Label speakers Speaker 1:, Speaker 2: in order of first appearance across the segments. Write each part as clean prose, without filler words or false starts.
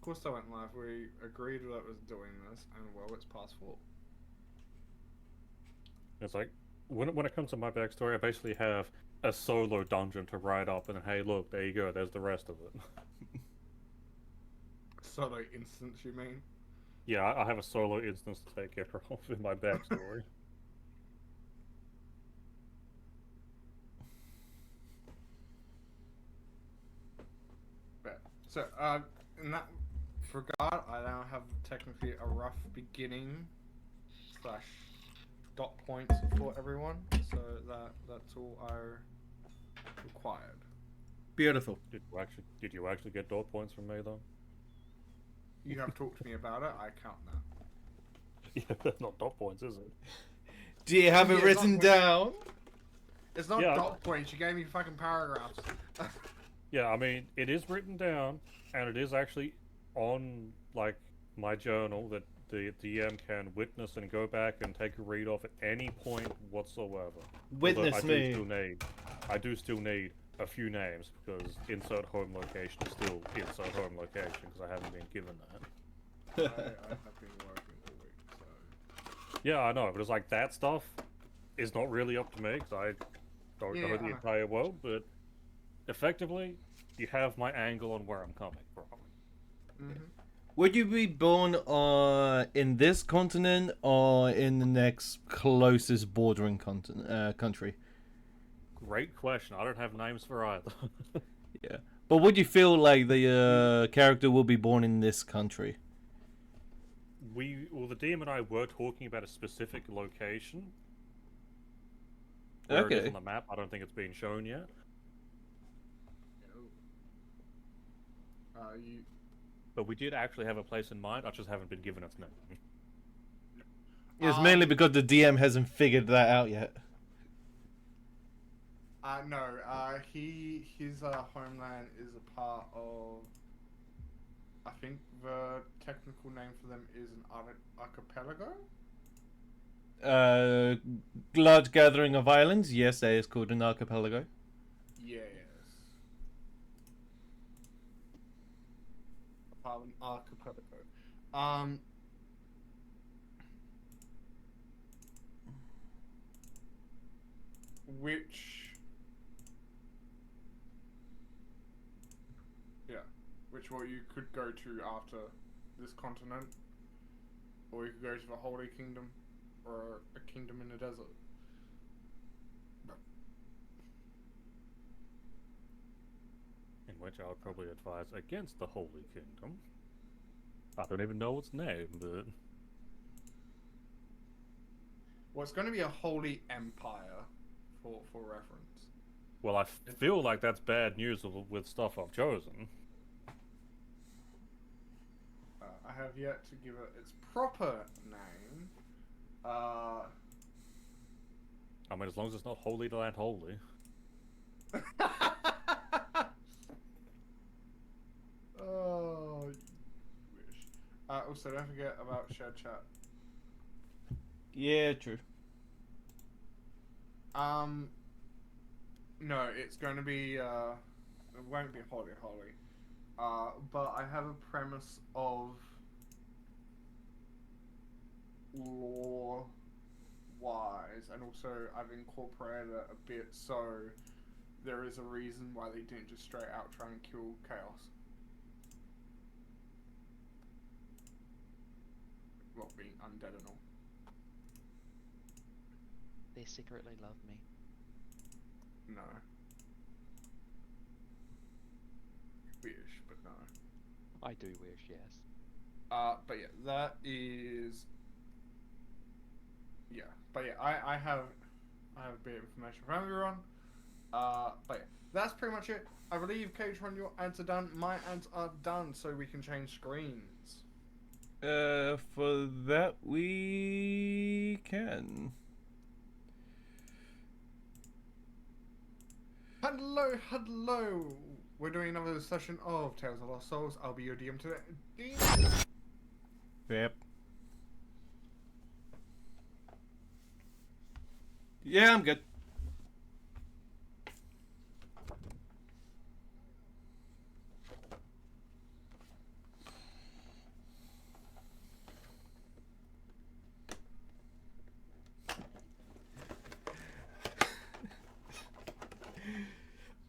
Speaker 1: course I went live. We agreed that it was doing this, and well, it's past 4.
Speaker 2: It's like when it comes to my backstory, I basically have a solo dungeon to write up, and hey, look, there you go. There's the rest of it.
Speaker 1: Solo instance, you mean?
Speaker 2: Yeah, I have a solo instance to take care of in my backstory.
Speaker 1: But so, in that regard, I now have technically a rough beginning slash dot points for everyone. So that's all I required.
Speaker 3: Beautiful.
Speaker 2: Did you actually get dot points from me though?
Speaker 1: You have talked to me about it. I count that.
Speaker 2: Yeah, that's not dot points, is it?
Speaker 3: Do you have it
Speaker 1: Yeah,
Speaker 3: written down?
Speaker 1: It's not
Speaker 2: Yeah.
Speaker 1: dot points. You gave me fucking paragraphs.
Speaker 2: Yeah, I mean, it is written down, and it is actually on like my journal that the DM can witness and go back and take a read off at any point whatsoever.
Speaker 3: Witness
Speaker 2: Although
Speaker 3: me.
Speaker 2: I do still need a few names because insert home location is still insert home location because I haven't been given that.
Speaker 1: I have been working all week, so.
Speaker 2: Yeah, I know, but it's like that stuff is not really up to me because I don't know the entire world, but effectively, you have my angle on where I'm coming from.
Speaker 1: Mm-hmm.
Speaker 3: Would you be born in this continent or in the next closest bordering country?
Speaker 2: Great question. I don't have names for either.
Speaker 3: Yeah. But would you feel like the character will be born in this country?
Speaker 2: The DM and I were talking about a specific location. Where it is
Speaker 3: Okay.
Speaker 2: on the map. I don't think it's been shown yet. But we did actually have a place in mind. I just haven't been given its name.
Speaker 3: It's mainly because the DM hasn't figured that out yet.
Speaker 1: No. His homeland is a part of. I think the technical name for them is an archipelago.
Speaker 3: Large gathering of islands. Yes, that is called an archipelago.
Speaker 1: Yes. A part of an archipelago. Which what you could go to after this continent, or you could go to the Holy Kingdom, or a kingdom in the desert.
Speaker 2: In which I would probably advise against the Holy Kingdom. I don't even know its name, but...
Speaker 1: Well, it's going to be a Holy Empire, for reference.
Speaker 2: Well, I feel like that's bad news with stuff I've chosen.
Speaker 1: I have yet to give it its proper name.
Speaker 2: I mean, as long as it's not Holy Land Holy.
Speaker 1: Oh, you wish. Also, don't forget about shared chat.
Speaker 3: Yeah, true.
Speaker 1: No, it's going to be, it won't be Holy. But I have a premise of lore-wise, and also I've incorporated it a bit so there is a reason why they didn't just straight out try and kill Chaos. Well, being undead and all.
Speaker 4: They secretly love me.
Speaker 1: No. Wish, but no.
Speaker 4: I do wish, yes.
Speaker 1: But yeah, that is. Yeah, but yeah, I have a bit of information from everyone. But yeah, that's pretty much it. I believe Catron, your ads are done. My ads are done, so we can change screens.
Speaker 3: For that we can.
Speaker 1: Hello. We're doing another session of Tales of Lost Souls. I'll be your DM today.
Speaker 3: Yep. Yeah, I'm good.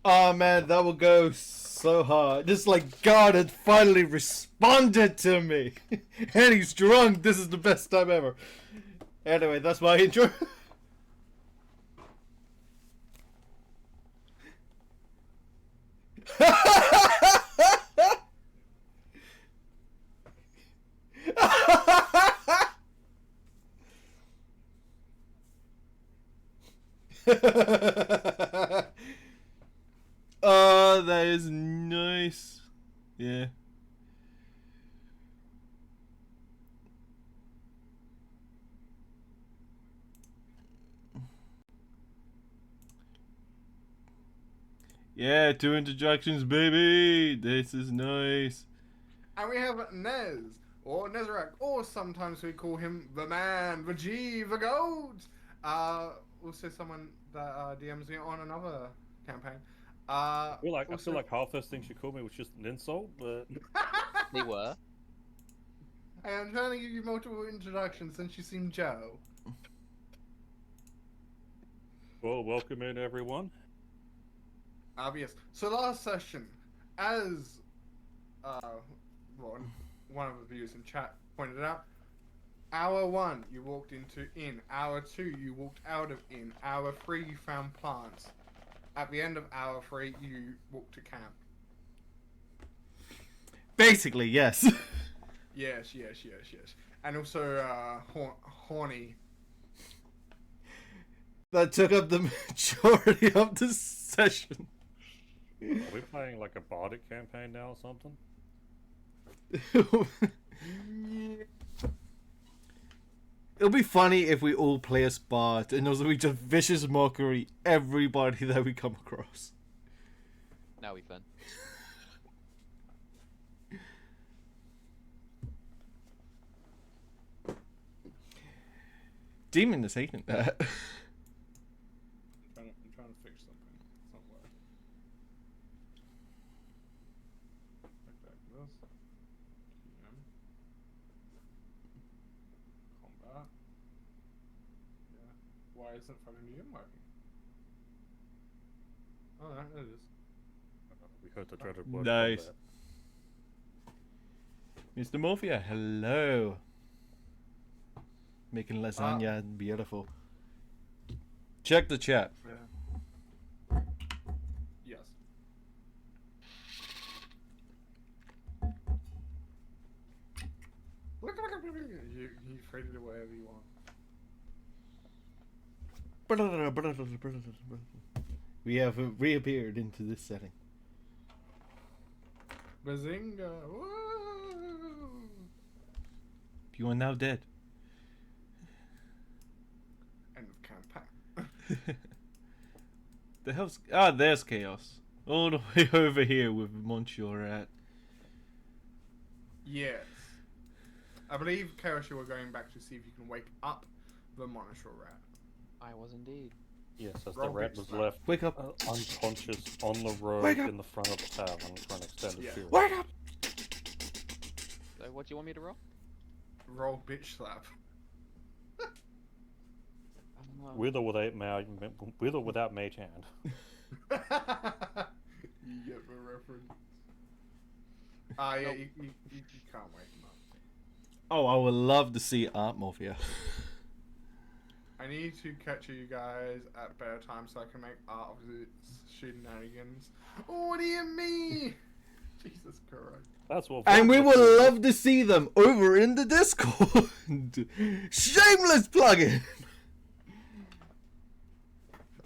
Speaker 3: Oh man, that will go so hard. Just like God had finally responded to me. And he's drunk. This is the best time ever. Anyway, that's my intro. Oh, that is nice. Yeah. Yeah, 2 interjections, baby. This is nice.
Speaker 1: And we have Nez, or Nezrak, or sometimes we call him the man, the G, the goat. Also someone that DMs me on another campaign.
Speaker 2: I feel
Speaker 1: also...
Speaker 2: like half those things you called me was just an insult, but
Speaker 4: They were.
Speaker 1: Hey, I'm trying to give you multiple introductions since you seem Joe.
Speaker 2: well, welcome in everyone.
Speaker 1: Obvious. So last session, as one of the viewers in chat pointed out, hour 1 you walked into inn, hour 2 you walked out of inn, hour 3 you found plants. At the end of hour 3 you walked to camp.
Speaker 3: Basically, yes.
Speaker 1: Yes. And also horny.
Speaker 3: That took up the majority of the session.
Speaker 2: Are we playing like a bardic campaign now or something?
Speaker 3: It'll be funny if we all play a Spart and also we just vicious mockery everybody that we come across.
Speaker 4: Now we fun.
Speaker 3: Demon is hating that.
Speaker 1: I'm trying to fix something. It's not working. Okay, this. TM. Combat. Yeah. Why isn't fucking DM working? Oh, there it is.
Speaker 2: We heard the dreaded word.
Speaker 3: Nice. Mr. Morphia, hello. Making lasagna beautiful. Check the chat.
Speaker 1: Yeah. Yes. You phrased it whatever you want.
Speaker 3: We have reappeared into this setting.
Speaker 1: Bazinga! Woo!
Speaker 3: You are now dead.
Speaker 1: End of campaign.
Speaker 3: The hell's... Ah, there's Chaos. All the way over here with Monsieur at.
Speaker 1: Yes. I believe, Chaos, you were going back to see if you can wake up the Monastery rat.
Speaker 4: I was indeed.
Speaker 2: Yes, as
Speaker 1: Roll
Speaker 2: the rat
Speaker 1: big
Speaker 2: was
Speaker 1: slap.
Speaker 2: left
Speaker 3: Wake up.
Speaker 2: unconscious on the road
Speaker 3: Wake up.
Speaker 2: in the front of the tavern for an extended
Speaker 1: Yeah.
Speaker 2: period.
Speaker 3: Wake up!
Speaker 4: So what do you want me to roll?
Speaker 1: Roll bitch slap.
Speaker 2: With or without mage hand.
Speaker 1: You get the reference. Yeah,
Speaker 4: Nope.
Speaker 1: you can't wake him up.
Speaker 3: Oh, I would love to see Art Morphia.
Speaker 1: I need to catch you guys at better time so I can make art of the shenanigans. Oh, what do you mean? Jesus Christ.
Speaker 2: That's what.
Speaker 3: And we
Speaker 2: Vaughn
Speaker 3: would
Speaker 2: was
Speaker 3: love to see them over in the Discord. Shameless plugin.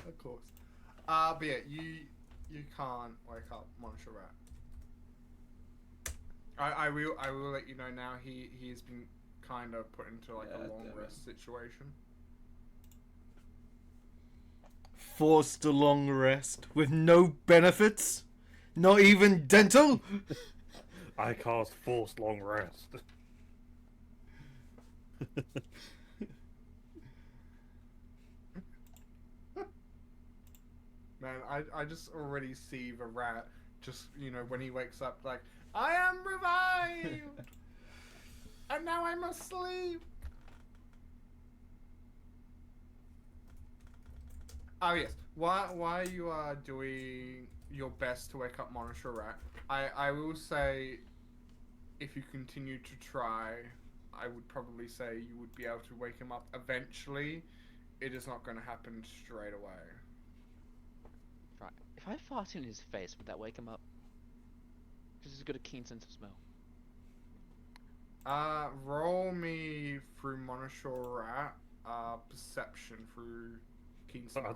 Speaker 1: Of course. But yeah, you can't wake up Monster Rat. I will let you know now. He's been kind of put into like a long rest situation.
Speaker 3: Forced a long rest with no benefits, not even dental.
Speaker 2: I cast forced long rest.
Speaker 1: Man, I just already see the rat just, when he wakes up like, I am revived! And now I'm asleep! Oh yes, why you are doing your best to wake up Monitor Rat. I will say, if you continue to try, I would probably say you would be able to wake him up eventually. It is not going to happen straight away.
Speaker 4: Right. If I fart in his face, would that wake him up? Because he's got a keen sense of smell.
Speaker 1: Roll me through Monitor Rat, perception through keen smell.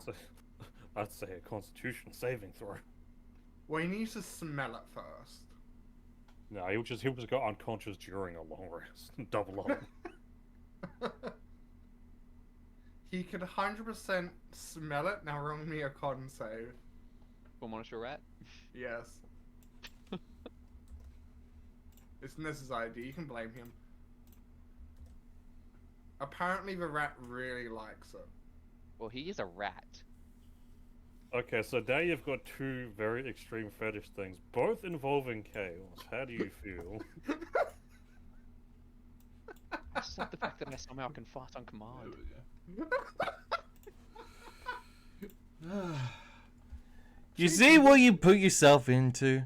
Speaker 2: I'd say a Constitution saving throw.
Speaker 1: Well, he needs to smell it first.
Speaker 2: No, he'll just go unconscious during a long rest. Double on.
Speaker 1: He could 100% smell it. Now roll me a con save.
Speaker 4: For Monitor Rat?
Speaker 1: Yes. It's Ness's idea. You can blame him. Apparently the rat really likes it.
Speaker 4: Well, he is a rat.
Speaker 2: Okay, so now you've got two very extreme fetish things, both involving chaos. How do you feel?
Speaker 4: Except the fact that I somehow can fart on command.
Speaker 3: You see what you put yourself into?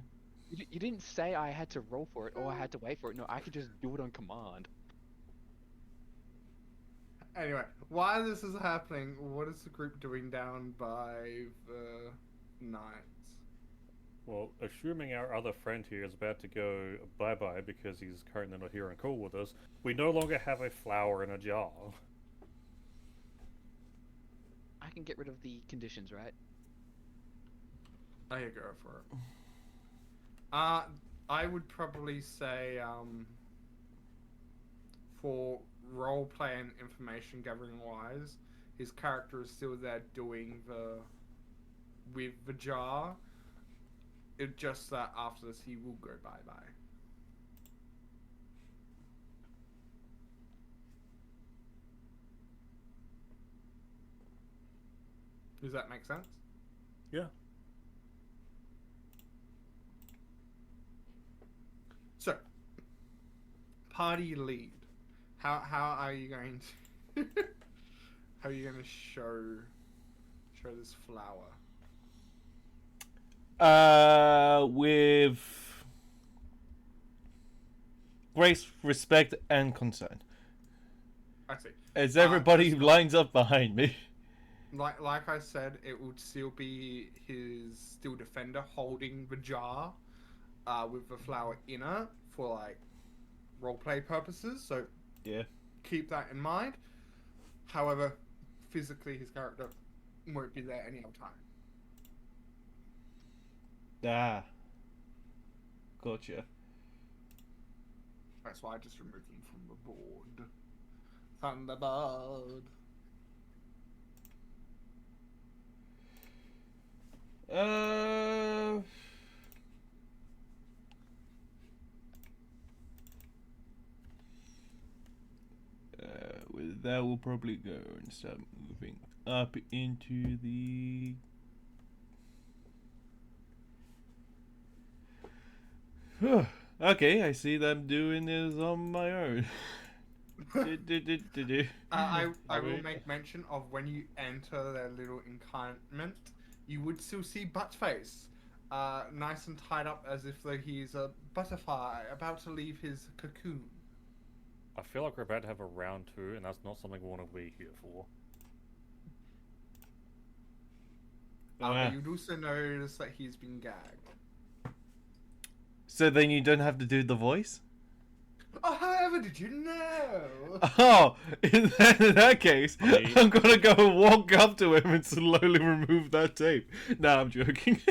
Speaker 4: You didn't say I had to roll for it or I had to wait for it. No, I could just do it on command.
Speaker 1: Anyway, while this is happening, what is the group doing down by the knights?
Speaker 2: Well, assuming our other friend here is about to go bye-bye because he's currently not here and cool with us, we no longer have a flower in a jar.
Speaker 4: I can get rid of the conditions, right?
Speaker 1: Oh, you go for it. I would probably say, for roleplay and information gathering wise, his character is still there doing with the jar. It's just that after this he will go bye-bye. Does that make sense?
Speaker 2: Yeah.
Speaker 1: So, party lead. How are you going to how are you going to show this flower?
Speaker 3: With grace, respect, and concern.
Speaker 1: I see.
Speaker 3: As everybody
Speaker 1: just-
Speaker 3: lines up behind me.
Speaker 1: Like I said, it would still be his steel defender holding the jar, with the flower in it for like roleplay purposes. So
Speaker 3: Yeah.
Speaker 1: keep that in mind. However, physically his character won't be there any other time.
Speaker 3: Ah. Gotcha.
Speaker 1: That's why I just removed them from the board. Thunderbird.
Speaker 3: With that, we'll probably go and start moving up into the. Okay, I see them doing this on my own.
Speaker 1: I will make mention of when you enter their little encampment, you would still see Buttface, nice and tied up as if though he's a butterfly about to leave his cocoon.
Speaker 2: I feel like we're about to have a round two, and that's not something we want to be here for.
Speaker 1: But you'd also notice that he's been gagged.
Speaker 3: So then you don't have to do the voice?
Speaker 1: Oh, however, did you know?
Speaker 3: Oh, in that case,
Speaker 2: I mean-
Speaker 3: I'm gonna go walk up to him and slowly remove that tape. Nah, I'm joking.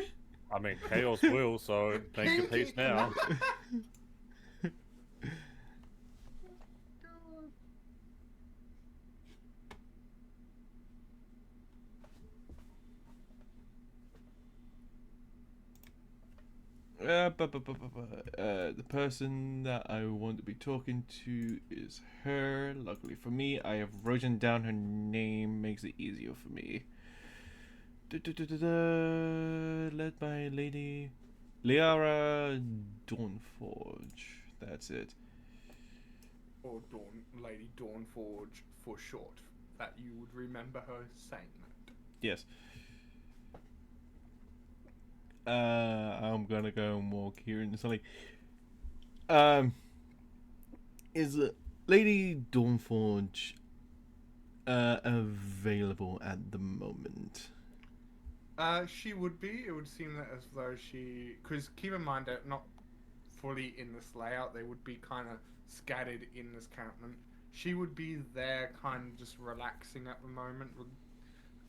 Speaker 2: I mean, chaos will, so make your peace now.
Speaker 3: The person that I want to be talking to is her. Luckily for me, I have written down her name, makes it easier for me. Led by Lady Liara Dawnforge. That's it.
Speaker 1: Or Lady Dawnforge for short. That you would remember her saying that.
Speaker 3: Yes. I'm gonna go and walk here and something. Um, is Lady Dawnforge available at the moment?
Speaker 1: She would be. It would seem that as though she, because keep in mind that not fully in this layout, they would be kind of scattered in this campment. She would be there, kind of just relaxing at the moment,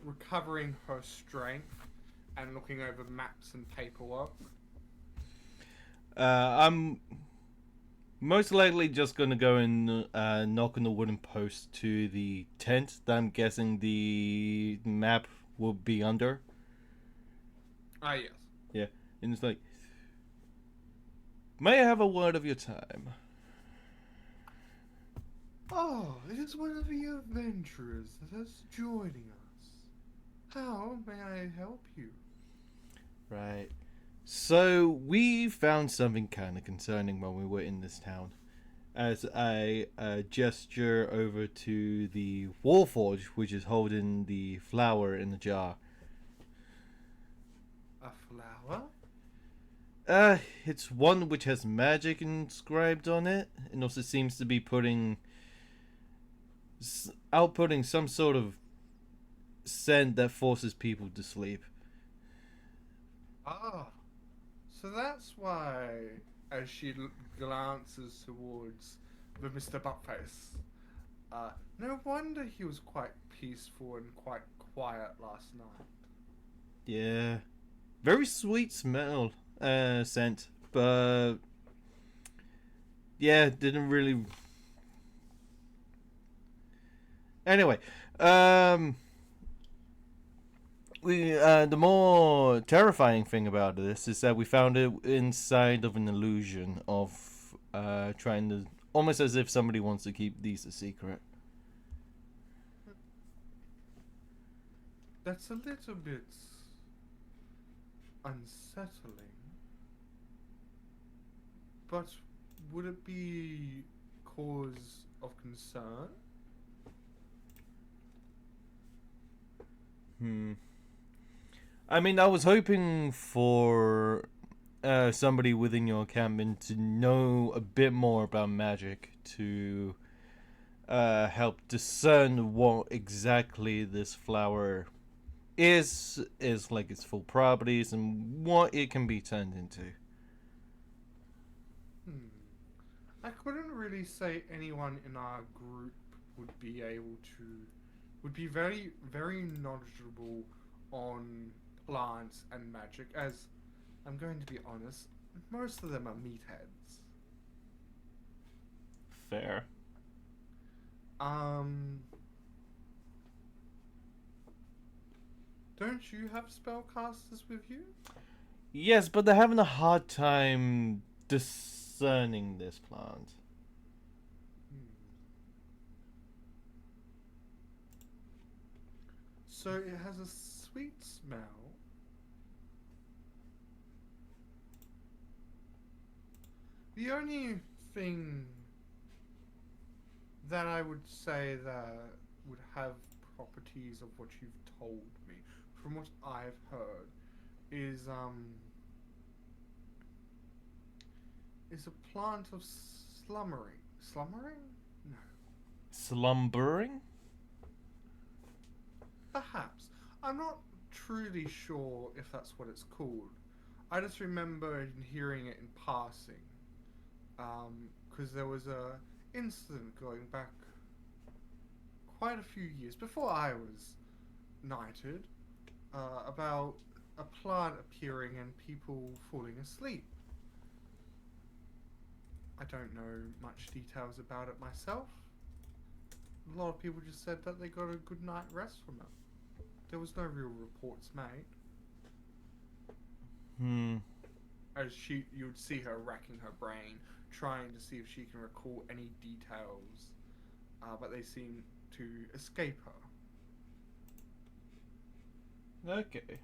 Speaker 1: recovering her strength, and looking over maps and paperwork.
Speaker 3: I'm most likely just gonna go and knock on the wooden post to the tent that I'm guessing the map will be under.
Speaker 1: Ah, yes.
Speaker 3: Yeah, and it's like, may I have a word of your time?
Speaker 1: Oh, it is one of the adventurers that is joining us. How may I help you?
Speaker 3: Right. So we found something kind of concerning when we were in this town. As I gesture over to the Warforge, which is holding the flower in the jar.
Speaker 1: A flower?
Speaker 3: It's one which has magic inscribed on it, and also seems to be outputting some sort of scent that forces people to sleep.
Speaker 1: Ah, so that's why, as she glances towards the Mr. Buttface, no wonder he was quite peaceful and quite quiet last night.
Speaker 3: Yeah, very sweet smell, scent, but yeah, didn't really. Anyway, the more terrifying thing about this is that we found it inside of an illusion of trying to, almost as if somebody wants to keep these a secret.
Speaker 1: That's a little bit unsettling. But would it be cause of concern?
Speaker 3: I mean, I was hoping for somebody within your campaign to know a bit more about magic to help discern what exactly this flower is like its full properties and what it can be turned into.
Speaker 1: I couldn't really say anyone in our group would be very, very knowledgeable on plants and magic, as I'm going to be honest, most of them are meatheads.
Speaker 3: Fair.
Speaker 1: Don't you have spellcasters with you?
Speaker 3: Yes, but they're having a hard time discerning this plant.
Speaker 1: So it has a sweet smell. The only thing that I would say that would have properties of what you've told me, from what I've heard, is a plant of slumbering. Slumbering? No.
Speaker 3: Slumbering?
Speaker 1: Perhaps. I'm not truly sure if that's what it's called. I just remember hearing it in passing. Because there was a incident going back quite a few years before I was knighted, about a plant appearing and people falling asleep. I don't know much details about it myself. A lot of people just said that they got a good night rest from it. There was no real reports made. As you would see her racking her brain, trying to see if she can recall any details, but they seem to escape her.
Speaker 3: Okay.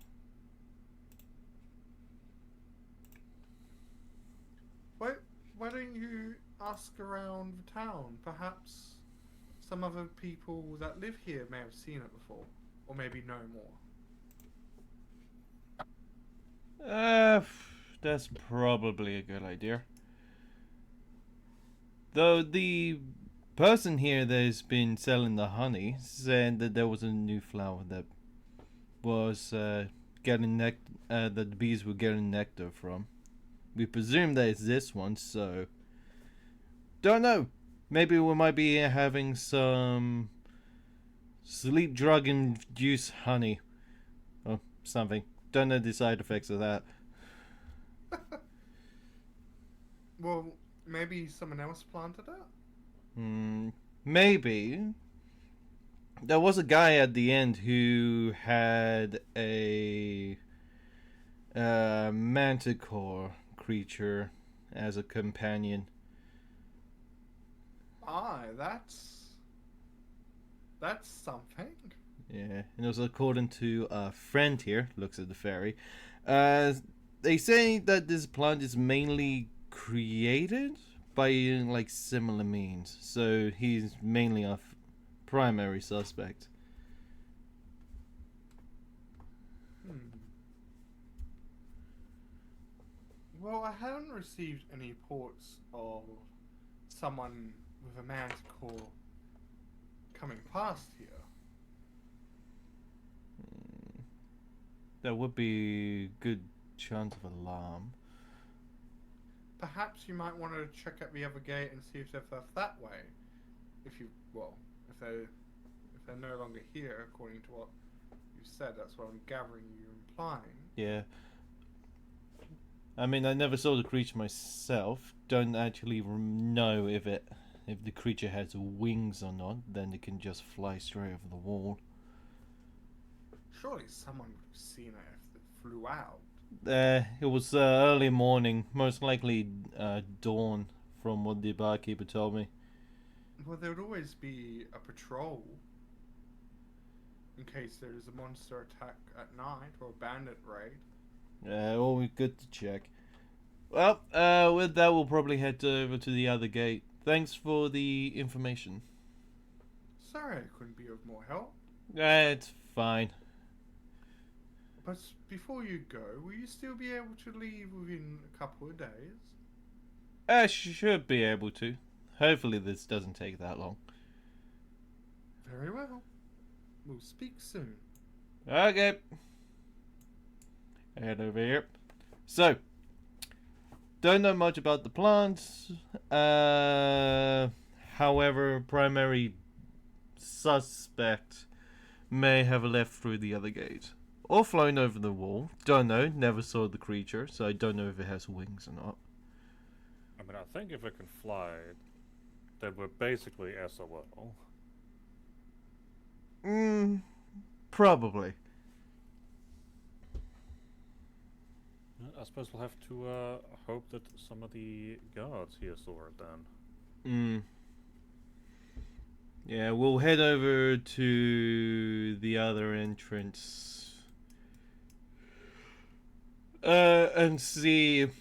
Speaker 1: Why don't you ask around the town? Perhaps some other people that live here may have seen it before, or maybe know more.
Speaker 3: That's probably a good idea. Though the person here that's been selling the honey said that there was a new flower that was getting that the bees were getting nectar from. We presume that it's this one, so don't know. Maybe we might be having some sleep drug induced honey or something. Don't know the side effects of that.
Speaker 1: Well, maybe someone else planted it?
Speaker 3: Maybe. There was a guy at the end who had a manticore creature as a companion.
Speaker 1: Aye, that's something.
Speaker 3: Yeah, and it was according to a friend here, looks at the fairy. They say that this plant is mainly created by like similar means, so he's mainly a primary suspect.
Speaker 1: Well, I haven't received any reports of someone with a manticore coming past here.
Speaker 3: That would be good chance of alarm.
Speaker 1: Perhaps you might want to check out the other gate and see if they're that way. If they're no longer here, according to what you said, that's what I'm gathering you're implying.
Speaker 3: Yeah. I mean, I never saw the creature myself. Don't actually know if the creature has wings or not. Then it can just fly straight over the wall.
Speaker 1: Surely someone would have seen it if it flew out.
Speaker 3: It was early morning, most likely dawn, from what the barkeeper told me.
Speaker 1: Well, there would always be a patrol in case there is a monster attack at night or a bandit raid.
Speaker 3: Always good to check. Well, with that, we'll probably head over to the other gate. Thanks for the information.
Speaker 1: Sorry I couldn't be of more help.
Speaker 3: It's fine.
Speaker 1: But before you go, will you still be able to leave within a couple of days?
Speaker 3: I should be able to. Hopefully this doesn't take that long.
Speaker 1: Very well. We'll speak soon.
Speaker 3: Okay. Head over here. So, don't know much about the plants. However, primary suspect may have left through the other gate. Or flown over the wall. Don't know. Never saw the creature, so I don't know if it has wings or not.
Speaker 2: I mean, I think if it can fly, then we're basically SOL.
Speaker 3: Probably.
Speaker 2: I suppose we'll have to hope that some of the guards here saw it then.
Speaker 3: Yeah, we'll head over to the other entrance. And see if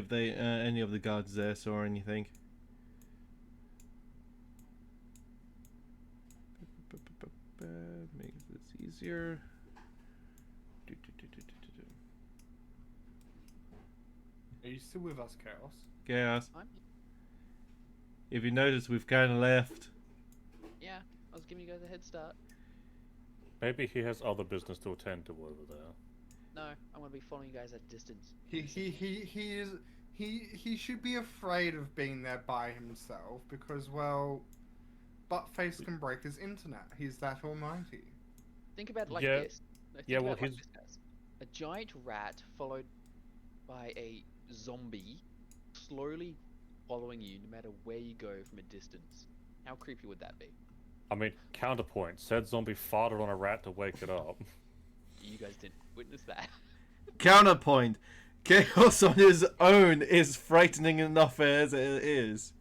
Speaker 3: they any of the guards there saw anything. Makes this easier.
Speaker 1: Are you still with us, Chaos?
Speaker 3: Chaos.
Speaker 4: I'm...
Speaker 3: If you notice, we've kind of left.
Speaker 4: Yeah, I was giving you guys a head start.
Speaker 2: Maybe he has other business to attend to over there.
Speaker 4: No, I'm gonna be following you guys at a distance.
Speaker 1: He should be afraid of being there by himself because, well, Buttface can break his internet. He's that almighty.
Speaker 4: Think about it like
Speaker 2: Yeah.
Speaker 4: this. No, think
Speaker 2: Yeah, well,
Speaker 4: about it like
Speaker 2: his-
Speaker 4: this, guys. A giant rat followed by a zombie slowly following you no matter where you go from a distance. How creepy would that be?
Speaker 2: I mean, counterpoint. Said zombie farted on a rat to wake it up.
Speaker 4: You guys didn't witness that.
Speaker 3: Counterpoint. Chaos on his own is frightening enough as it is.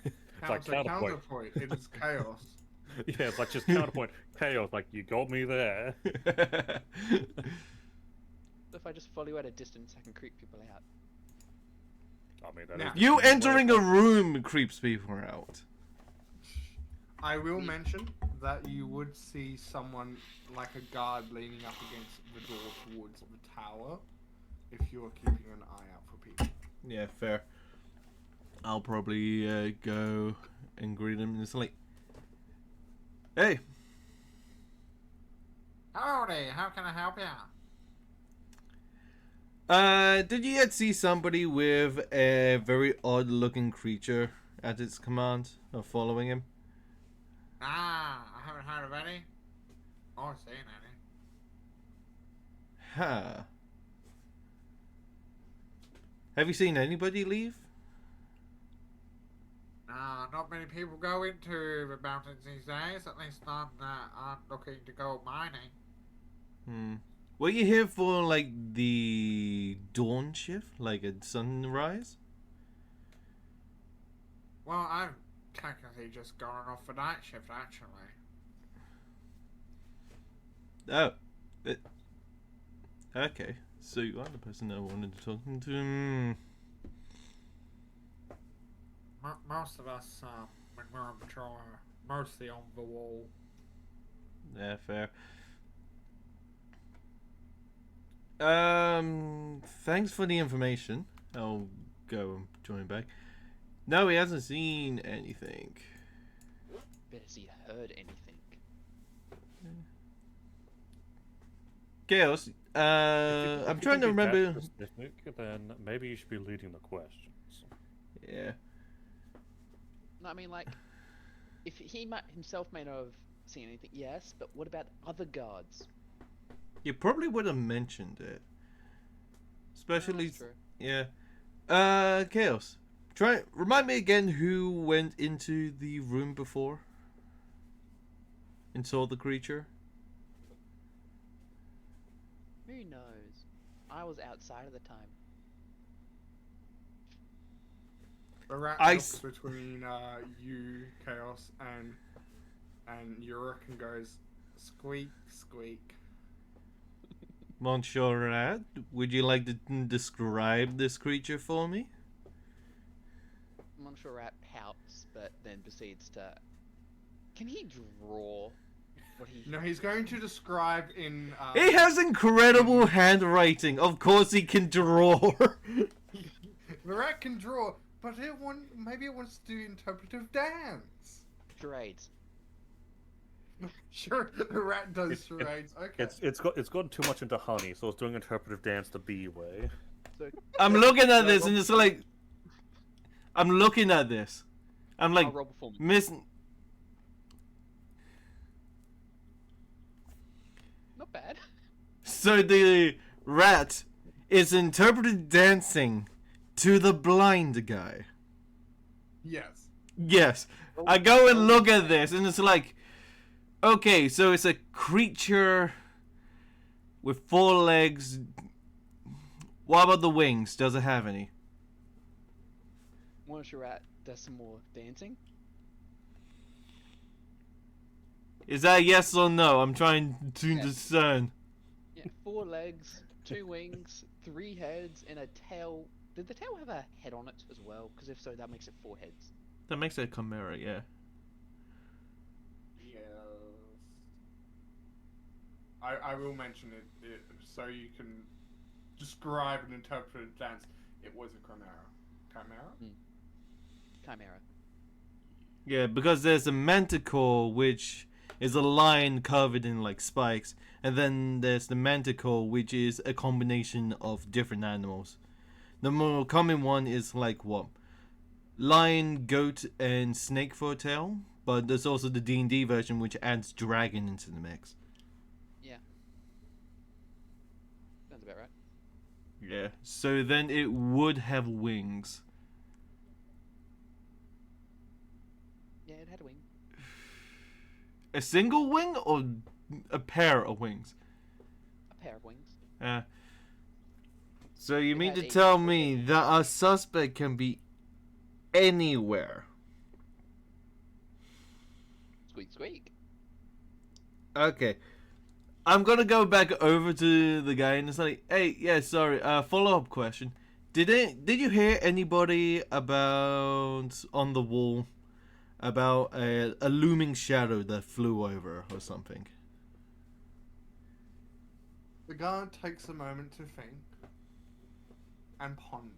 Speaker 2: It's like
Speaker 1: Counterpoint. It is chaos.
Speaker 2: Yeah, it's like just counterpoint. Chaos, like, you got me there.
Speaker 4: If I just follow you at a distance, I can creep people out.
Speaker 2: I mean, that
Speaker 1: Now-
Speaker 2: is
Speaker 3: You
Speaker 2: the way
Speaker 3: entering a
Speaker 2: of-
Speaker 3: room creeps people out.
Speaker 1: I will mention that you would see someone like a guard leaning up against the door towards the tower if you are keeping an eye out for people.
Speaker 3: Yeah, fair. I'll probably go and greet him and it's like, hey.
Speaker 1: Howdy, how can I help you?
Speaker 3: Did you yet see somebody with a very odd-looking creature at its command or following him?
Speaker 1: Ah, I haven't heard of any. Or seen any.
Speaker 3: Huh. Have you seen anybody leave?
Speaker 1: Not many people go into the mountains these days, at least none that aren't looking to go mining.
Speaker 3: Were you here for, like, the dawn shift? Like a sunrise?
Speaker 1: Well, I've technically just gone off the night shift, actually.
Speaker 3: Oh. Okay. So you are the person I wanted to talk to.
Speaker 1: Most of us, when we're on patrol, are mostly on the wall.
Speaker 3: Yeah, fair. Thanks for the information. I'll go and join back. No, he hasn't seen anything.
Speaker 4: Bet has he heard anything?
Speaker 3: Chaos,
Speaker 2: If
Speaker 3: I'm
Speaker 2: you
Speaker 3: trying to
Speaker 2: can be that
Speaker 3: remember.
Speaker 2: specific, then maybe you should be leading the questions.
Speaker 3: Yeah.
Speaker 4: No, I mean, like, if he might himself may not have seen anything, yes, but what about other guards?
Speaker 3: You probably would have mentioned it. Especially,
Speaker 4: That's true.
Speaker 3: yeah. Chaos. Remind me again who went into the room before and saw the creature.
Speaker 4: Who knows? I was outside at the time.
Speaker 1: The rat
Speaker 3: I
Speaker 1: looks between you, Chaos, and Yurik and goes, squeak, squeak.
Speaker 3: Monsieur Rat, would you like to describe this creature for me?
Speaker 4: Monsieur Rat pouts, but then proceeds to. Can he draw what he?
Speaker 1: No, he's going to describe in.
Speaker 3: He has incredible handwriting. Of course he can draw.
Speaker 1: The rat can draw, but maybe it wants to do interpretive dance.
Speaker 4: Charades.
Speaker 1: Sure, the rat does charades. Okay.
Speaker 2: It's gotten too much into honey, so it's doing interpretive dance the bee way.
Speaker 4: So
Speaker 3: I'm looking at this and it's like, I'm looking at this. I'm like,
Speaker 4: I'll roll performance.
Speaker 3: Miss.
Speaker 4: Not bad.
Speaker 3: So the rat is interpreted dancing to the blind guy.
Speaker 1: Yes.
Speaker 3: Yes. I go and look at this and it's like, okay, so it's a creature with 4 legs. What about the wings? Does it have any?
Speaker 4: Monsieur Rat does some more dancing.
Speaker 3: Is that yes or no? I'm trying to
Speaker 4: Yes.
Speaker 3: discern.
Speaker 4: Yeah, 4 legs, 2 wings, 3 heads, and a tail. Did the tail have a head on it as well? Because if so, that makes it 4 heads.
Speaker 3: That makes it a chimera, yeah.
Speaker 1: Yes. I will mention it so you can describe and interpret dance. It was a chimera. Chimera?
Speaker 4: Chimera.
Speaker 3: Yeah, because there's a manticore, which is a lion covered in like spikes, and then there's the manticore, which is a combination of different animals. The more common one is like what? Lion, goat, and snake for a tail, but there's also the D&D version which adds dragon into the mix.
Speaker 4: Yeah. Sounds about right.
Speaker 3: Yeah, so then it would have wings.
Speaker 4: Yeah, it had a wing.
Speaker 3: A single wing or a pair of wings?
Speaker 4: A pair of wings.
Speaker 3: So you
Speaker 4: It
Speaker 3: mean
Speaker 4: had
Speaker 3: to
Speaker 4: a
Speaker 3: tell
Speaker 4: single
Speaker 3: me
Speaker 4: wing.
Speaker 3: that a suspect can be anywhere?
Speaker 4: Squeak, squeak.
Speaker 3: Okay. I'm gonna go back over to the guy and it's like, hey, yeah, sorry, follow-up question. Did you hear anybody about on the wall about a looming shadow that flew over or something.
Speaker 1: The guard takes a moment to think and ponder.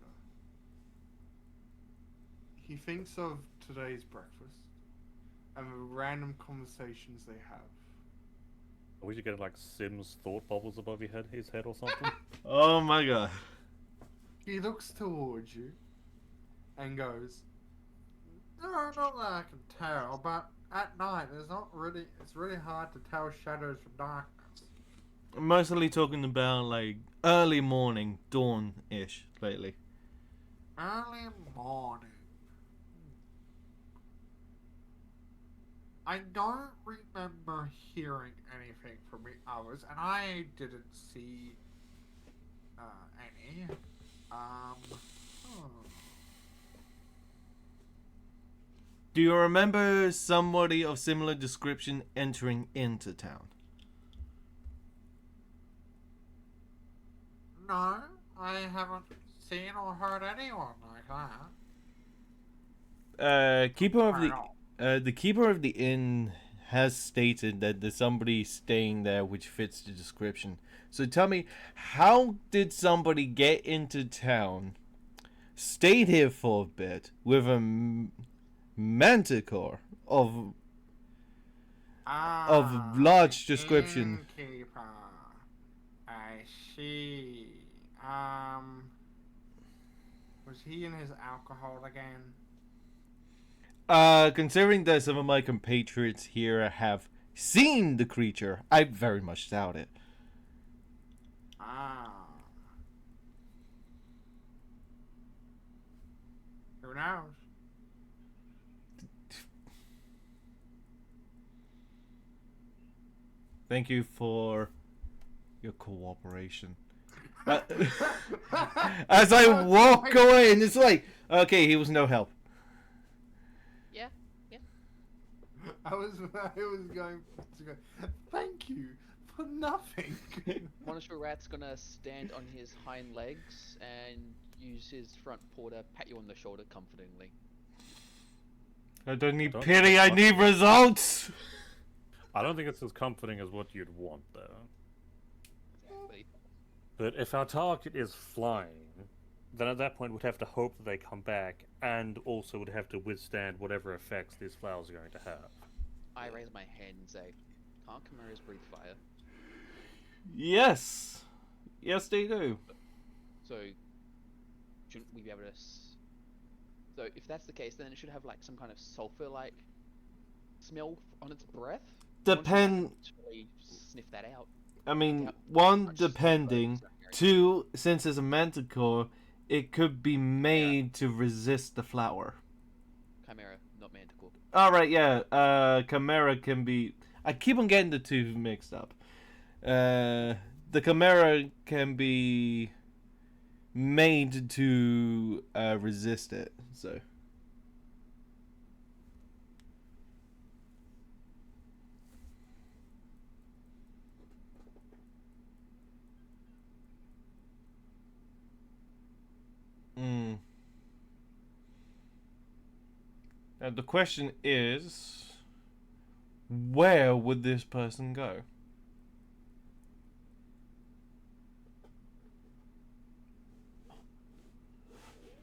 Speaker 1: He thinks of today's breakfast and the random conversations they have.
Speaker 2: We should get like Sims thought bubbles above his head or something.
Speaker 3: Oh my god.
Speaker 1: He looks towards you and goes, "No, not that I can tell, but at night it's really hard to tell shadows from darkness."
Speaker 3: I'm mostly talking about like early morning, dawn-ish lately.
Speaker 1: Early morning. I don't remember hearing anything from the others, and I didn't see any.
Speaker 3: Do you remember somebody of similar description entering into town?
Speaker 1: No, I haven't seen or heard anyone like that.
Speaker 3: Keeper of
Speaker 1: At all.
Speaker 3: the keeper of the inn has stated that there's somebody staying there which fits the description. So tell me, how did somebody get into town, stayed here for a bit with a manticore of large description?
Speaker 1: Innkeeper. I see. Was he in his alcohol again?
Speaker 3: Considering that some of my compatriots here have seen the creature, I very much doubt it.
Speaker 1: Who knows?
Speaker 3: Thank you for your cooperation. As I walk away, and it's like, okay, he was no help.
Speaker 4: Yeah.
Speaker 1: I was going to go, thank you for nothing.
Speaker 4: Monsieur Rat's gonna stand on his hind legs and use his front paw to pat you on the shoulder comfortingly.
Speaker 3: I don't need
Speaker 2: Don't
Speaker 3: pity,
Speaker 2: think
Speaker 3: I
Speaker 2: it's
Speaker 3: need
Speaker 2: much-
Speaker 3: results!
Speaker 2: I don't think it's as comforting as what you'd want, though.
Speaker 4: Exactly.
Speaker 2: But if our target is flying, then at that point we'd have to hope that they come back, and also would have to withstand whatever effects these flowers are going to have.
Speaker 4: I raise my hand and say, "Can't chimeras breathe fire?"
Speaker 3: Yes! Yes, they do.
Speaker 4: So, shouldn't we be able to? So, if that's the case, then it should have like some kind of sulfur-like smell on its breath.
Speaker 3: Depend.
Speaker 4: Actually, sniff that out.
Speaker 3: I mean,
Speaker 4: Yep.
Speaker 3: one,
Speaker 4: Much sulfur
Speaker 3: depending.
Speaker 4: is necessary.
Speaker 3: Two, since it's a manticore, it could be made to resist the flower.
Speaker 4: Chimera, not manticore.
Speaker 3: Alright, yeah, Chimera can be... I keep on getting the two mixed up. The Chimera can be made to resist it, so... Now the question is, where would this person go?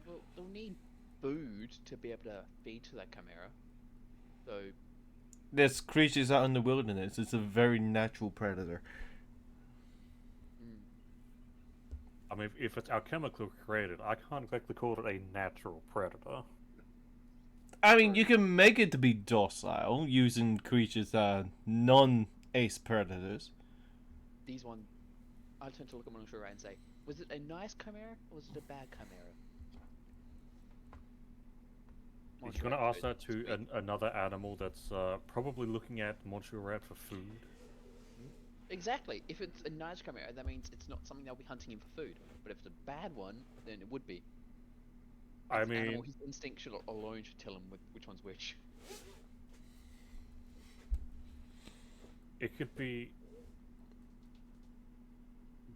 Speaker 4: Well, they'll need food to be able to feed to that chimera. So,
Speaker 3: There's creatures out in the wilderness. It's a very natural predator.
Speaker 2: I mean, if it's alchemically created, I can't exactly call it a natural predator.
Speaker 3: I mean, you can make it to be docile using creatures that are non-ace predators.
Speaker 4: these one, I turn to look at Monsieur Rat and say, "Was it a nice chimera or was it a bad chimera?"
Speaker 2: If you're going to ask that to another animal that's probably looking at Monsieur Rat for food.
Speaker 4: Exactly. If it's a nice chimera, that means it's not something they'll be hunting him for food. But if it's a bad one, then it would be.
Speaker 2: I
Speaker 4: As an animal,
Speaker 2: mean,
Speaker 4: his instinct alone should tell him which one's which.
Speaker 2: it could be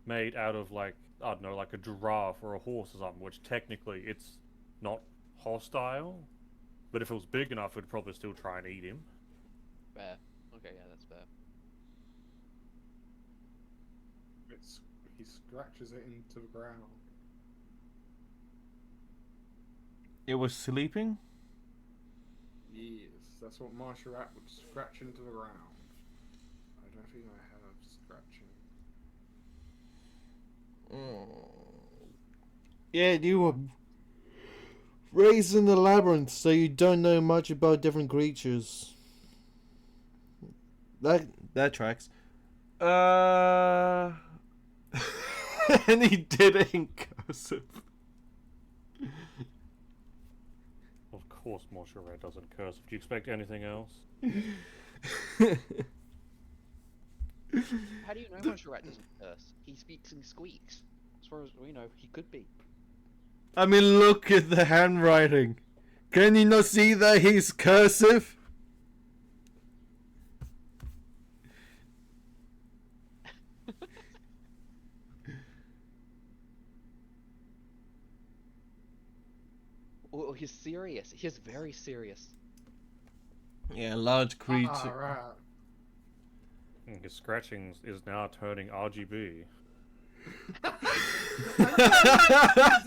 Speaker 2: made out of like, I don't know, like a giraffe or a horse or something, which technically it's not hostile, But if it was big enough, we'd probably still try and eat him.
Speaker 4: Fair. Okay, yeah, that's fair.
Speaker 1: He scratches it into the ground.
Speaker 3: It was sleeping?
Speaker 1: Yes, that's what martial rat would scratch into the ground. I don't think I have scratching.
Speaker 3: Yeah, you were raised in the labyrinth, so you don't know much about different creatures. That tracks. And he did it in cursive.
Speaker 2: Of course, Martial Rat doesn't curse. Do you expect anything else?
Speaker 4: How do you know Martial Rat doesn't curse? He speaks in squeaks. As far as we know, he could be.
Speaker 3: I mean, look at the handwriting. Can you not see that he's cursive?
Speaker 4: Oh, he's serious. He's very serious.
Speaker 3: Yeah, large creature.
Speaker 1: Right.
Speaker 2: His scratching is now turning RGB.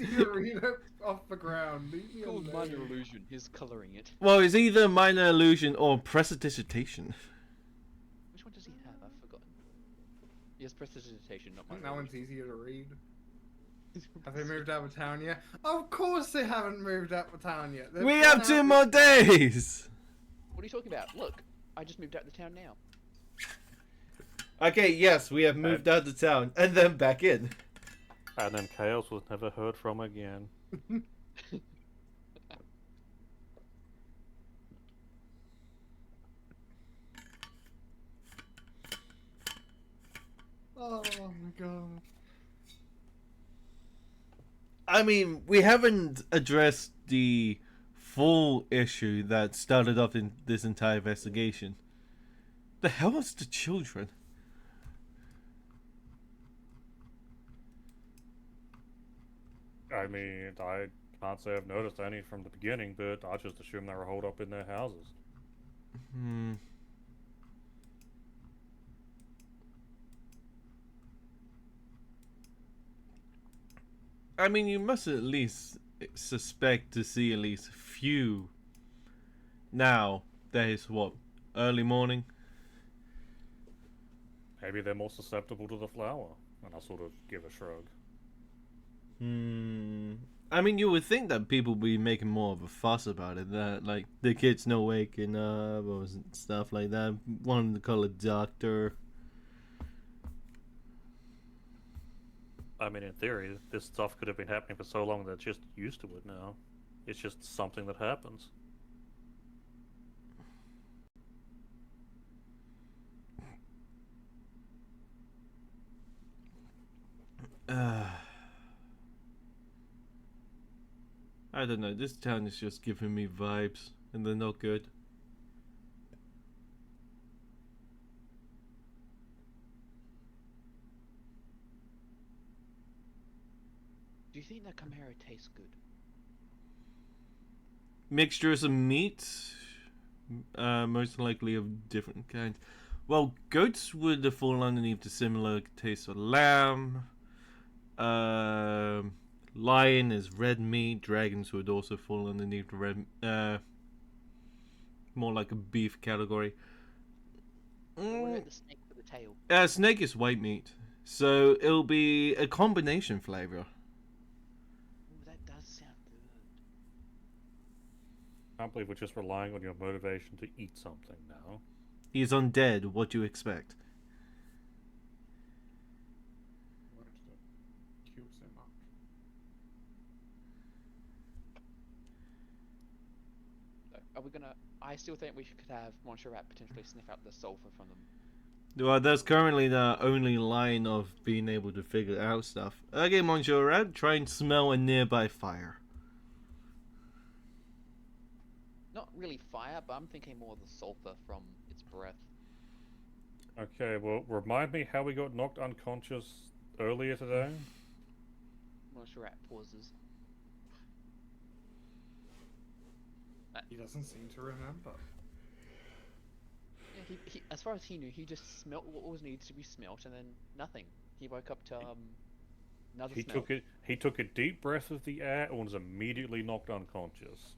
Speaker 1: Easy to read it off the ground. Leave me
Speaker 4: Called
Speaker 1: alone.
Speaker 4: minor illusion. He's coloring it.
Speaker 3: Well, it's either minor illusion or prestidigitation.
Speaker 4: Which one does he have? I've forgotten. He has prestidigitation, not
Speaker 1: I think
Speaker 4: minor
Speaker 1: that one's
Speaker 4: illusion.
Speaker 1: easier to read. Have they moved out of town yet? Of course they haven't moved out of town yet. They've
Speaker 3: We
Speaker 1: gone
Speaker 3: have 2
Speaker 1: out-
Speaker 3: more days!
Speaker 4: What are you talking about? Look, I just moved out of the town now.
Speaker 3: Okay, yes, we have moved out of town, and then back in.
Speaker 2: And then Chaos was never heard from again.
Speaker 1: Oh my god.
Speaker 3: I mean, we haven't addressed the full issue that started off in this entire investigation. The hell was the children?
Speaker 2: I mean, I can't say I've noticed any from the beginning, but I just assumed they were holed up in their houses.
Speaker 3: I mean, you must at least suspect to see at least a few. Now, that is what? Early morning?
Speaker 2: Maybe they're more susceptible to the flower. And I sort of give a shrug.
Speaker 3: I mean, you would think that people would be making more of a fuss about it. That, like, the kids not waking up or stuff like that. Wanting to call a doctor.
Speaker 2: I mean, in theory, this stuff could have been happening for so long that they're just used to it now. It's just something that happens.
Speaker 3: I don't know. This town is just giving me vibes, and they're not good.
Speaker 4: Do you think that Chimera tastes good?
Speaker 3: Mixtures of meat, most likely of different kinds. Well, goats would fall underneath the similar taste of lamb. Lion is red meat. Dragons would also fall underneath the red, more like a beef category.
Speaker 4: What about the snake with the tail?
Speaker 3: Snake is white meat, so it'll be a combination flavor.
Speaker 4: Ooh, that does sound good.
Speaker 2: I can't believe we're just relying on your motivation to eat something now.
Speaker 3: He's undead. What do you expect?
Speaker 1: What did it kill so much?
Speaker 4: So, are we gonna? I still think we could have Montserrat potentially sniff out the sulfur from them.
Speaker 3: Well, that's currently the only line of being able to figure out stuff. Okay, Monsieur, try and smell a nearby fire.
Speaker 4: Not really fire, but I'm thinking more of the sulfur from its breath.
Speaker 2: Okay, well, remind me how we got knocked unconscious earlier today?
Speaker 4: Montserrat pauses.
Speaker 1: He doesn't seem to remember.
Speaker 4: Yeah, he as far as he knew, he just smelt what was needed to be smelt, and then nothing. He woke up to another smell.
Speaker 2: He took a deep breath of the air and was immediately knocked unconscious.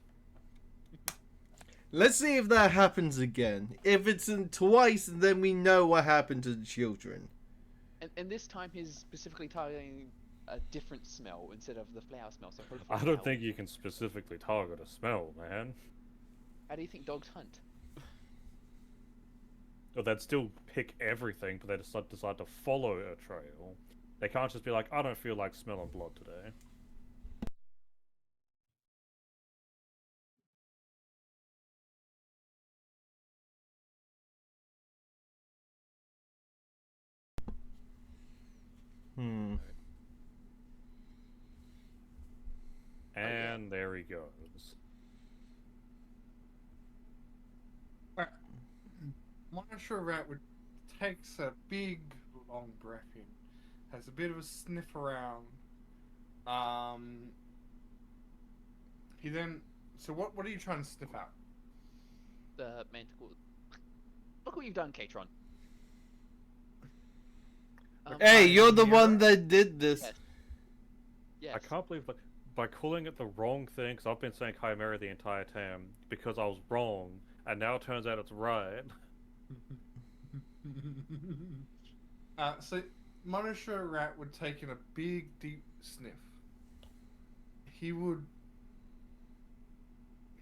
Speaker 3: Let's see if that happens again. If it's twice, then we know what happened to the children.
Speaker 4: And this time he's specifically targeting a different smell instead of the flower smell. So hopefully
Speaker 2: I don't think you can specifically target a smell, man.
Speaker 4: How do you think dogs hunt?
Speaker 2: Or they'd still pick everything, but they decide to follow a trail. They can't just be like, I don't feel like smelling blood today.
Speaker 3: Hmm.
Speaker 2: And there he goes.
Speaker 1: Marshall Rat takes a big, long breath in, has a bit of a sniff around. He then. So what are you trying to sniff out?
Speaker 4: The manticore. Look what you've done, Katron.
Speaker 3: Hey, you're the
Speaker 1: Chimera?
Speaker 3: one that did this.
Speaker 4: Yes. Yes.
Speaker 2: I can't believe by calling it the wrong thing, because I've been saying Chimera the entire time, because I was wrong, and now it turns out it's right.
Speaker 1: So Monisha Rat would take in a big, deep sniff. He would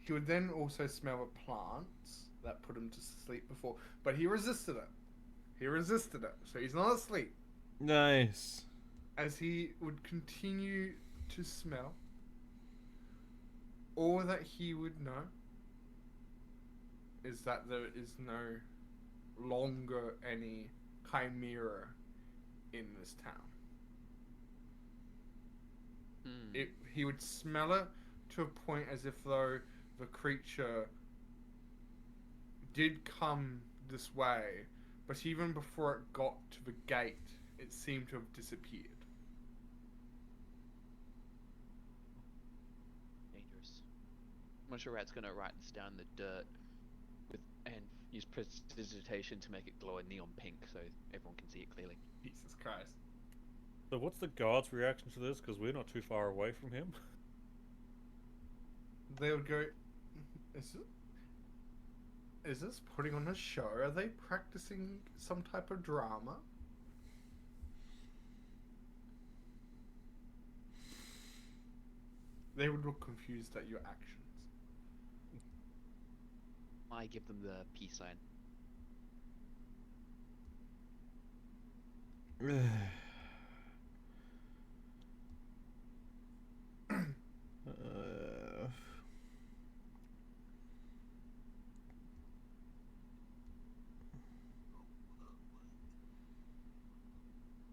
Speaker 1: then also smell the plants that put him to sleep before, but he resisted it. So he's not asleep.
Speaker 3: Nice.
Speaker 1: As he would continue to smell, all that he would know is that there is no longer any chimera in this town. He would smell it to a point as if though the creature did come this way, but even before it got to the gate, it seemed to have disappeared.
Speaker 4: Dangerous. Monster Rat's gonna write this down in the dirt and use prestidigitation to make it glow a neon pink so everyone can see it clearly.
Speaker 1: Jesus Christ.
Speaker 2: So what's the guard's reaction to this? Because we're not too far away from him.
Speaker 1: They would go, is this putting on a show? Are they practicing some type of drama? They would look confused at your actions.
Speaker 4: I give them the peace sign.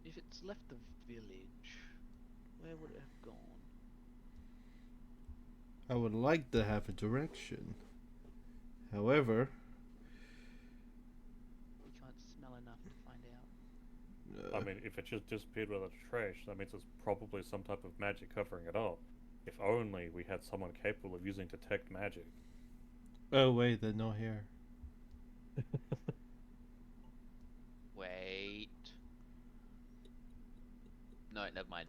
Speaker 4: If it's left the village, where would it have gone?
Speaker 3: I would like to have a direction. However,
Speaker 4: We can't smell enough to find out.
Speaker 2: I mean, if it just disappeared without trash, that means it's probably some type of magic covering it up. If only we had someone capable of using detect magic.
Speaker 3: oh wait, they're not here.
Speaker 4: Wait. No, never mind.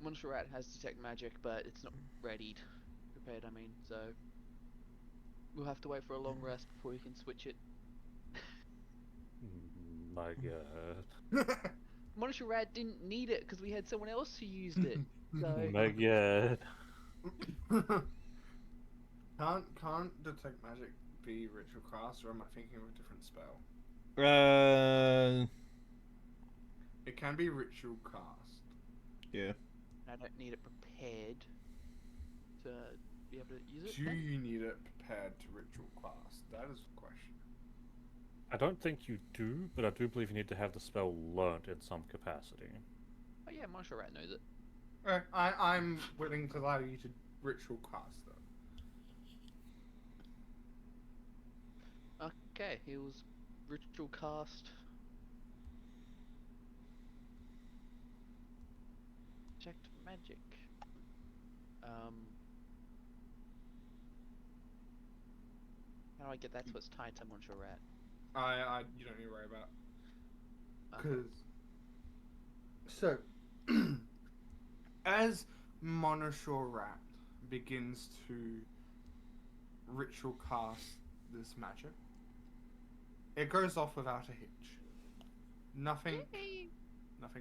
Speaker 4: Monster Rat has detect magic, but it's not prepared. I mean, so we'll have to wait for a long rest before we can switch it.
Speaker 2: My god.
Speaker 4: Monster Rat didn't need it because we had someone else who used it. So
Speaker 2: My god.
Speaker 1: Can't detect magic be ritual cast, or am I thinking of a different spell? It can be ritual cast.
Speaker 3: Yeah.
Speaker 4: I don't need it prepared to be able to use it.
Speaker 1: Do
Speaker 4: then?
Speaker 1: you need it prepared to ritual cast? That is the question.
Speaker 2: I don't think you do, but I do believe you need to have the spell learnt in some capacity.
Speaker 4: Oh yeah, Monster Rat knows it.
Speaker 1: I'm willing to allow you to ritual cast it.
Speaker 4: Okay, he was ritual cast. Checked magic. How do I get that so it's tied to Monshore Rat?
Speaker 1: You don't need to worry about
Speaker 4: Okay.
Speaker 1: because as Monoshore Rat begins to ritual cast this magic, it goes off without a hitch. Nothing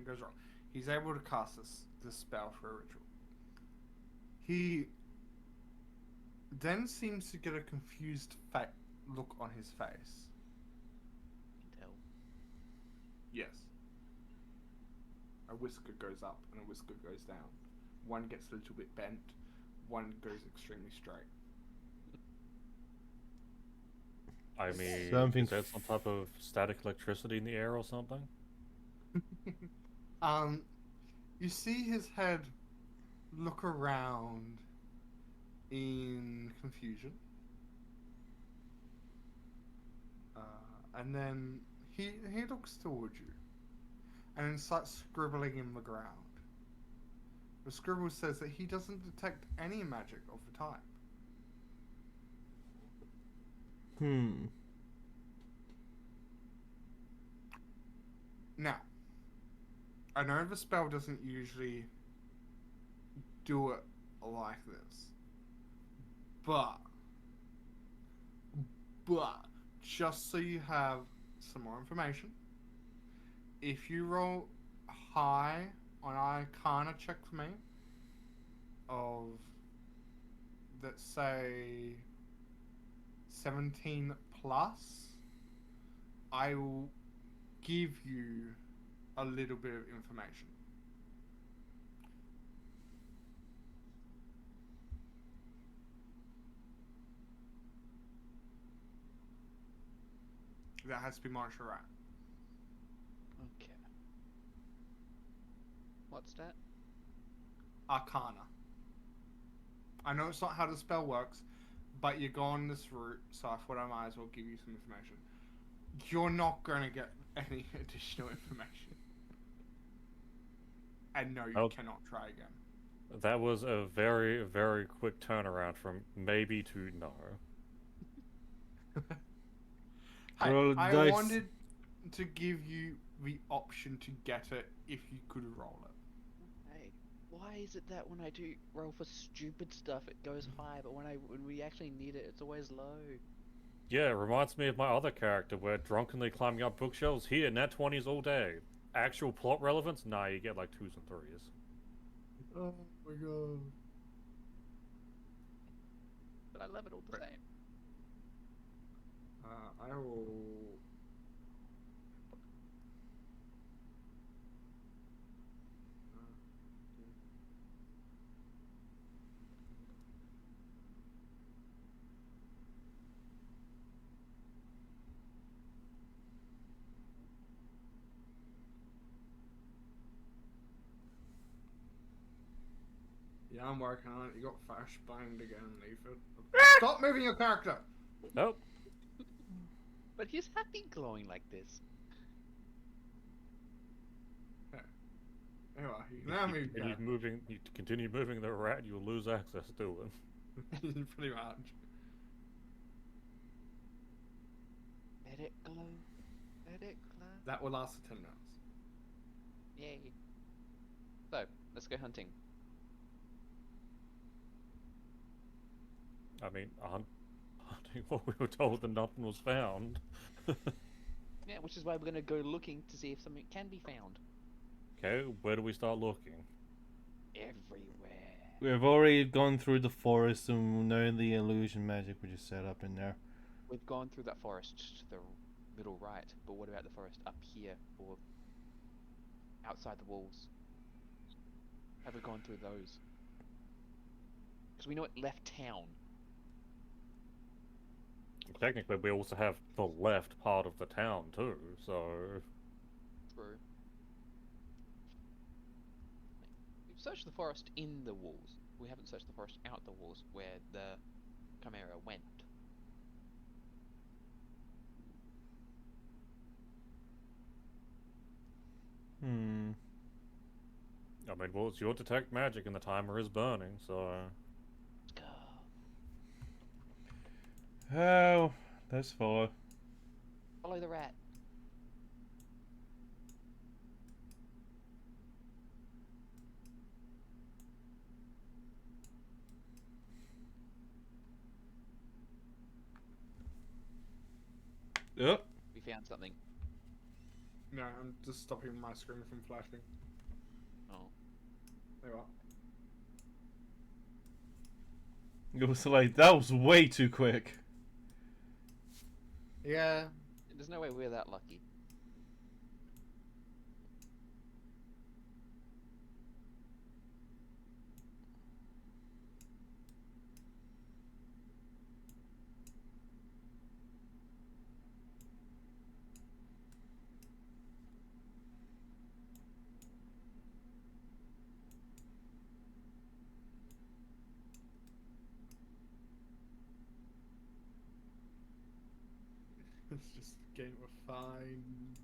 Speaker 1: goes wrong. He's able to cast this spell for a ritual. He then seems to get a confused look on his face.
Speaker 4: Can tell.
Speaker 1: Yes. A whisker goes up and a whisker goes down. One gets a little bit bent, one goes extremely straight.
Speaker 2: I mean,
Speaker 3: Something
Speaker 2: is that some type of static electricity in the air or something?
Speaker 1: You see his head look around in confusion. And then he looks towards you and then starts scribbling in the ground. The scribble says that he doesn't detect any magic of the type. Now, I know the spell doesn't usually do it like this, but just so you have some more information, if you roll high on Arcana check for me of, let's say, 17 plus, I will give you a little bit of information. That has to be martial art.
Speaker 4: Okay. What's that?
Speaker 1: Arcana. I know it's not how the spell works, but you're going this route, so I thought I might as well give you some information. You're not going to get any additional information. And no, you cannot try again.
Speaker 2: That was a very, very quick turnaround from maybe to no.
Speaker 1: I wanted to give you the option to get it if you could roll it.
Speaker 4: Hey, why is it that when I do roll for stupid stuff it goes high, but when we actually need it, it's always low?
Speaker 2: Yeah, it reminds me of my other character where drunkenly climbing up bookshelves here, nat 20s all day. Actual plot relevance? Nah, you get like 2s and 3s.
Speaker 1: Oh my god.
Speaker 4: But I love it all the same.
Speaker 1: I will. Yeah, I'm working on it. You got flashbanged again, Nathan. Stop moving your character!
Speaker 2: Nope.
Speaker 4: But he's happy glowing like this.
Speaker 1: Anyway, you can now move your character.
Speaker 2: You continue moving the rat, you will lose access to it.
Speaker 1: Pretty much.
Speaker 4: Let it glow. Let it glow.
Speaker 1: That will last for 10 minutes.
Speaker 4: Yay. So, let's go hunting.
Speaker 2: I mean, hunting what we were told that nothing was found.
Speaker 4: Yeah, which is why we're going to go looking to see if something can be found.
Speaker 2: Okay, where do we start looking?
Speaker 4: Everywhere.
Speaker 3: We've already gone through the forest and we know the illusion magic we just set up in there.
Speaker 4: We've gone through that forest to the middle right, but what about the forest up here or outside the walls? Have we gone through those? Because we know it left town.
Speaker 2: Technically, we also have the left part of the town too, so...
Speaker 4: True. We've searched the forest in the walls. We haven't searched the forest out the walls where the Chimera went.
Speaker 2: I mean, well, it's your detect magic and the timer is burning, so...
Speaker 4: Let's go.
Speaker 3: Oh, that's far.
Speaker 4: Follow the rat.
Speaker 3: Yep.
Speaker 4: We found something.
Speaker 1: No, I'm just stopping my screen from flashing.
Speaker 4: Oh.
Speaker 1: There you are.
Speaker 3: It was like, that was way too quick.
Speaker 1: Yeah.
Speaker 4: There's no way we're that lucky.
Speaker 1: It's just a game of find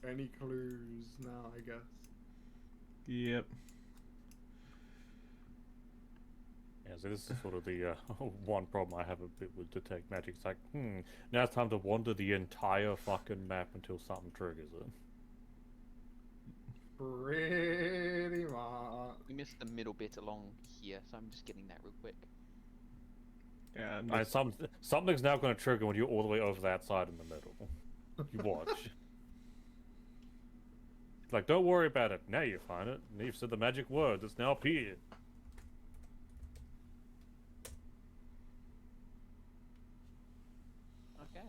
Speaker 1: any clues now, I guess.
Speaker 3: Yep.
Speaker 2: Yeah, so this is sort of the one problem I have a bit with detect magic. It's like, now it's time to wander the entire fucking map until something triggers it.
Speaker 1: Pretty much.
Speaker 4: We missed the middle bit along here, so I'm just getting that real quick.
Speaker 3: Yeah,
Speaker 2: And something's now going to trigger when you're all the way over that side in the middle. You watch. Like, don't worry about it. Now you find it. And you've said the magic word. It's now appeared.
Speaker 4: Okay.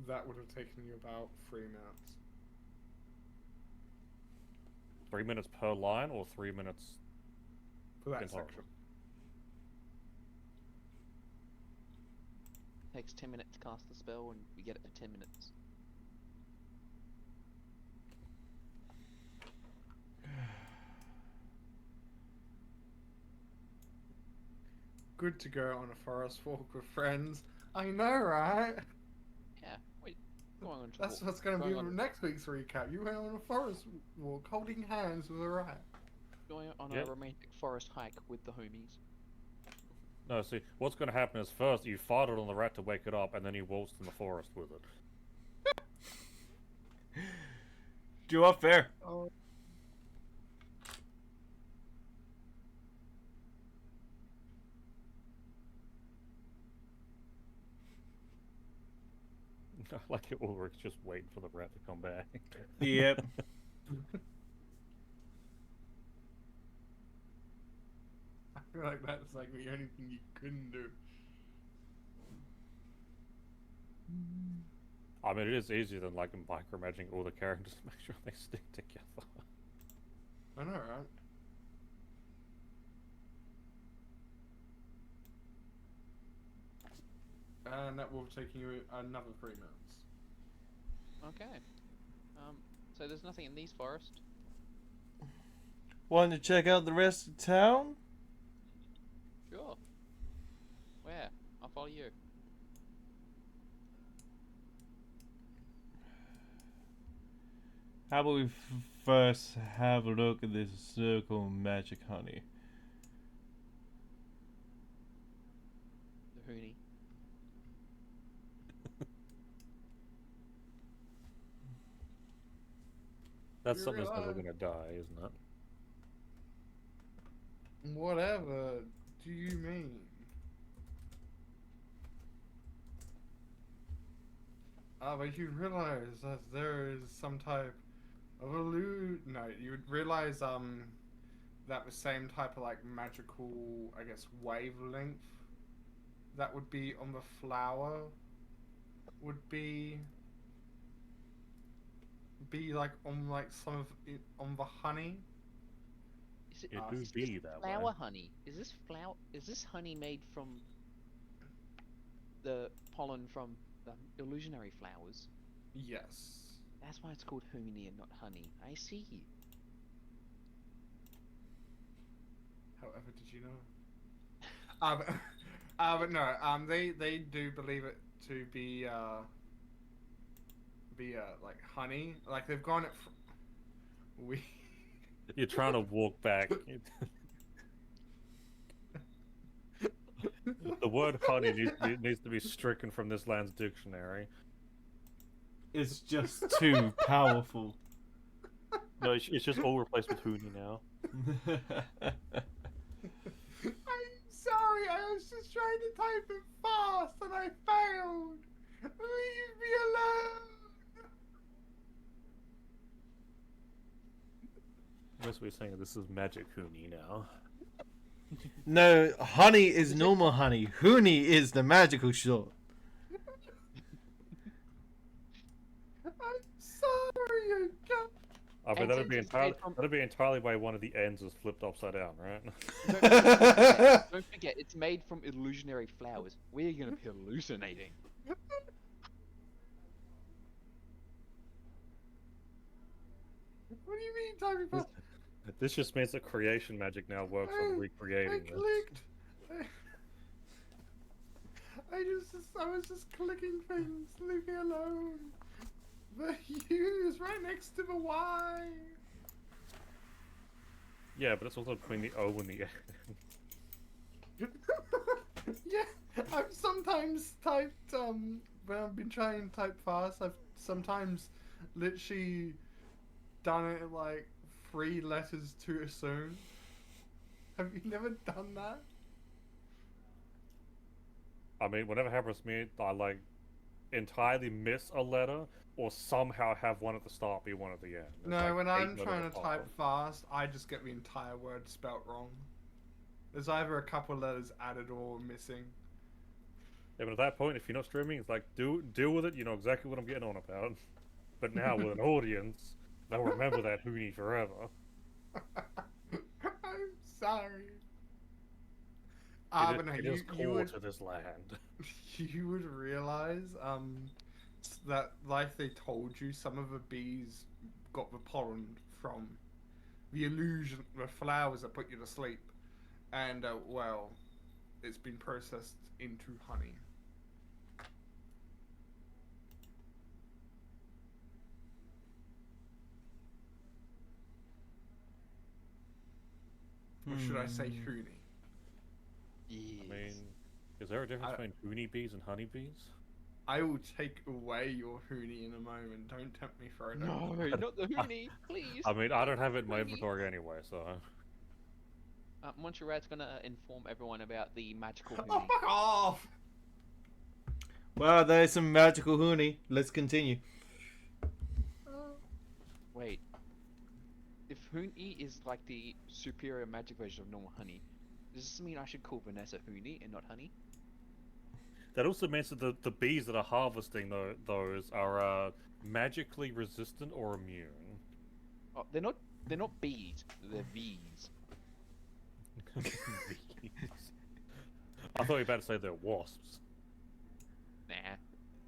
Speaker 1: That would have taken you about 3 minutes.
Speaker 2: 3 minutes per line or 3 minutes
Speaker 1: For that
Speaker 2: in total?
Speaker 1: section.
Speaker 4: Takes 10 minutes to cast the spell, and we get it for 10 minutes.
Speaker 1: Good to go on a forest walk with friends. I know, right?
Speaker 4: Yeah. Wait. Going on to
Speaker 1: That's
Speaker 4: walk-
Speaker 1: what's going to be
Speaker 4: going on-
Speaker 1: next week's recap. You went on a forest walk holding hands with a rat.
Speaker 4: Going on
Speaker 2: Yep.
Speaker 4: a romantic forest hike with the homies.
Speaker 2: No, see, what's going to happen is first you farted on the rat to wake it up, and then you waltzed in the forest with it.
Speaker 3: you are fair.
Speaker 1: Oh.
Speaker 2: Like Ulrich's just waiting for the rat to come back.
Speaker 3: Yep.
Speaker 1: I feel like that's like the only thing you couldn't do.
Speaker 2: I mean, it is easier than like micromanaging all the characters to make sure they stick together.
Speaker 1: I know, right? And that will have taken you another 3 minutes.
Speaker 4: Okay. So there's nothing in these forests.
Speaker 3: Want to check out the rest of town?
Speaker 4: Sure. Where? I'll follow you.
Speaker 3: How about we first have a look at this circle magic honey?
Speaker 4: The Hoonie.
Speaker 2: That's
Speaker 1: You
Speaker 2: something that's never
Speaker 1: realize-
Speaker 2: going to die, isn't it?
Speaker 1: Whatever do you mean? But you realize that there is some type of no, you would realize that the same type of like magical, I guess, wavelength that would be on the flower would be like on like some of it on the honey.
Speaker 4: Is it?
Speaker 2: It
Speaker 1: do
Speaker 2: do
Speaker 4: Is
Speaker 2: be
Speaker 4: this
Speaker 2: that
Speaker 4: flower
Speaker 2: way.
Speaker 4: honey? Is this flower? Is this honey made from the pollen from the illusionary flowers?
Speaker 1: Yes.
Speaker 4: That's why it's called Hoonie and not honey. I see.
Speaker 1: However, did you know? But no. They do believe it to be like honey. Like they've gone it. We
Speaker 2: You're trying to walk back. The word honey needs to be stricken from this land's dictionary.
Speaker 3: It's just too powerful.
Speaker 2: No, it's just all replaced with Hoonie now.
Speaker 1: I'm sorry, I was just trying to type it fast and I failed. Leave me alone.
Speaker 2: Basically saying this is magic Hoonie now.
Speaker 3: No, honey is normal honey. Hoonie is the magical short.
Speaker 1: I'm sorry, you got...
Speaker 2: I mean,
Speaker 4: And
Speaker 2: that'd be
Speaker 4: since it's made from-
Speaker 2: entirely why one of the ends is flipped upside down, right?
Speaker 4: Don't forget, it's made from illusionary flowers. We're gonna be hallucinating.
Speaker 1: What do you mean typing fast?
Speaker 2: This just means that creation magic now works on
Speaker 1: I
Speaker 2: recreating this.
Speaker 1: clicked. I was just clicking things. Leave me alone. The U is right next to the Y.
Speaker 2: Yeah, but it's also between the O and the N.
Speaker 1: Yeah, I've sometimes typed when I've been trying to type fast. I've sometimes literally done it like 3 letters too soon. Have you never done that?
Speaker 2: I mean, whenever it happens to me, I like entirely miss a letter or somehow have one at the start be one at the end. It's
Speaker 1: No,
Speaker 2: like
Speaker 1: when
Speaker 2: 8
Speaker 1: I'm
Speaker 2: letters
Speaker 1: trying to
Speaker 2: apart.
Speaker 1: type fast, I just get the entire word spelt wrong. There's either a couple letters added or missing.
Speaker 2: Yeah, but at that point, if you're not streaming, it's like, deal with it, you know exactly what I'm getting on about. But now, with an audience, they'll remember that Hoonie forever.
Speaker 1: I'm sorry.
Speaker 2: It
Speaker 1: But no,
Speaker 2: is
Speaker 1: you
Speaker 2: core
Speaker 1: would
Speaker 2: to this land.
Speaker 1: you would realize that like they told you, some of the bees got the pollen from the illusion, the flowers that put you to sleep, and well, it's been processed into honey. Or should I say Hoonie?
Speaker 4: Yes.
Speaker 2: I mean, is there a difference between Hoonie bees and honey bees?
Speaker 1: I will take away your Hoonie in a moment. Don't tempt me further.
Speaker 4: No, not the Hoonie, please.
Speaker 2: I mean, I don't have it in my
Speaker 4: Hoonie.
Speaker 2: inventory anyway, so...
Speaker 4: Montserrat's gonna inform everyone about the magical
Speaker 1: Oh,
Speaker 4: Hoonie.
Speaker 1: fuck off!
Speaker 3: Wow, there's some magical Hoonie. Let's continue.
Speaker 4: Wait. If Hoonie is like the superior magic version of normal honey, does this mean I should call Vanessa Hoonie and not Honey?
Speaker 2: That also means that the bees that are harvesting those are magically resistant or immune.
Speaker 4: Oh, they're not bees. They're V's.
Speaker 2: I thought you were about to say they're wasps.
Speaker 4: Nah.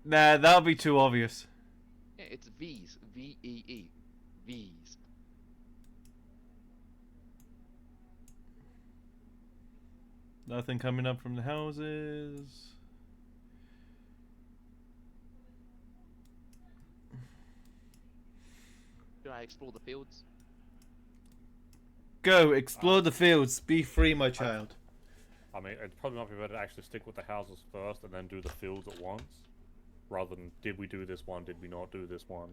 Speaker 3: Nah, that'll be too obvious.
Speaker 4: Yeah, it's V's. V-E-E. V's.
Speaker 3: Nothing coming up from the houses.
Speaker 4: Should I explore the fields?
Speaker 3: Go, explore the fields. Be free, my child.
Speaker 2: I mean, it probably might be better to actually stick with the houses first and then do the fields at once. Rather than, did we do this one, did we not do this one?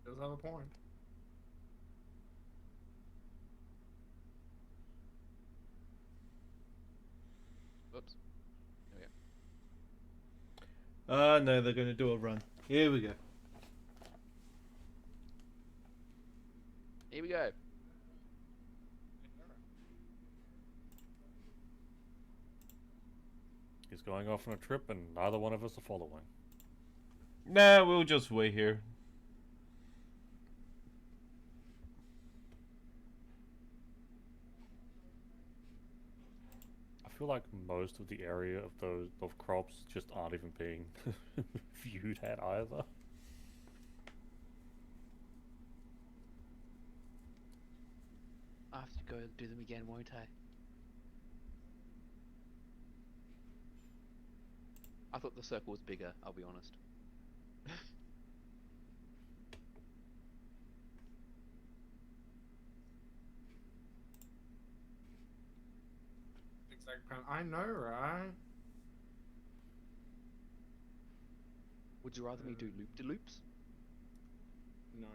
Speaker 1: Does have a point.
Speaker 4: Oops.
Speaker 3: No, they're gonna do a run. Here we go.
Speaker 4: Here we go.
Speaker 2: He's going off on a trip and neither one of us are following.
Speaker 3: Nah, we'll just wait here.
Speaker 2: I feel like most of the area of those crops just aren't even being viewed at either.
Speaker 4: I have to go do them again, won't I? I thought the circle was bigger, I'll be honest.
Speaker 1: Zigzag pen. I know, right?
Speaker 4: Would you rather me do loop-de-loops?
Speaker 1: No.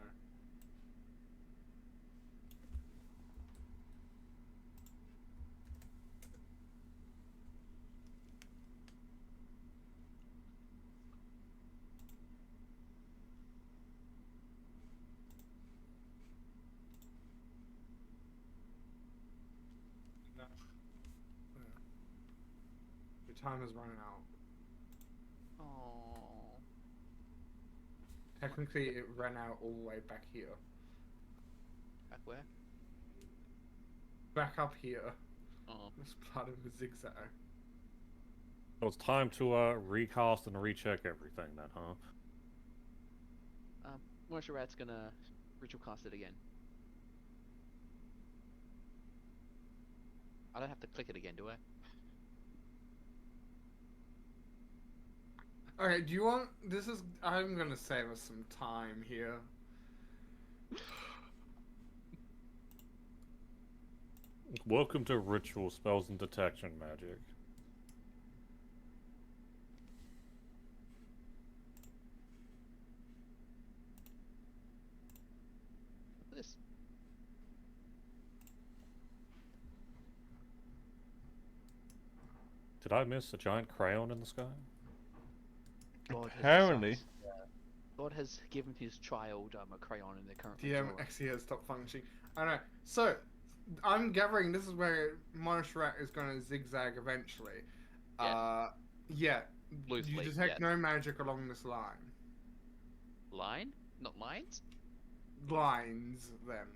Speaker 1: No. Yeah. Your time is running out.
Speaker 4: Oh.
Speaker 1: Technically, it ran out all the way back here.
Speaker 4: Back where?
Speaker 1: Back up here.
Speaker 4: Oh.
Speaker 1: This part of the zigzag.
Speaker 2: So it's time to recast and recheck everything then, huh?
Speaker 4: Moishurat's gonna ritual cast it again. I don't have to click it again, do I?
Speaker 1: Okay, do you want... This is... I'm gonna save us some time here.
Speaker 2: Welcome to Ritual Spells and Detection Magic.
Speaker 4: This.
Speaker 2: Did I miss a giant crayon in the sky?
Speaker 4: God has
Speaker 3: Apparently.
Speaker 4: decided- God has given his child a crayon in their current
Speaker 1: DM
Speaker 4: drawer.
Speaker 1: XE has stopped functioning. I know. So, I'm gathering this is where Monoshrat is going to zigzag eventually.
Speaker 4: Yes.
Speaker 1: Yeah.
Speaker 4: Loosely,
Speaker 1: You detect
Speaker 4: yes.
Speaker 1: no magic along this line.
Speaker 4: Line? Not lines?
Speaker 1: Lines, then.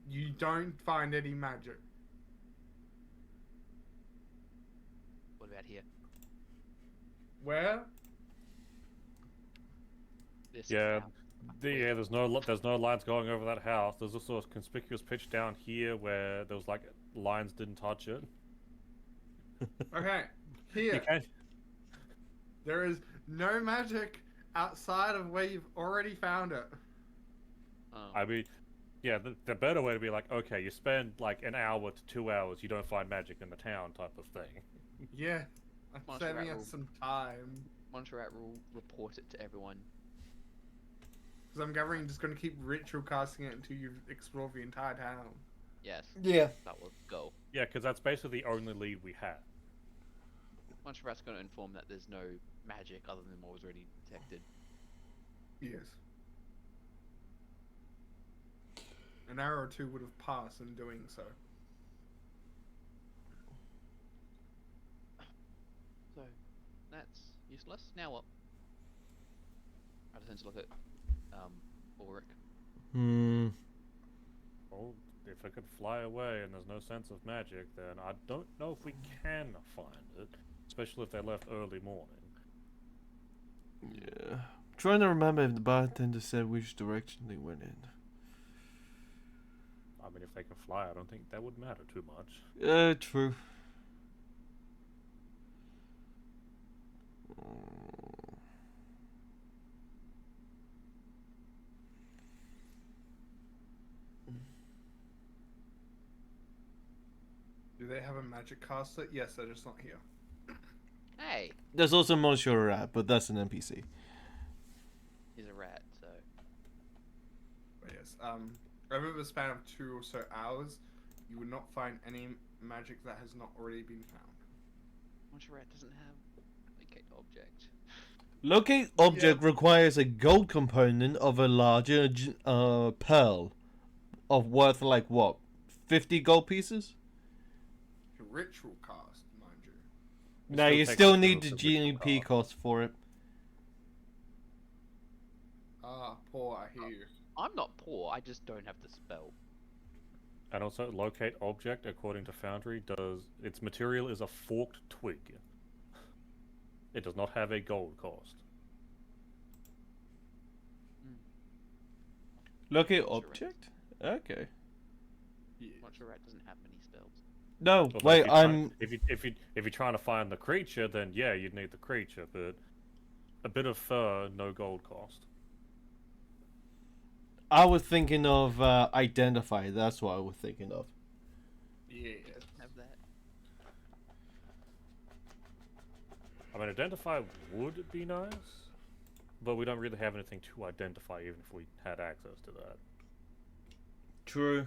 Speaker 1: You don't find any magic.
Speaker 4: What about here?
Speaker 1: Where?
Speaker 4: This
Speaker 2: Yeah,
Speaker 4: house.
Speaker 2: there's no lines going over that house. There's also a conspicuous pitch down here where there was like lines didn't touch it.
Speaker 1: Okay.
Speaker 2: You
Speaker 1: Here.
Speaker 2: can't.
Speaker 1: There is no magic outside of where you've already found it.
Speaker 4: Oh.
Speaker 2: I mean, yeah, the better way to be like, okay, you spend like an hour to 2 hours, you don't find magic in the town type of thing.
Speaker 1: Yeah. I'm
Speaker 4: Monster
Speaker 1: saving
Speaker 4: Rat
Speaker 1: us
Speaker 4: rule.
Speaker 1: some time.
Speaker 4: Montserrat will report it to everyone.
Speaker 1: Because I'm gathering just going to keep ritual casting it until you've explored the entire town.
Speaker 4: Yes,
Speaker 3: Yeah.
Speaker 4: that will go.
Speaker 2: Yeah, because that's basically the only lead we had.
Speaker 4: Montserrat's going to inform that there's no magic other than what was already detected.
Speaker 1: Yes. An hour or two would have passed in doing so.
Speaker 4: So, that's useless. Now what? I just need to look at, Ulrich.
Speaker 2: Well, if it could fly away and there's no sense of magic, then I don't know if we can find it. Especially if they left early morning.
Speaker 3: Yeah. Trying to remember if the bartender said which direction they went in.
Speaker 2: I mean, if they can fly, I don't think that would matter too much.
Speaker 3: True.
Speaker 1: Do they have a magic caster? Yes, they're just not here.
Speaker 4: Hey!
Speaker 3: There's also Monsieur Rat, but that's an NPC.
Speaker 4: He's a rat, so...
Speaker 1: But yes, over the span of 2 or so hours, you would not find any magic that has not already been found.
Speaker 4: Montserrat doesn't have locate object.
Speaker 3: Locate object requires a gold component of a larger pearl of worth like what? 50 gold pieces?
Speaker 1: Ritual cast, mind you.
Speaker 3: No,
Speaker 2: still
Speaker 3: you
Speaker 2: takes
Speaker 3: still
Speaker 2: a
Speaker 3: need
Speaker 2: gold
Speaker 3: the
Speaker 2: to ritual
Speaker 3: GNP
Speaker 2: cast.
Speaker 3: cost for it.
Speaker 1: Ah, poor, I hear you.
Speaker 4: I'm not poor, I just don't have the spell.
Speaker 2: And also, locate object, according to Foundry, its material is a forked twig. It does not have a gold cost.
Speaker 3: Locate
Speaker 4: Montserrat.
Speaker 3: object? Okay.
Speaker 1: Yeah.
Speaker 4: Montserrat doesn't have many spells.
Speaker 3: No,
Speaker 2: Although
Speaker 3: wait,
Speaker 2: if you're trying to find the creature, then yeah, you'd need the creature, but a bit of fur, no gold cost.
Speaker 3: I was thinking of identify. That's what I was thinking of.
Speaker 1: Yeah.
Speaker 4: Have that.
Speaker 2: I mean, identify would be nice, but we don't really have anything to identify, even if we had access to that.
Speaker 3: True.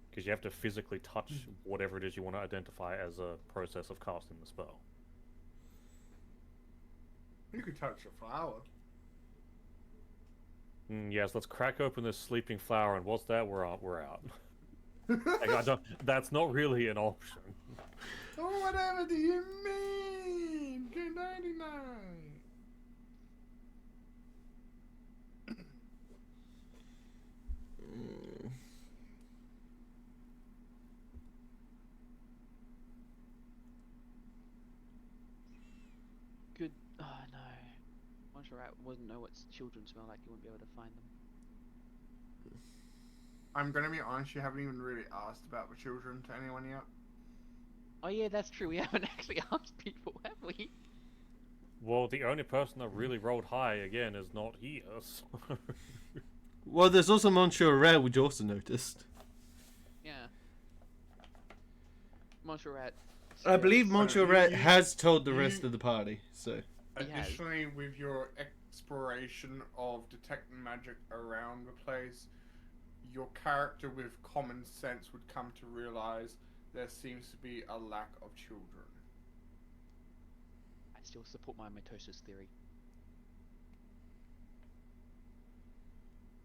Speaker 2: Because you have to physically touch whatever it is you want to identify as a process of casting the spell.
Speaker 1: You could touch a flower.
Speaker 2: Yes, let's crack open this sleeping flower, and what's that? We're out. Like, I don't, that's not really an option.
Speaker 1: Oh, whatever do you mean? Good 99.
Speaker 4: Good. Oh no. Montserrat wouldn't know what children smell like. You wouldn't be able to find them.
Speaker 1: I'm gonna be honest, you haven't even really asked about the children to anyone yet.
Speaker 4: Oh yeah, that's true. We haven't actually asked people, have we?
Speaker 2: Well, the only person that really rolled high again is not here. So.
Speaker 3: Well, there's also Montserrat, which you also noticed.
Speaker 4: Yeah. Montserrat.
Speaker 3: I believe
Speaker 1: So
Speaker 3: Montserrat
Speaker 1: you-
Speaker 3: has told the
Speaker 1: you-
Speaker 3: rest of the party, so...
Speaker 4: He has.
Speaker 1: Additionally, with your exploration of detecting magic around the place, your character with common sense would come to realize there seems to be a lack of children.
Speaker 4: I still support my mitosis theory.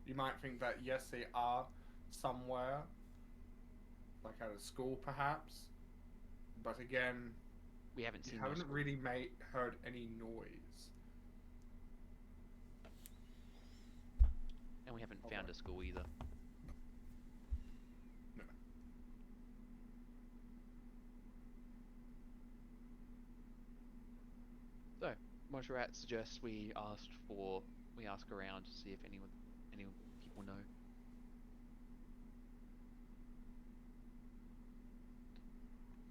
Speaker 1: You might think that yes, they are somewhere, like at a school perhaps, but again,
Speaker 4: We haven't
Speaker 1: you
Speaker 4: seen
Speaker 1: haven't
Speaker 4: those.
Speaker 1: really heard any noise.
Speaker 4: And we haven't found a school either.
Speaker 1: No.
Speaker 4: So, Montserrat suggests we ask around to see if any people know.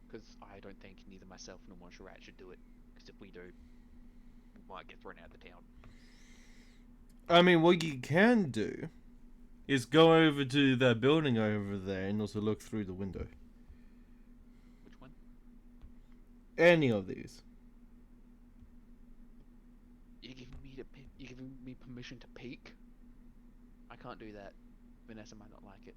Speaker 4: Because I don't think neither myself nor Montserrat should do it. Because if we do, we might get thrown out of the town.
Speaker 3: I mean, what you can do is go over to that building over there and also look through the window.
Speaker 4: Which one?
Speaker 3: Any of these.
Speaker 4: You're giving me permission to peek? I can't do that. Vanessa might not like it.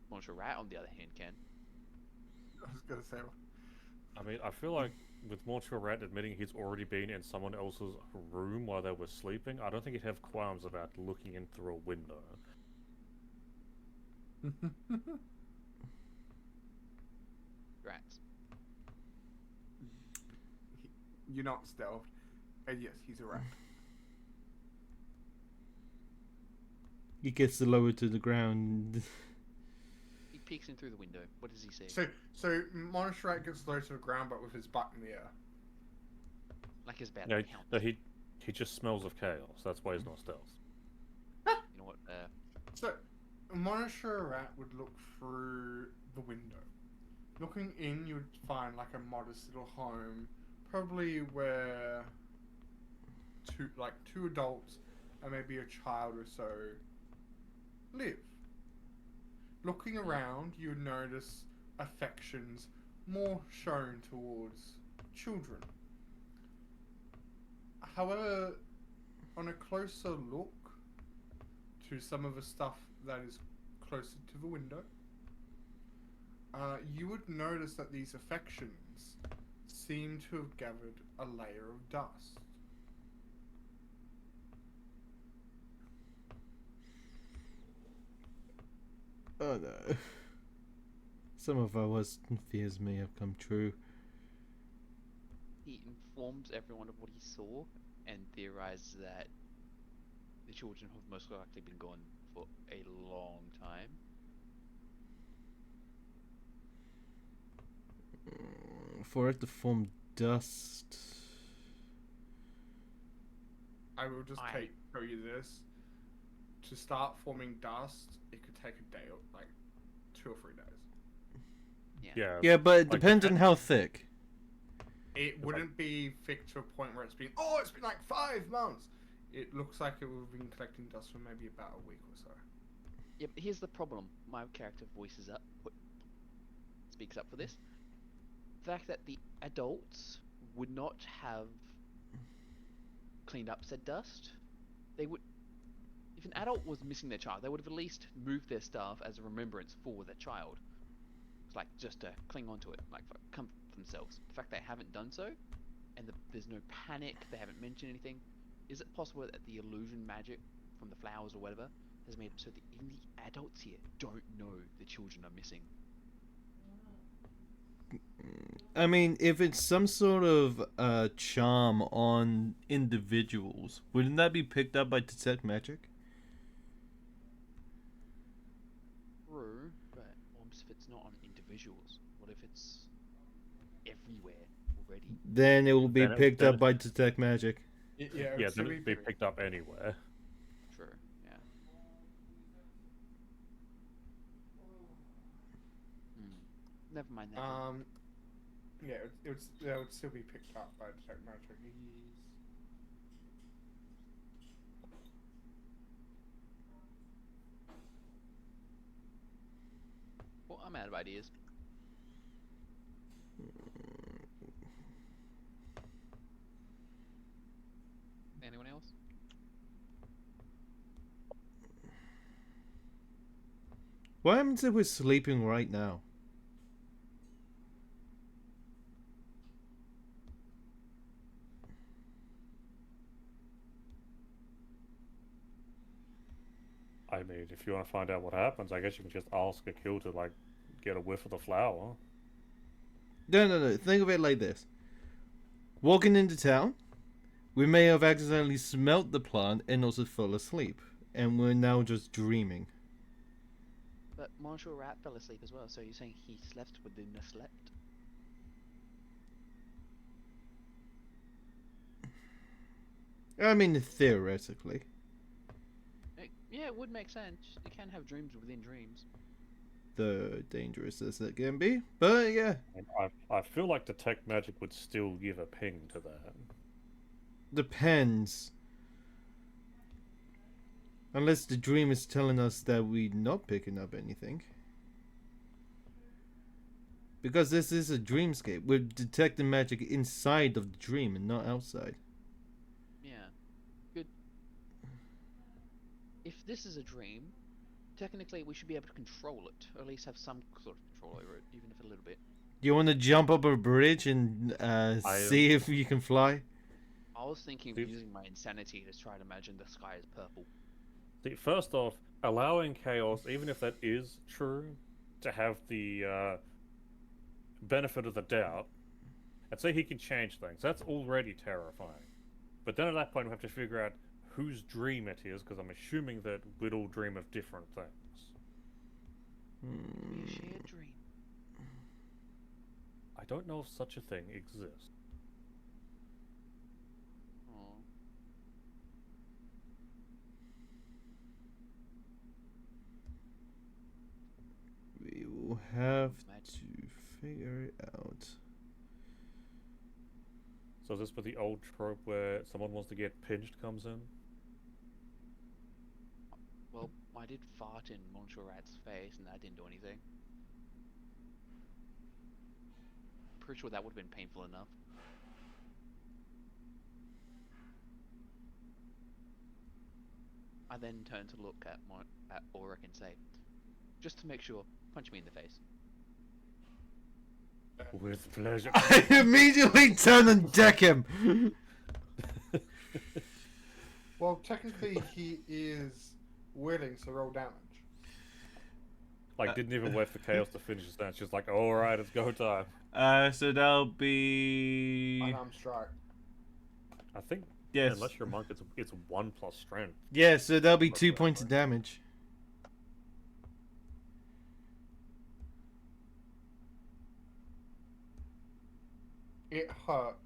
Speaker 4: Montserrat, on the other hand, can.
Speaker 1: I was gonna say,
Speaker 2: I mean, I feel like with Montserrat admitting he's already been in someone else's room while they were sleeping, I don't think he'd have qualms about looking in through a window.
Speaker 4: Rats.
Speaker 1: you're not stealthed, and yes, he's a rat.
Speaker 3: He gets lower to the ground.
Speaker 4: He peeks in through the window. What does he see?
Speaker 1: So Montserrat gets low to the ground, but with his butt in the air.
Speaker 4: Like his bad
Speaker 2: No,
Speaker 4: count.
Speaker 2: no, he just smells of chaos. That's why he's not stealth.
Speaker 4: You know what?
Speaker 1: So Montserrat would look through the window. Looking in, you would find like a modest little home, probably where two adults and maybe a child or so live. Looking around, you would notice affections more shown towards children. However, on a closer look to some of the stuff that is closer to the window, you would notice that these affections seem to have gathered a layer of dust.
Speaker 3: Oh no. Some of our worst fears may have come true.
Speaker 4: He informs everyone of what he saw and theorizes that the children have most likely been gone for a long time.
Speaker 3: For it to form dust.
Speaker 1: I will just tell you this. To start forming dust, it could take a day or like 2 or 3 days.
Speaker 2: Yeah.
Speaker 3: Yeah, but it
Speaker 2: Like,
Speaker 3: depends on how thick.
Speaker 1: It wouldn't be thick to a point where it's been like 5 months. It looks like it would have been collecting dust for maybe about a week or so.
Speaker 4: Yeah, but here's the problem. My character speaks up for this. The fact that the adults would not have cleaned up said dust. They would, if an adult was missing their child, they would have at least moved their stuff as a remembrance for their child. It's like just to cling onto it, like for comfort themselves. The fact they haven't done so, and there's no panic, they haven't mentioned anything. Is it possible that the illusion magic from the flowers or whatever has made it so that even the adults here don't know the children are missing?
Speaker 3: I mean, if it's some sort of charm on individuals, wouldn't that be picked up by detect magic?
Speaker 4: True, but what if it's not on individuals? What if it's everywhere already?
Speaker 3: Then it will be
Speaker 2: Then
Speaker 3: picked up by detect magic.
Speaker 1: Yeah,
Speaker 2: Yeah,
Speaker 1: so
Speaker 2: then it'd be picked up anywhere.
Speaker 4: True, yeah. Never mind that.
Speaker 1: Yeah, it would still be picked up by detect magic.
Speaker 4: Well, I'm out of ideas. Anyone else?
Speaker 3: What happens if we're sleeping right now?
Speaker 2: I mean, if you want to find out what happens, I guess you can just ask a kill to, like, get a whiff of the flower.
Speaker 3: No. Think of it like this. Walking into town, we may have accidentally smelt the plant and also fell asleep. And we're now just dreaming.
Speaker 4: But Marshall Rat fell asleep as well, so you're saying he slept within the slept?
Speaker 3: I mean, theoretically.
Speaker 4: Yeah, it would make sense. You can have dreams within dreams.
Speaker 3: The dangerous as it can be. But yeah.
Speaker 2: And I feel like detect magic would still give a ping to that.
Speaker 3: Depends. Unless the dream is telling us that we're not picking up anything. Because this is a dreamscape. We're detecting magic inside of the dream and not outside.
Speaker 4: Yeah. Good. If this is a dream, technically we should be able to control it, or at least have some sort of control over it, even if a little bit.
Speaker 3: Do you want to jump up a bridge and see if you can fly?
Speaker 4: I was thinking of using my insanity to try to imagine the sky is purple.
Speaker 2: See, first off, allowing chaos, even if that is true, to have the benefit of the doubt, and say he can change things, that's already terrifying. But then at that point we have to figure out whose dream it is, because I'm assuming that we'd all dream of different things.
Speaker 4: Maybe a shared dream.
Speaker 2: I don't know if such a thing exists.
Speaker 4: Oh.
Speaker 3: We will have to figure it out.
Speaker 2: So is this where the old trope where someone wants to get pinched comes in?
Speaker 4: Well, I did fart in Monsieur Rat's face and that didn't do anything. Pretty sure that would have been painful enough. I then turn to look at Ulrich and say, just to make sure, punch me in the face.
Speaker 2: With pleasure.
Speaker 3: I immediately turn and deck him!
Speaker 1: Well, technically he is willing to roll damage.
Speaker 2: Like, didn't even wait for chaos to finish his dance. Just like, alright, it's go time.
Speaker 3: So that'll be...
Speaker 1: Unarmed strike.
Speaker 2: I think,
Speaker 3: Yes.
Speaker 2: unless you're a monk, it's 1 plus strength.
Speaker 3: Yeah, so that'll be 2 points of damage.
Speaker 1: It hurts.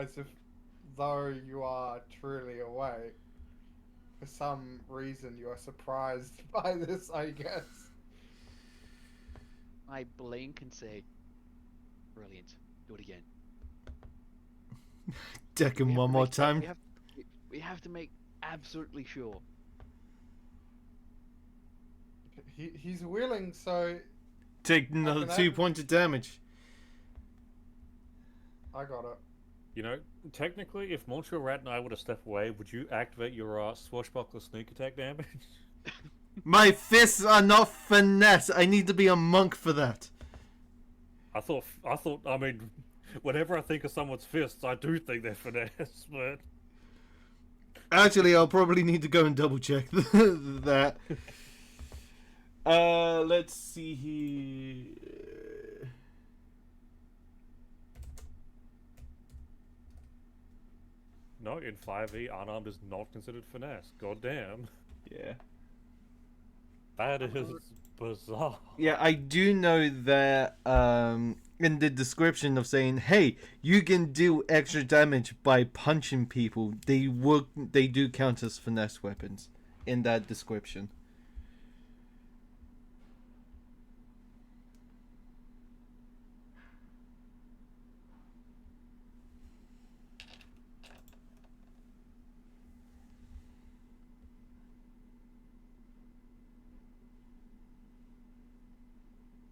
Speaker 1: as if though you are truly awake. For some reason, you are surprised by this, I guess.
Speaker 4: I blink and say, "Brilliant. Do it again."
Speaker 3: Deck
Speaker 4: We
Speaker 3: him
Speaker 4: have
Speaker 3: one
Speaker 4: to
Speaker 3: more
Speaker 4: make-
Speaker 3: time.
Speaker 4: we have to make absolutely sure.
Speaker 1: He's willing, so
Speaker 3: Take another
Speaker 1: can
Speaker 3: 2
Speaker 1: add-
Speaker 3: points of damage.
Speaker 1: I got it.
Speaker 2: You know, technically, if Monsieur Rat and I were to step away, would you activate your swashbuckler sneak attack damage?
Speaker 3: My fists are not finesse. I need to be a monk for that.
Speaker 2: I mean, whenever I think of someone's fists, I do think they're finesse, but...
Speaker 3: Actually, I'll probably need to go and double check that. Let's see here.
Speaker 2: No, in 5e, unarmed is not considered finesse. God damn.
Speaker 3: Yeah.
Speaker 2: That is bizarre.
Speaker 3: Yeah, I do know that in the description of saying, hey, you can do extra damage by punching people, they do count as finesse weapons in that description.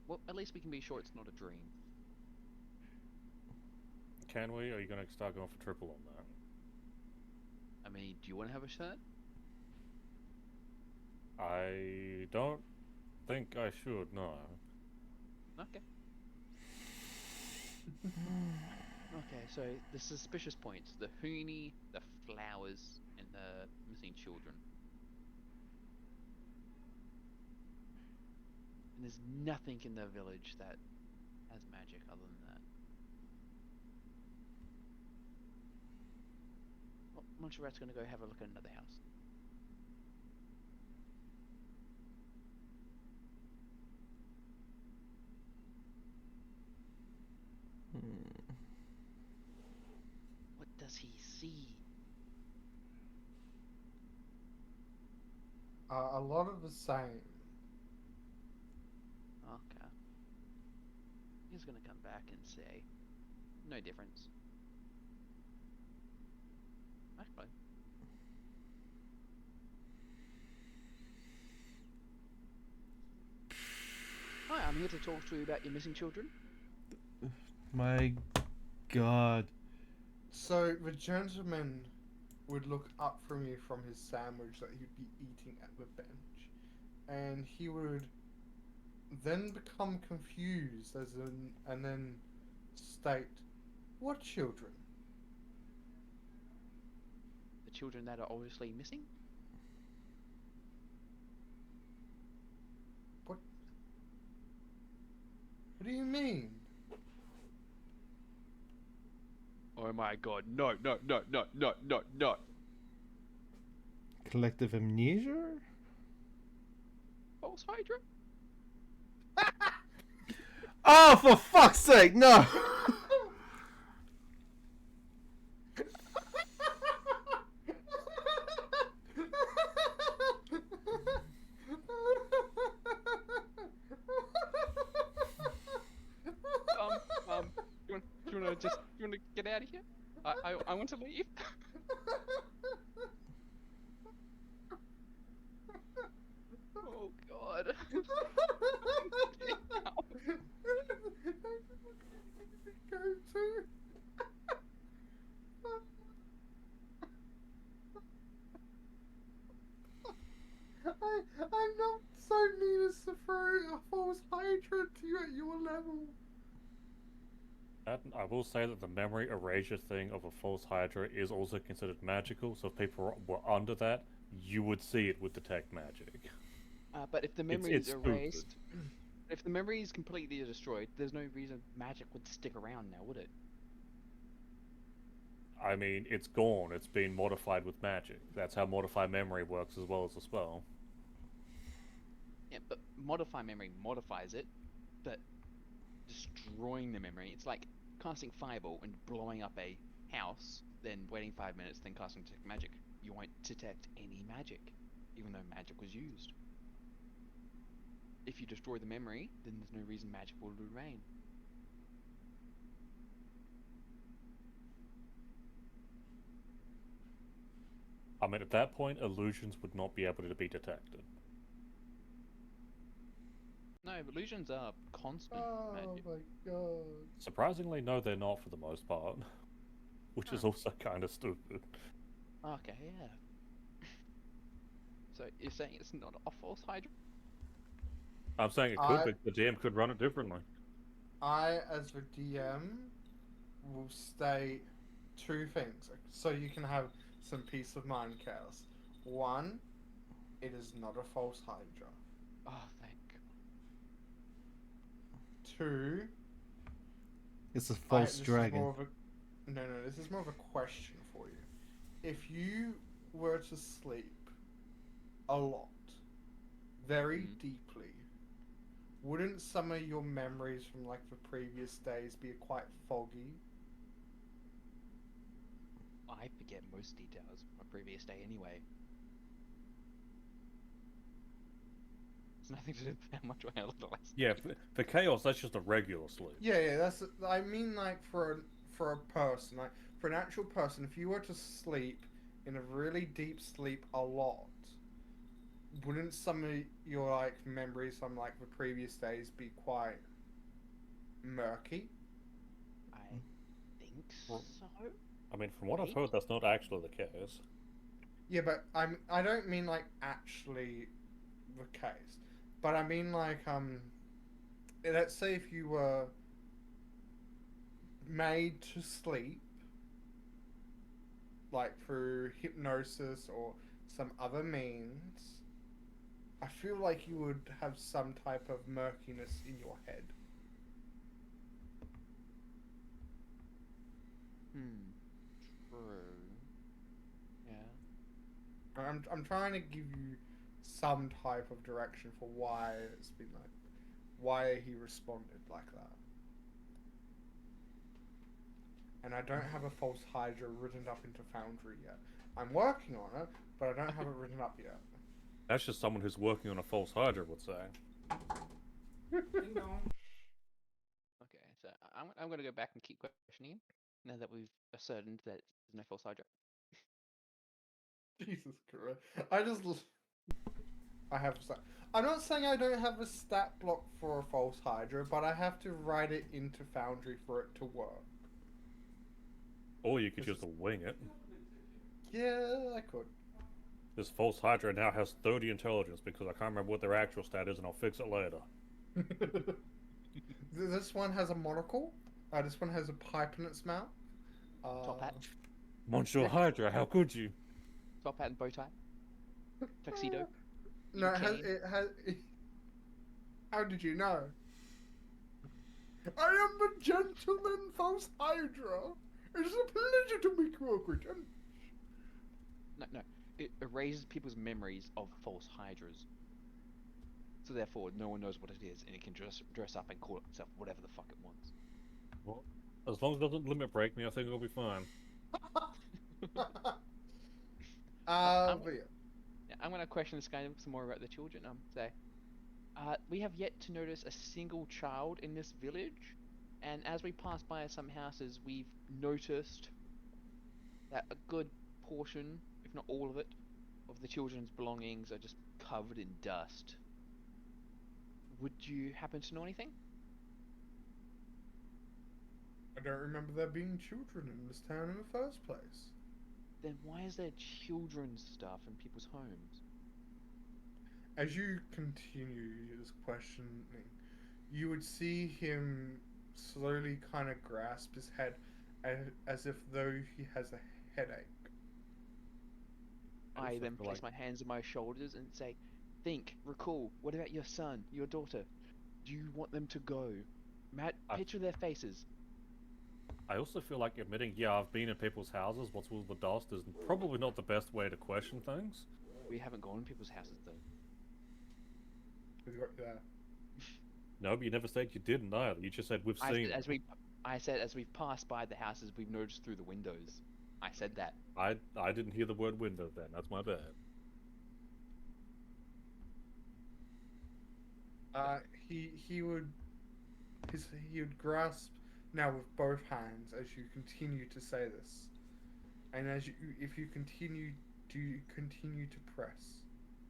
Speaker 4: Well, at least we can be sure it's not a dream.
Speaker 2: Can we? Or are you going to start going for triple on that?
Speaker 4: I mean, do you want to have a shot?
Speaker 2: I don't think I should, no.
Speaker 4: Okay. Okay, so the suspicious points: the Hoonie, the flowers, and the missing children. And there's nothing in the village that has magic other than that. Well, Montserrat's gonna go have a look at another house. What does he see?
Speaker 1: A lot of the same.
Speaker 4: Okay. He's gonna come back and say, no difference. Actually. Hi, I'm here to talk to you about your missing children.
Speaker 3: My god.
Speaker 1: So the gentleman would look up from you from his sandwich that he'd be eating at the bench, and he would then become confused and then state, "What children?"
Speaker 4: The children that are obviously missing?
Speaker 1: What do you mean?
Speaker 4: Oh my god, no, no, no, no, no, no, no.
Speaker 3: Collective amnesia?
Speaker 4: False Hydra?
Speaker 3: Oh, for fuck's sake, no!
Speaker 4: You wanna get out of here? I want to leave. Oh god.
Speaker 1: Go to. I'm not so mean as to throw a false hatred to you at your level.
Speaker 2: I will say that the memory erasure thing of a false Hydra is also considered magical, so if people were under that, you would see it would detect magic.
Speaker 4: But if the memory
Speaker 2: it's
Speaker 4: is erased, if the memory is completely destroyed, there's no reason magic would stick around now, would it?
Speaker 2: I mean, it's gone. It's been modified with magic. That's how modify memory works as well as a spell.
Speaker 4: Yeah, but modify memory modifies it, but destroying the memory, it's like casting fireball and blowing up a house, then waiting 5 minutes, then casting detect magic, you won't detect any magic, even though magic was used. If you destroy the memory, then there's no reason magic will remain.
Speaker 2: I mean, at that point, illusions would not be able to be detected.
Speaker 4: No, illusions are constant
Speaker 1: Oh
Speaker 4: magic.
Speaker 1: my god.
Speaker 2: Surprisingly, no, they're not for the most part. Which is
Speaker 4: Huh.
Speaker 2: also kind of stupid.
Speaker 4: Okay, yeah. So you're saying it's not a false Hydra?
Speaker 2: I'm saying it could be. The DM could run it differently.
Speaker 1: I, as the DM, will state two things, so you can have some peace of mind, Chaos. One, it is not a false Hydra.
Speaker 4: Oh, thank God.
Speaker 1: Two,
Speaker 3: It's a false dragon.
Speaker 1: This is more of a question for you. If you were to sleep a lot, very deeply, wouldn't some of your memories from like the previous days be quite foggy?
Speaker 4: I forget most details from a previous day anyway. It's nothing to do with how much I little last.
Speaker 2: Yeah, for chaos, that's just a regular sleep.
Speaker 1: Yeah, that's. I mean, like for a person, like for an actual person, if you were to sleep in a really deep sleep a lot, wouldn't some of your like memories from like the previous days be quite murky?
Speaker 4: I think so.
Speaker 2: I mean, from what I've heard, that's not actually the case.
Speaker 1: Yeah, but I don't mean like actually the case, but I mean like let's say if you were made to sleep, like through hypnosis or some other means, I feel like you would have some type of murkiness in your head.
Speaker 4: True. Yeah.
Speaker 1: I'm trying to give you some type of direction for why it's been like, why he responded like that. And I don't have a false Hydra written up into Foundry yet. I'm working on it, but I don't have it written up yet.
Speaker 2: That's just someone who's working on a false Hydra would say.
Speaker 1: Ding dong.
Speaker 4: Okay, so I'm going to go back and keep questioning now that we've ascertained that there's no false Hydra.
Speaker 1: Jesus Christ. I'm not saying I don't have a stat block for a false Hydra, but I have to write it into Foundry for it to work.
Speaker 2: Or you could just wing it.
Speaker 1: Yeah, I could.
Speaker 2: This false Hydra now has 30 intelligence because I can't remember what their actual stat is and I'll fix it later.
Speaker 1: This one has a monocle. This one has a pipe in its mouth.
Speaker 4: Top hat.
Speaker 2: Monsieur
Speaker 1: Yeah.
Speaker 2: Hydra, how could you?
Speaker 4: Top hat and bow tie. Tuxedo.
Speaker 1: No,
Speaker 4: cane.
Speaker 1: How did you know? I am the gentleman false Hydra. It is a pleasure to make your acquaintance.
Speaker 4: No. It erases people's memories of false Hydras. So therefore, no one knows what it is, and it can dress up and call itself whatever the fuck it wants.
Speaker 2: Well, as long as it doesn't limit break me, I think it'll be fine.
Speaker 1: But yeah.
Speaker 4: Yeah, I'm going to question this guy some more about the children. Say, we have yet to notice a single child in this village, and as we pass by some houses, we've noticed that a good portion, if not all of it, of the children's belongings are just covered in dust. Would you happen to know anything?
Speaker 1: I don't remember there being children in this town in the first place.
Speaker 4: Then why is there children's stuff in people's homes?
Speaker 1: As you continue this questioning, you would see him slowly kind of grasp his head as if though he has a headache.
Speaker 4: I then place my hands on my shoulders and say, think, recall, what about your son, your daughter? Do you want them to go? Matt, picture their faces.
Speaker 2: I also feel like admitting, yeah, I've been in people's houses, what's with the dust, is probably not the best way to question things.
Speaker 4: We haven't gone in people's houses, though.
Speaker 1: Who's got you there?
Speaker 2: No, but you never said you didn't either. You just said we've seen.
Speaker 4: I I said as we've passed by the houses, we've noticed through the windows. I said that.
Speaker 2: I didn't hear the word window then. That's my bad.
Speaker 1: He would he would grasp now with both hands as you continue to say this, and as you if you continue to press.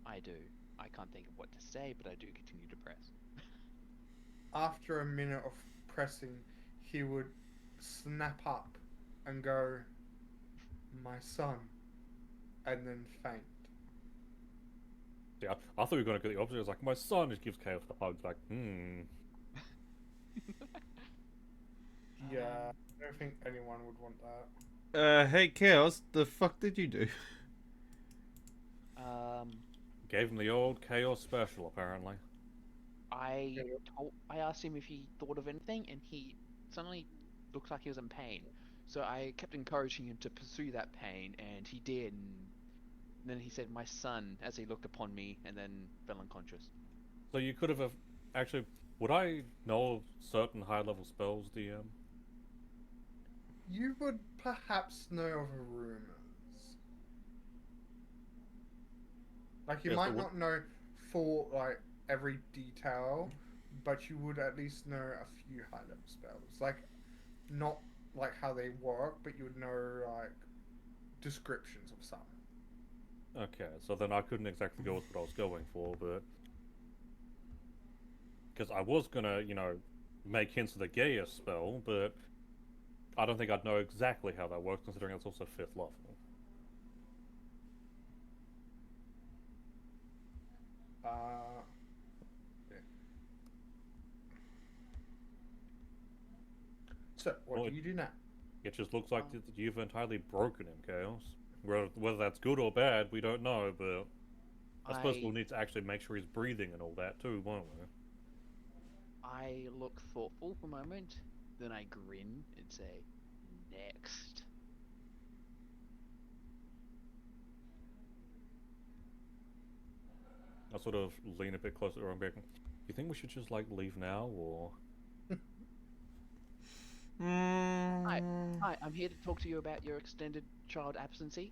Speaker 4: I do. I can't think of what to say, but I do continue to press.
Speaker 1: After a minute of pressing, he would snap up and go, "My son," and then faint.
Speaker 2: Yeah, I thought we were going to get the opposite. It was like, my son just gives Chaos the hugs. Like,
Speaker 1: Yeah, I don't think anyone would want that.
Speaker 3: Hey Chaos, the fuck did you do?
Speaker 2: Gave him the old Chaos special, apparently.
Speaker 4: I asked him if he thought of anything, and he suddenly looked like he was in pain. So I kept encouraging him to pursue that pain, and he did. And then he said, "My son," as he looked upon me, and then fell unconscious.
Speaker 2: So you could have actually. Would I know of certain high-level spells, DM?
Speaker 1: You would perhaps know of rumors. Like you
Speaker 2: Yes,
Speaker 1: might
Speaker 2: but
Speaker 1: not know for like every detail, but you would at least know a few high level spells. Like not like how they work, but you would know like descriptions of some.
Speaker 2: Okay, so then I couldn't exactly go with what I was going for, but because I was gonna, make hints of the Gaius spell, but I don't think I'd know exactly how that works, considering it's also 5th level.
Speaker 1: Yeah. So what
Speaker 2: Well,
Speaker 1: do you do now?
Speaker 2: It just looks like that you've entirely broken him, Chaos. Whether that's good or bad, we don't know, but I suppose we'll need to actually make sure he's breathing and all that too, won't we?
Speaker 4: I look thoughtful for a moment, then I grin and say, "Next."
Speaker 2: I sort of lean a bit closer to him, being, you think we should just, leave now, or...?
Speaker 4: Hi, I'm here to talk to you about your extended child absency.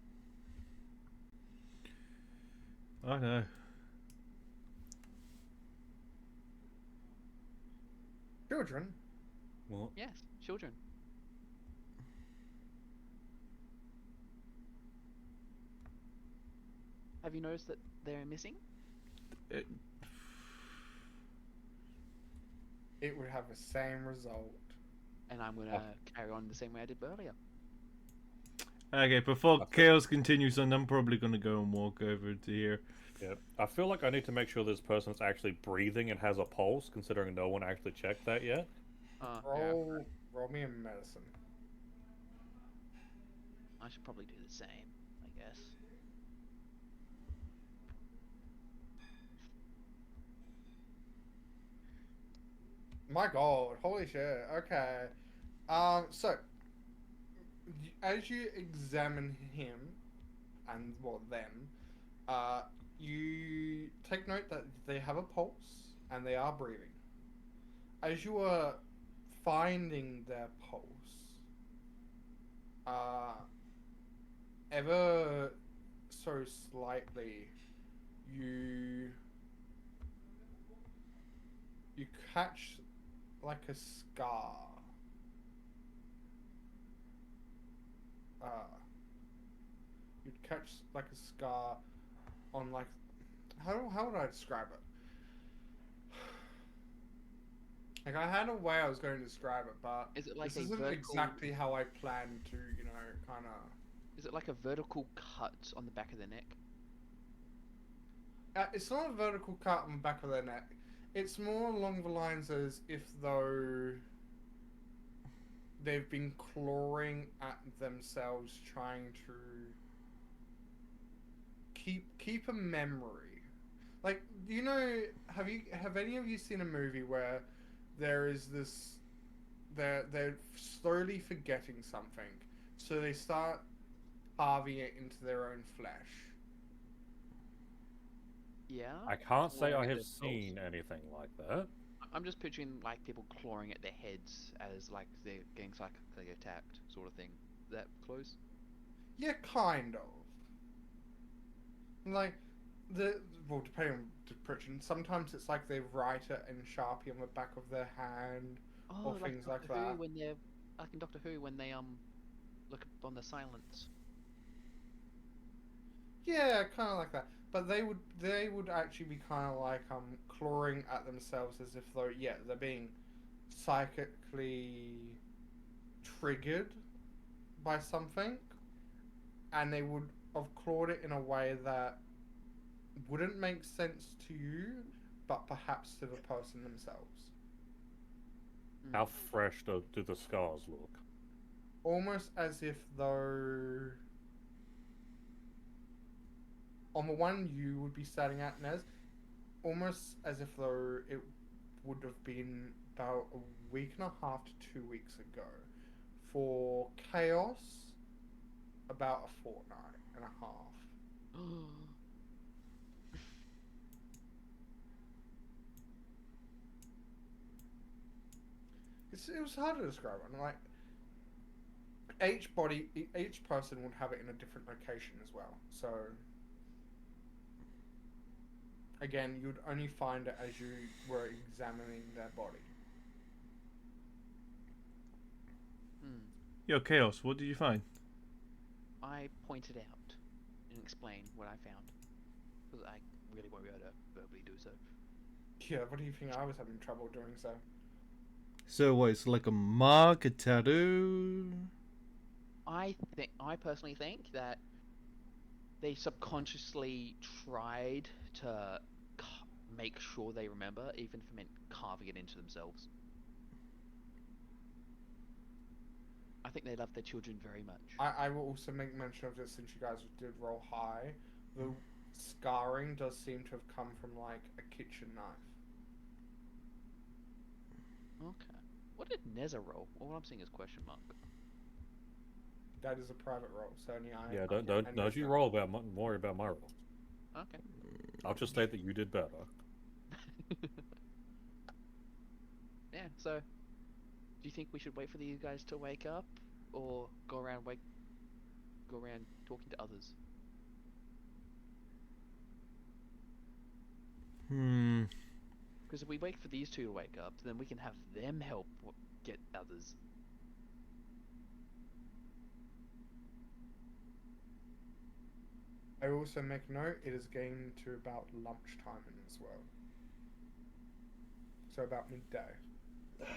Speaker 3: I know.
Speaker 1: Children?
Speaker 2: Well,
Speaker 4: Yes, children. Have you noticed that they're missing?
Speaker 1: It would have the same result.
Speaker 4: And I'm gonna carry on the same way I did earlier.
Speaker 3: Okay, before Chaos continues on, I'm probably gonna go and walk over to here.
Speaker 2: yeah. I feel like I need to make sure this person's actually breathing and has a pulse, considering no one actually checked that yet.
Speaker 1: Roll me a medicine.
Speaker 4: I should probably do the same, I guess.
Speaker 1: My God, holy shit. Okay. So as you examine him and them, you take note that they have a pulse and they are breathing. As you are finding their pulse, ever so slightly, you catch like a scar. You'd catch like a scar on like how would I describe it? Like I had a way I was going to describe it, but
Speaker 4: Is it like
Speaker 1: this
Speaker 4: a
Speaker 1: isn't
Speaker 4: vertical?
Speaker 1: exactly how I planned to, kind of.
Speaker 4: Is it like a vertical cut on the back of the neck?
Speaker 1: It's not a vertical cut on the back of their neck. It's more along the lines as if though they've been clawing at themselves, trying to keep a memory. Like, have any of you seen a movie where there is this they're slowly forgetting something, so they start carving it into their own flesh?
Speaker 4: Yeah.
Speaker 2: I can't say
Speaker 4: Or
Speaker 2: I
Speaker 4: with
Speaker 2: have
Speaker 4: their skulls.
Speaker 2: seen anything like that.
Speaker 4: I'm just picturing like people clawing at their heads as like they're getting psychically attacked, sort of thing. That close?
Speaker 1: Yeah, kind of. Like well, depending on the description, sometimes it's like they write it in Sharpie on the back of their hand,
Speaker 4: Oh,
Speaker 1: or
Speaker 4: like
Speaker 1: things
Speaker 4: Doctor
Speaker 1: like
Speaker 4: Who
Speaker 1: that.
Speaker 4: when they're like in Doctor Who when they look up on the silence.
Speaker 1: Yeah, kind of like that. But they would actually be kind of like clawing at themselves as if though they're being psychically triggered by something, and they would have clawed it in a way that wouldn't make sense to you, but perhaps to the person themselves.
Speaker 2: How fresh do the scars look?
Speaker 1: Almost as if though on the one you would be starting out as, almost as if though it would have been about a week and a half to 2 weeks ago. For Chaos, about a fortnight and a half. It was hard to describe. And like each person would have it in a different location as well. So again, you'd only find it as you were examining their body.
Speaker 3: Yo, Chaos, what did you find?
Speaker 4: I pointed out and explained what I found because I really won't be able to verbally do so.
Speaker 1: Yeah, what do you think? I was having trouble doing so.
Speaker 3: So what, it's like a mark, a tattoo?
Speaker 4: I personally think that they subconsciously tried to make sure they remember, even if it meant carving it into themselves. I think they love their children very much.
Speaker 1: I will also make mention of this since you guys did roll high. The scarring does seem to have come from like a kitchen knife.
Speaker 4: Okay. What did Neza roll? All I'm seeing is question mark.
Speaker 1: That is a private roll, so only I.
Speaker 2: Yeah,
Speaker 1: and
Speaker 2: don't you
Speaker 1: Ezra.
Speaker 2: roll about worry about my roll.
Speaker 4: Okay.
Speaker 2: I'll just state that you did better.
Speaker 4: Yeah. So, do you think we should wait for these guys to wake up, or go around talking to others? Because if we wait for these two to wake up, then we can have them help get others.
Speaker 1: I also make note it is getting to about lunchtime as well. So about midday.
Speaker 4: Okay.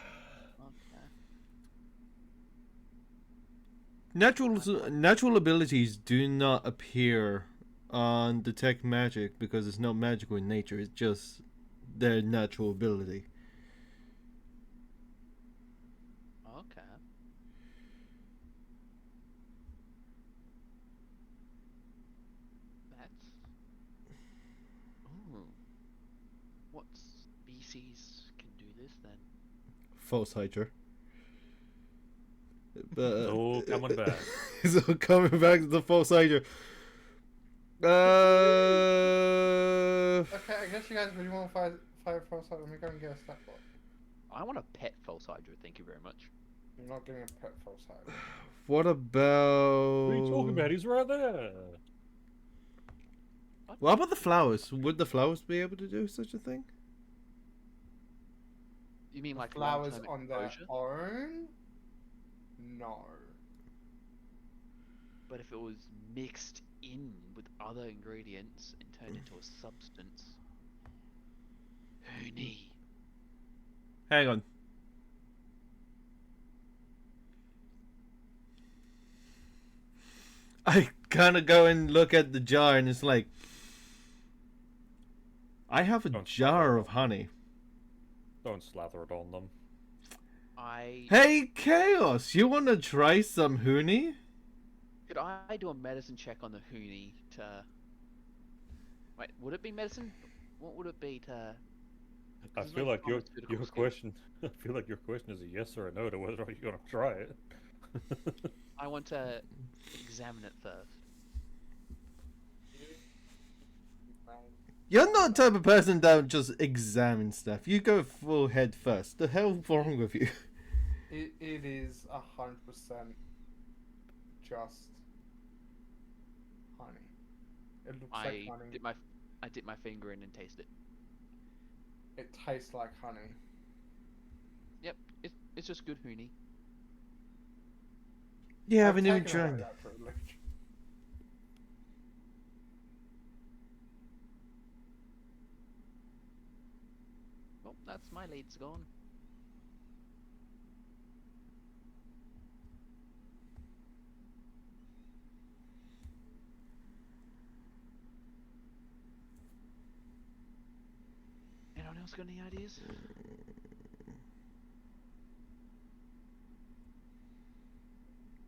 Speaker 3: Natural abilities do not appear on detect magic because it's not magical in nature. It's just their natural ability.
Speaker 4: Okay. That's. Ooh. What species can do this then?
Speaker 3: False Hydra. But
Speaker 2: It's all coming back.
Speaker 3: it's all coming back to the False Hydra.
Speaker 1: Okay, I guess you guys really want to fight for us. Let me go and get a stat block.
Speaker 4: I want a pet false hydra. Thank you very much.
Speaker 1: I'm not getting a pet false hide.
Speaker 3: What about?
Speaker 2: What are you talking about? He's right there.
Speaker 3: What about the flowers? Would the flowers be able to do such a thing?
Speaker 4: You mean like
Speaker 1: Flowers
Speaker 4: long-term
Speaker 1: on their
Speaker 4: exposure?
Speaker 1: own? No.
Speaker 4: But if it was mixed in with other ingredients and turned into a substance, honey.
Speaker 3: Hang on. I kind of go and look at the jar and it's like, I have a
Speaker 2: Don't
Speaker 3: jar of honey.
Speaker 2: Don't slather it on them.
Speaker 3: Hey, Chaos, you want to try some honey?
Speaker 4: Could I do a medicine check on the honey to... Wait, would it be medicine? What would it be to...
Speaker 2: I
Speaker 4: There's
Speaker 2: feel
Speaker 4: no
Speaker 2: like your
Speaker 4: pharmaceutical skills.
Speaker 2: question. I feel like your question is a yes or a no to whether or not you're gonna try it.
Speaker 4: I want to examine it first.
Speaker 3: You're not the type of person that would just examine stuff. You go full head first. The hell's wrong with you?
Speaker 1: It is 100% just honey. It looks like honey.
Speaker 4: I dip my finger in and taste it.
Speaker 1: It tastes like honey.
Speaker 4: Yep, it's just good honey.
Speaker 3: You
Speaker 1: I've
Speaker 3: haven't even
Speaker 1: taken away
Speaker 3: tried.
Speaker 1: that privilege.
Speaker 4: Well, that's my leads gone. Anyone else got any ideas?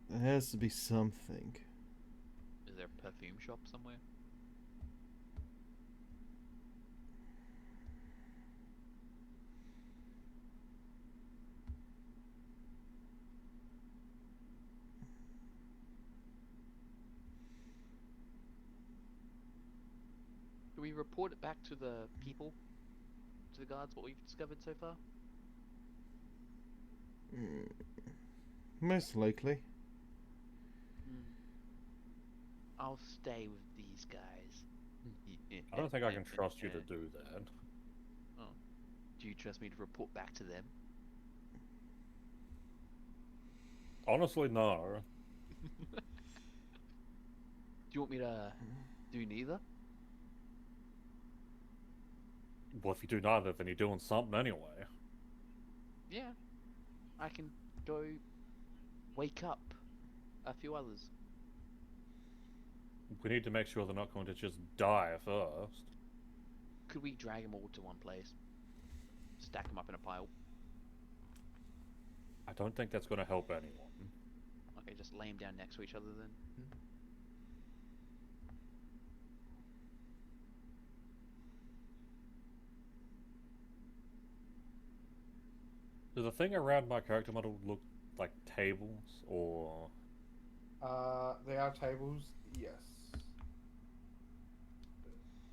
Speaker 3: There has to be something.
Speaker 4: Is there a perfume shop somewhere? Do we report it back to the people? To the guards, what we've discovered so far?
Speaker 3: Most likely.
Speaker 4: I'll stay with these guys.
Speaker 2: I don't think I can trust you to do that.
Speaker 4: Oh. Do you trust me to report back to them?
Speaker 2: Honestly, no.
Speaker 4: Do you want me to do neither?
Speaker 2: Well, if you do neither, then you're doing something anyway.
Speaker 4: Yeah. I can go wake up a few others.
Speaker 2: We need to make sure they're not going to just die first.
Speaker 4: Could we drag them all to one place? Stack them up in a pile?
Speaker 2: I don't think that's going to help anyone.
Speaker 4: Okay, just lay them down next to each other then.
Speaker 2: Does the thing around my character model look like tables, or...
Speaker 1: They are tables, yes.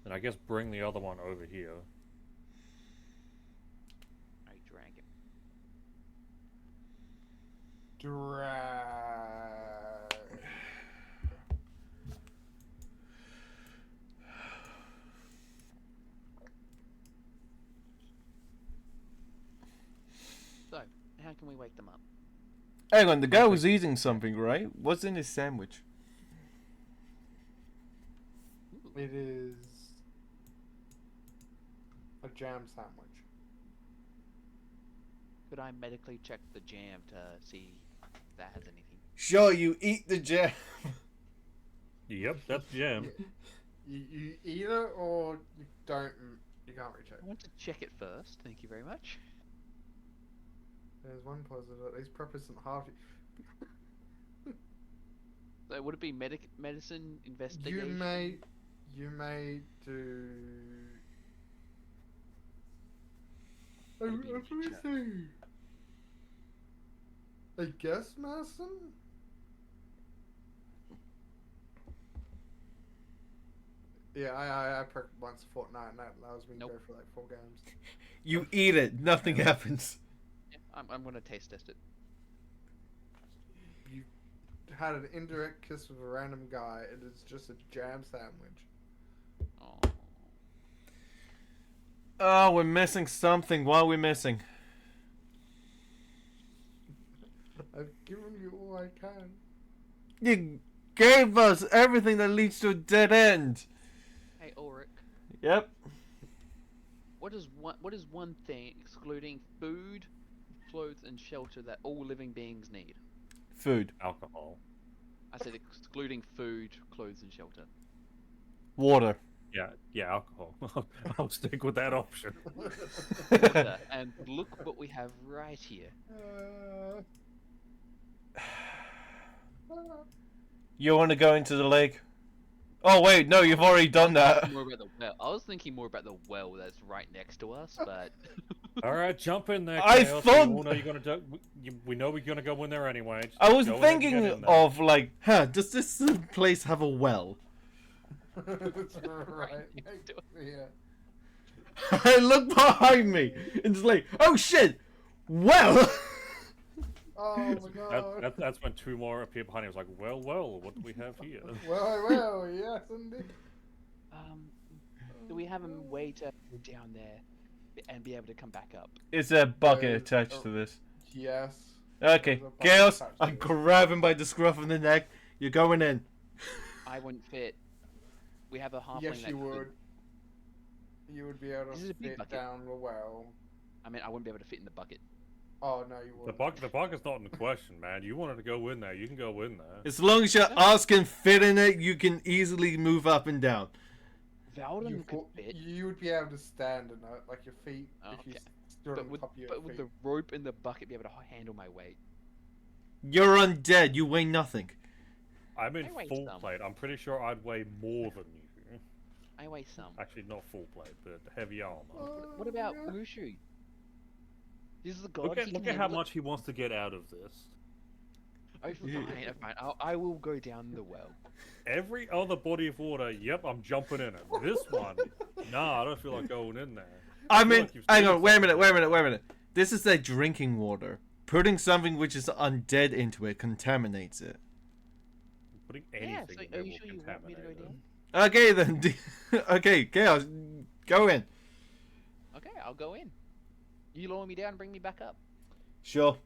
Speaker 2: And I guess bring the other one over here.
Speaker 4: I drag it.
Speaker 1: Drag.
Speaker 4: So, how can we wake them up?
Speaker 3: Hang on, the guy was eating something, right? What's in his sandwich?
Speaker 1: It is a jam sandwich.
Speaker 4: Could I medically check the jam to see if that has anything?
Speaker 3: Sure, you eat the jam.
Speaker 2: Yep, that's jam.
Speaker 1: You eat it or you don't. You can't reach it.
Speaker 4: I want to check it first. Thank you very much.
Speaker 1: There's one positive. At least prep isn't half.
Speaker 4: So would it be medicine investigation?
Speaker 1: You may do. Let me see. I guess medicine. Yeah, I prep once a fortnight, and that allows me to go for like 4 games.
Speaker 3: You eat it, nothing happens.
Speaker 4: Yeah, I'm gonna taste test it.
Speaker 1: You had an indirect kiss with a random guy. It is just a jam sandwich.
Speaker 4: Oh.
Speaker 3: Oh, we're missing something. What are we missing?
Speaker 1: I've given you all I can.
Speaker 3: You gave us everything that leads to a dead end.
Speaker 4: Hey Ulrich,
Speaker 3: Yep.
Speaker 4: what is one thing excluding food, clothes, and shelter that all living beings need?
Speaker 3: Food.
Speaker 2: Alcohol.
Speaker 4: I said excluding food, clothes, and shelter.
Speaker 3: Water.
Speaker 2: Yeah, alcohol. I'll stick with that option.
Speaker 4: Water, and look what we have right here.
Speaker 3: You want to go into the lake? Oh wait, no, you've already done that.
Speaker 4: More about the well. I was thinking more about the well that's right next to us, but
Speaker 2: All right, jump in there.
Speaker 3: I
Speaker 2: Chaos.
Speaker 3: thought-
Speaker 2: We all know you're gonna do. We know we're gonna go in there anyway. Just
Speaker 3: I was
Speaker 2: go ahead and get
Speaker 3: thinking
Speaker 2: in there.
Speaker 3: of like, does this place have a well?
Speaker 1: That's right
Speaker 4: next
Speaker 1: next
Speaker 4: to
Speaker 1: to you.
Speaker 3: I look behind me and it's like, oh shit! Well.
Speaker 1: Oh my god.
Speaker 2: That's when two more appear behind him. It's like, well, what do we have here?
Speaker 1: Well, yes, indeed.
Speaker 4: Do we have a way to go down there and be able to come back up?
Speaker 3: It's a bucket
Speaker 1: There's
Speaker 3: attached
Speaker 1: a-
Speaker 3: to this.
Speaker 1: Yes.
Speaker 3: Okay,
Speaker 1: There's a bucket
Speaker 3: Chaos,
Speaker 1: attached
Speaker 3: I
Speaker 1: to it.
Speaker 3: grab him by the scruff of the neck. You're going in.
Speaker 4: I wouldn't fit. We have a halfling
Speaker 1: Yes,
Speaker 4: that
Speaker 1: you
Speaker 4: could.
Speaker 1: would. You would be able
Speaker 4: This
Speaker 1: to
Speaker 4: is a big
Speaker 1: fit
Speaker 4: bucket.
Speaker 1: down the well.
Speaker 4: I mean, I wouldn't be able to fit in the bucket.
Speaker 1: Oh no, you wouldn't.
Speaker 2: The bucket's not in question, man. You wanted to go in there, you can go in there.
Speaker 3: As long as your ass can fit in it, you can easily move up and down.
Speaker 4: Valdon could fit,
Speaker 1: You would be able to stand in it, like your feet,
Speaker 4: Oh,
Speaker 1: if you
Speaker 4: okay.
Speaker 1: stood
Speaker 4: but
Speaker 1: on
Speaker 4: would,
Speaker 1: top of your
Speaker 4: but would
Speaker 1: feet.
Speaker 4: the rope and the bucket be able to handle my weight?
Speaker 3: You're undead. You weigh nothing.
Speaker 2: I'm in
Speaker 4: I weigh
Speaker 2: full
Speaker 4: some.
Speaker 2: plate. I'm pretty sure I'd weigh more than you.
Speaker 4: I weigh some.
Speaker 2: Actually, not full plate, but heavy armor.
Speaker 4: What about
Speaker 1: yeah.
Speaker 4: Mushu? This is the god.
Speaker 2: Look at
Speaker 4: he
Speaker 2: look
Speaker 4: can
Speaker 2: at how
Speaker 4: handle it.
Speaker 2: much he wants to get out of this.
Speaker 4: Oh, fine. I will go down the well.
Speaker 2: Every other body of water, yep, I'm jumping in it. This one, nah, I don't feel like going in there.
Speaker 3: I
Speaker 2: feel
Speaker 3: mean,
Speaker 2: like you've
Speaker 3: hang
Speaker 2: seen
Speaker 3: on, wait a minute,
Speaker 2: something.
Speaker 3: wait a minute. This is like drinking water. Putting something which is undead into it contaminates it.
Speaker 2: Putting
Speaker 4: Yeah,
Speaker 2: anything
Speaker 4: so
Speaker 2: in there
Speaker 4: are you
Speaker 2: will
Speaker 4: sure you want me to go
Speaker 2: contaminate it.
Speaker 4: down?
Speaker 3: Okay then. Okay, Chaos, go in.
Speaker 4: Okay, I'll go in. You lower me down and bring me back up.
Speaker 3: Sure.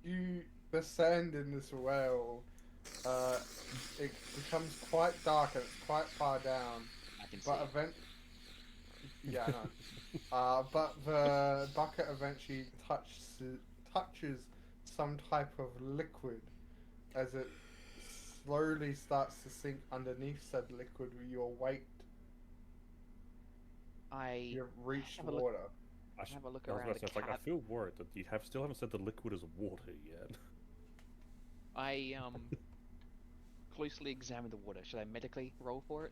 Speaker 1: You descend in this well. It becomes quite dark and it's quite far down.
Speaker 4: I can see.
Speaker 1: But yeah, I know. But the bucket eventually touches some type of liquid as it slowly starts to sink underneath said liquid with your weight. You've reached
Speaker 4: have a look-
Speaker 1: water.
Speaker 2: I should
Speaker 4: have a look
Speaker 2: I was
Speaker 4: around
Speaker 2: about to
Speaker 4: the
Speaker 2: say, it's like, I
Speaker 4: cab.
Speaker 2: feel worried that you still haven't said the liquid is water yet.
Speaker 4: I closely examine the water. Should I medically roll for it?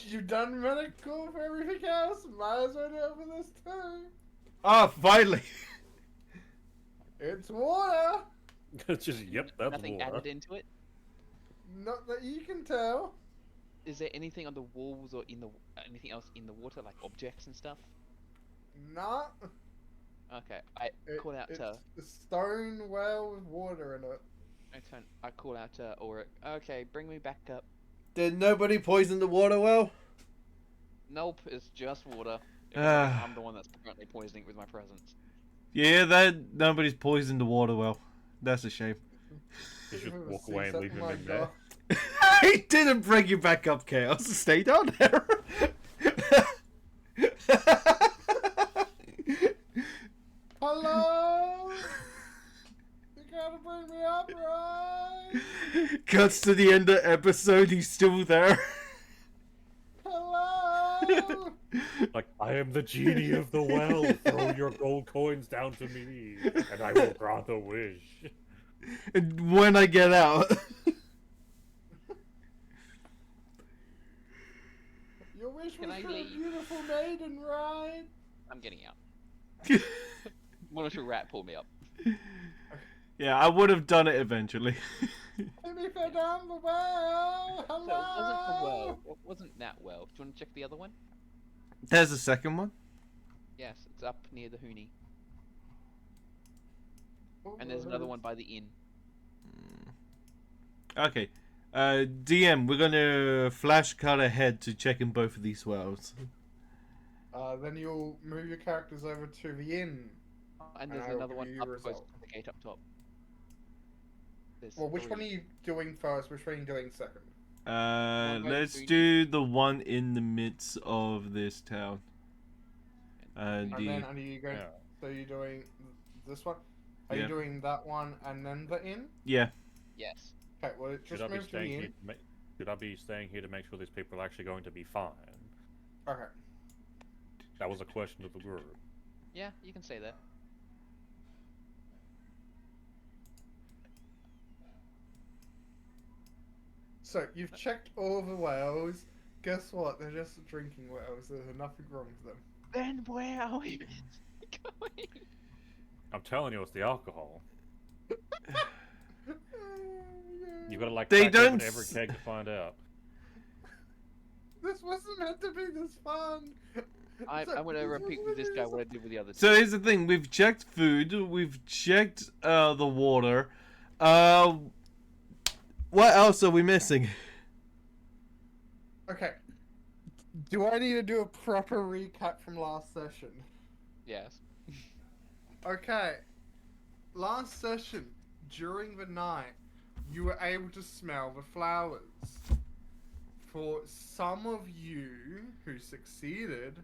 Speaker 1: You've done medical for everything else. Might as well do it for this too.
Speaker 3: Ah, finally.
Speaker 1: It's water.
Speaker 2: It's just, yep, that's
Speaker 4: Nothing
Speaker 2: water.
Speaker 4: added into it.
Speaker 1: Not that you can tell.
Speaker 4: Is there anything on the walls or in the anything else in the water, like objects and stuff?
Speaker 1: Not.
Speaker 4: Okay, I call out
Speaker 1: It's
Speaker 4: to.
Speaker 1: a stone well with water in it.
Speaker 4: I call out to Auric. Okay, bring me back up.
Speaker 3: Did nobody poison the water well?
Speaker 4: Nope, it's just water.
Speaker 3: Ah.
Speaker 4: I'm the one that's currently poisoning it with my presence.
Speaker 3: Yeah, that nobody's poisoned the water well. That's a shame.
Speaker 2: You should
Speaker 1: Ever
Speaker 2: walk
Speaker 1: see
Speaker 2: away and leave
Speaker 1: something
Speaker 2: him in
Speaker 1: like
Speaker 2: there.
Speaker 3: I didn't bring you back up, Chaos. Stay down there.
Speaker 1: Hello? You gotta bring me up, right?
Speaker 3: Cuts to the end of the episode, he's still there.
Speaker 1: Hello?
Speaker 2: Like, I am the genie of the well. Throw your gold coins down to me, and I will grant a wish.
Speaker 3: And when I get out.
Speaker 1: Your wish
Speaker 4: Can
Speaker 1: was
Speaker 4: I
Speaker 1: for a
Speaker 4: leave?
Speaker 1: beautiful maiden, right?
Speaker 4: I'm getting out. Monitor rat, pull me up.
Speaker 3: Yeah, I would have done it eventually.
Speaker 1: Let me go down the well. Hello?
Speaker 4: So it wasn't the well. It wasn't that well. Do you want to check the other one?
Speaker 3: There's a second one.
Speaker 4: Yes, it's up near the Hoonie. And there's another one by the inn.
Speaker 3: Okay. DM, we're gonna flash cut ahead to check in both of these wells.
Speaker 1: Then you'll move your characters over to the inn.
Speaker 4: And there's
Speaker 1: I will
Speaker 4: another
Speaker 1: give
Speaker 4: one
Speaker 1: you
Speaker 4: up
Speaker 1: the
Speaker 4: close
Speaker 1: result.
Speaker 4: to the gate up top. There's
Speaker 1: Well, which one are
Speaker 4: three.
Speaker 1: you doing first? Which one are you doing second?
Speaker 4: by the
Speaker 3: Let's
Speaker 4: Hoonie.
Speaker 3: do the one in the midst of this town.
Speaker 1: And
Speaker 3: The
Speaker 1: then are you going?
Speaker 2: Yeah.
Speaker 1: So you're doing this one? Are
Speaker 3: Yeah.
Speaker 1: you doing that one and then the inn?
Speaker 3: yeah.
Speaker 4: Yes.
Speaker 1: Okay, well,
Speaker 2: Should
Speaker 1: just
Speaker 2: I be
Speaker 1: move to the
Speaker 2: staying here?
Speaker 1: inn.
Speaker 2: Should I be staying here to make sure these people are actually going to be fine?
Speaker 1: Okay.
Speaker 2: That was a question of the group.
Speaker 4: Yeah, you can say that.
Speaker 1: So you've checked all the wells. Guess what? They're just drinking wells. There's nothing wrong with them.
Speaker 4: Then where are we going?
Speaker 2: I'm telling you, it's the alcohol. You've got to like
Speaker 3: They
Speaker 2: crack open
Speaker 3: don't
Speaker 2: every
Speaker 3: s-
Speaker 2: keg to find out.
Speaker 1: This wasn't meant to be this fun.
Speaker 4: I'm gonna repeat with this guy what I did with the other two.
Speaker 3: So here's the thing: we've checked food, we've checked the water. What else are we missing?
Speaker 1: Okay. Do I need to do a proper recap from last session?
Speaker 4: Yes.
Speaker 1: Okay. Last session, during the night, you were able to smell the flowers. For some of you who succeeded,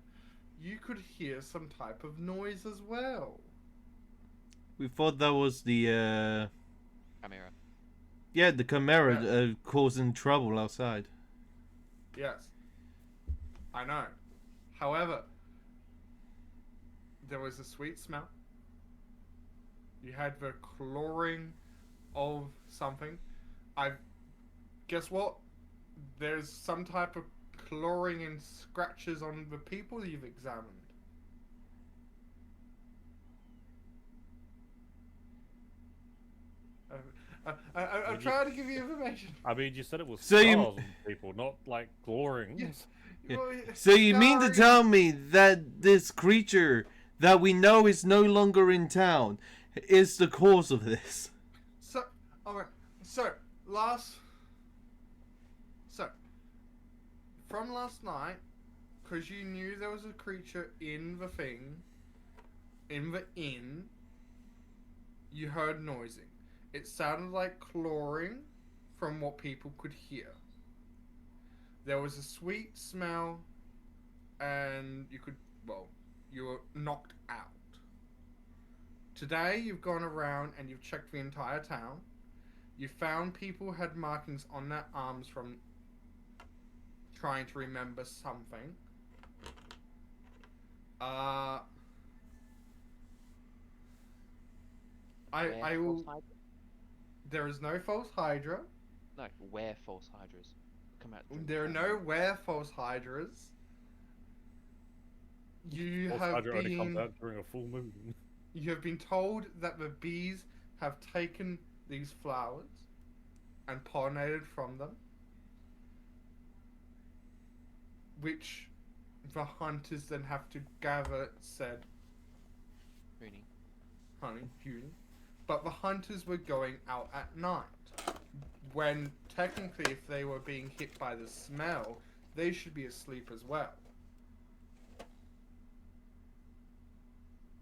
Speaker 1: you could hear some type of noise as well.
Speaker 3: We thought that was the
Speaker 4: Chimera.
Speaker 3: yeah, the chimera causing trouble outside.
Speaker 1: Yes. I know. However, there was a sweet smell. You had the clawing of something. Guess what? There's some type of clawing and scratches on the people you've examined. I'm trying to give you information.
Speaker 2: I mean, you said it was
Speaker 3: So you-
Speaker 2: scars on people, not like glorings.
Speaker 1: Yes.
Speaker 3: Yeah.
Speaker 1: Well,
Speaker 3: So you mean to
Speaker 1: scarring-
Speaker 3: tell me that this creature that we know is no longer in town is the cause of this?
Speaker 1: So, alright. So, from last night, because you knew there was a creature in the thing, in the inn, you heard noising. It sounded like clawing from what people could hear. There was a sweet smell, and you were knocked out. Today, you've gone around and you've checked the entire town. You found people had markings on their arms from trying to remember something. I will. There is no false hydra.
Speaker 4: No, where false hydras come out.
Speaker 1: There are no where false hydras. You
Speaker 2: False
Speaker 1: have
Speaker 2: Hydra only comes
Speaker 1: been.
Speaker 2: out during a full moon.
Speaker 1: You have been told that the bees have taken these flowers and pollinated from them, which the hunters then have to gather said honey. But the hunters were going out at night, when technically if they were being hit by the smell, they should be asleep as well.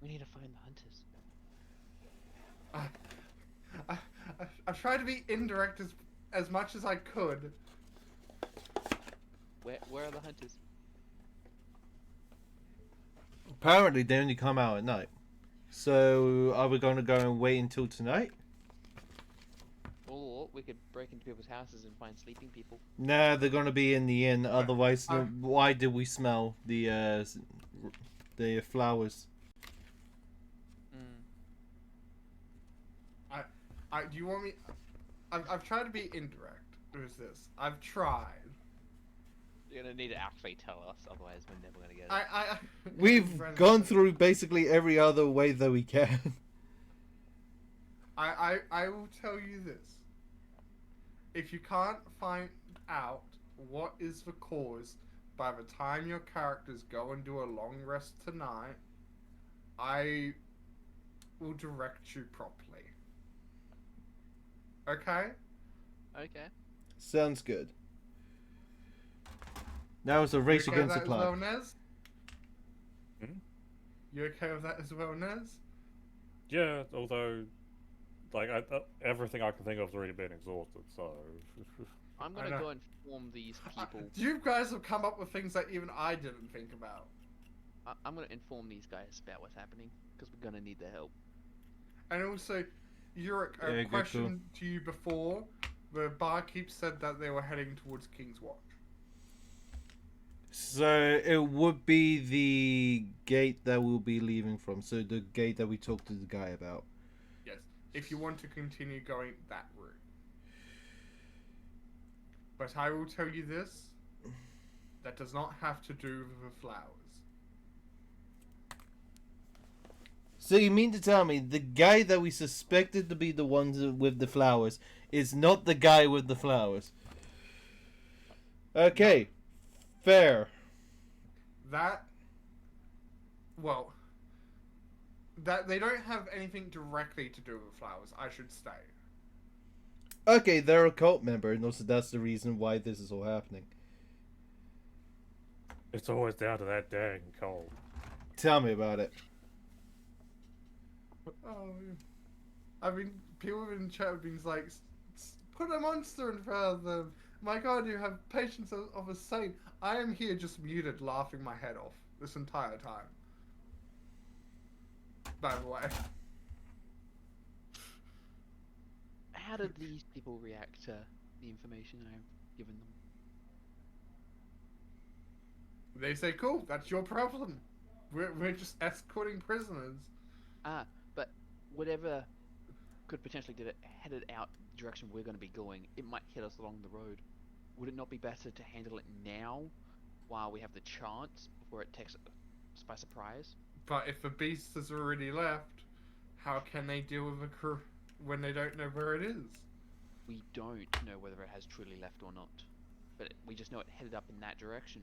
Speaker 4: We need to find the hunters.
Speaker 1: I tried to be indirect as much as I could.
Speaker 4: Where are the hunters?
Speaker 3: Apparently, they only come out at night. So, are we going to go and wait until tonight?
Speaker 4: Or we could break into people's houses and find sleeping people.
Speaker 3: Nah, they're going to be in the inn. Otherwise,
Speaker 1: I-
Speaker 3: why did we smell the flowers?
Speaker 1: Do you want me? I've tried to be indirect. Who's this? I've tried.
Speaker 4: You're gonna need to actually tell us, otherwise we're never gonna get it.
Speaker 3: We've gone through basically every other way that we can.
Speaker 1: I will tell you this. If you can't find out what is the cause by the time your characters go and do a long rest tonight, I will direct you properly. Okay?
Speaker 4: Okay.
Speaker 3: Sounds good. Now it's a race
Speaker 1: You okay
Speaker 3: against
Speaker 1: with
Speaker 3: the
Speaker 1: that as well,
Speaker 3: clock.
Speaker 1: Nez?
Speaker 2: Hmm?
Speaker 1: You okay with that as well, Nez?
Speaker 2: Yeah, although, like, everything I can think of has already been exhausted, so.
Speaker 4: I'm
Speaker 1: I
Speaker 4: gonna
Speaker 1: know.
Speaker 4: go inform these people.
Speaker 1: You guys have come up with things that even I didn't think about.
Speaker 4: I'm gonna inform these guys about what's happening, because we're gonna need their help.
Speaker 1: And also, Yurik,
Speaker 3: Yeah,
Speaker 1: a
Speaker 3: good
Speaker 1: question to you before. The barkeep said that they were heading towards King's Watch.
Speaker 3: So it would be the gate that we'll be leaving from. So the gate that we talked to the guy about.
Speaker 1: Yes, if you want to continue going that route. But I will tell you this. That does not have to do with the flowers.
Speaker 3: So you mean to tell me the guy that we suspected to be the one with the flowers is not the guy with the flowers? Okay, fair.
Speaker 1: That, well, that they don't have anything directly to do with flowers, I should say.
Speaker 3: Okay, they're a cult member, and also that's the reason why this is all happening.
Speaker 2: It's always down to that dang cold.
Speaker 3: Tell me about it.
Speaker 1: Oh, I mean, people in chat have been like, put a monster in front of them. My God, you have patience of a saint. I am here just muted, laughing my head off this entire time. By the way.
Speaker 4: How did these people react to the information I've given them?
Speaker 1: They say, cool, that's your problem. We're just escorting prisoners.
Speaker 4: Ah, but whatever could potentially get it headed out the direction we're going to be going, it might hit us along the road. Would it not be better to handle it now, while we have the chance, before it takes us by surprise?
Speaker 1: But if the beast has already left, how can they deal with a crew when they don't know where it is?
Speaker 4: We don't know whether it has truly left or not, but we just know it headed up in that direction.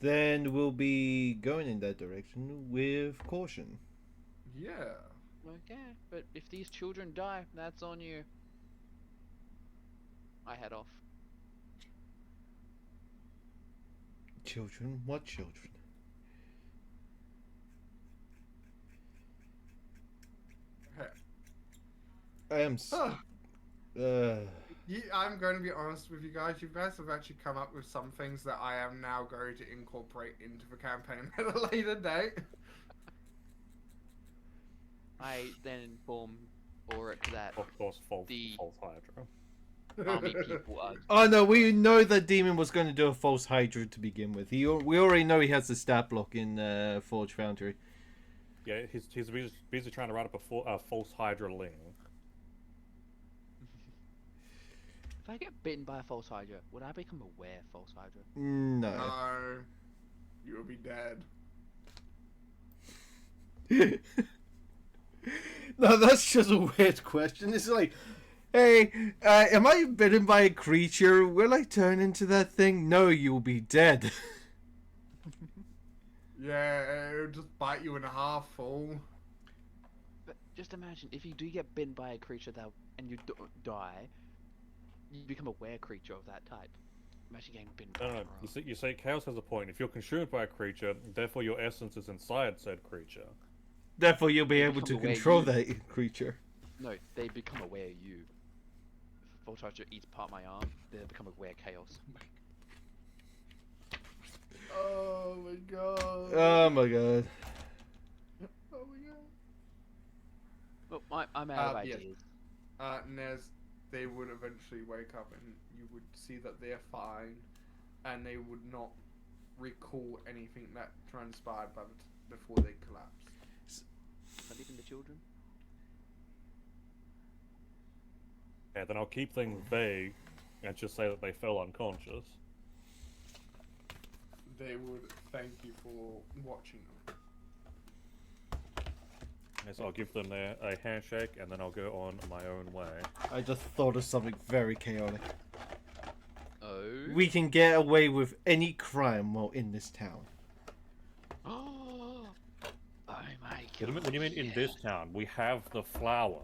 Speaker 3: Then we'll be going in that direction with caution.
Speaker 1: Yeah.
Speaker 4: Okay, but if these children die, that's on you. I head off.
Speaker 3: Children? What children?
Speaker 1: Hey.
Speaker 3: I am.
Speaker 1: I'm going to be honest with you guys. You guys have actually come up with some things that I am now going to incorporate into the campaign at a later date.
Speaker 4: I then inform Auric that
Speaker 2: Of course, false
Speaker 4: The-
Speaker 2: Hydra.
Speaker 4: army people are.
Speaker 3: Oh no, we know that Demon was going to do a false Hydra to begin with. We already know he has the stat block in Forge Foundry.
Speaker 2: Yeah, he's busy trying to write up a false Hydra ling.
Speaker 4: If I get bitten by a false Hydra, would I become a were false Hydra?
Speaker 3: No.
Speaker 1: No. You will be dead.
Speaker 3: No, that's just a weird question. It's like, hey, am I bitten by a creature? Will I turn into that thing? No, you'll be dead.
Speaker 1: Yeah, it'll just bite you in half, fool.
Speaker 4: But just imagine if you do get bitten by a creature and you die, you become a were creature of that type. Imagine getting bitten by
Speaker 2: No,
Speaker 4: a
Speaker 2: you see, Chaos has a point. If you're consumed by a creature, therefore your essence is inside said creature.
Speaker 3: Therefore, you'll be
Speaker 4: You
Speaker 3: able to
Speaker 4: become aware
Speaker 3: control
Speaker 4: you-
Speaker 3: that creature.
Speaker 4: No, they become aware you. If a false Hydra eats part of my arm, they become aware chaos.
Speaker 1: Oh my god.
Speaker 3: Oh my god.
Speaker 1: Oh my god.
Speaker 4: Well, I'm out of
Speaker 1: Yes.
Speaker 4: ideas.
Speaker 1: Nez, they would eventually wake up and you would see that they're fine and they would not recall anything that transpired before they collapsed.
Speaker 4: Not even the children.
Speaker 2: Yeah, then I'll keep things vague and just say that they fell unconscious.
Speaker 1: They would thank you for watching them.
Speaker 2: Yes, I'll give them a handshake and then I'll go on my own way.
Speaker 3: I just thought of something very chaotic.
Speaker 4: Oh.
Speaker 3: We can get away with any crime while in this town.
Speaker 4: Oh my god.
Speaker 2: What do you mean in this town? We have the flower.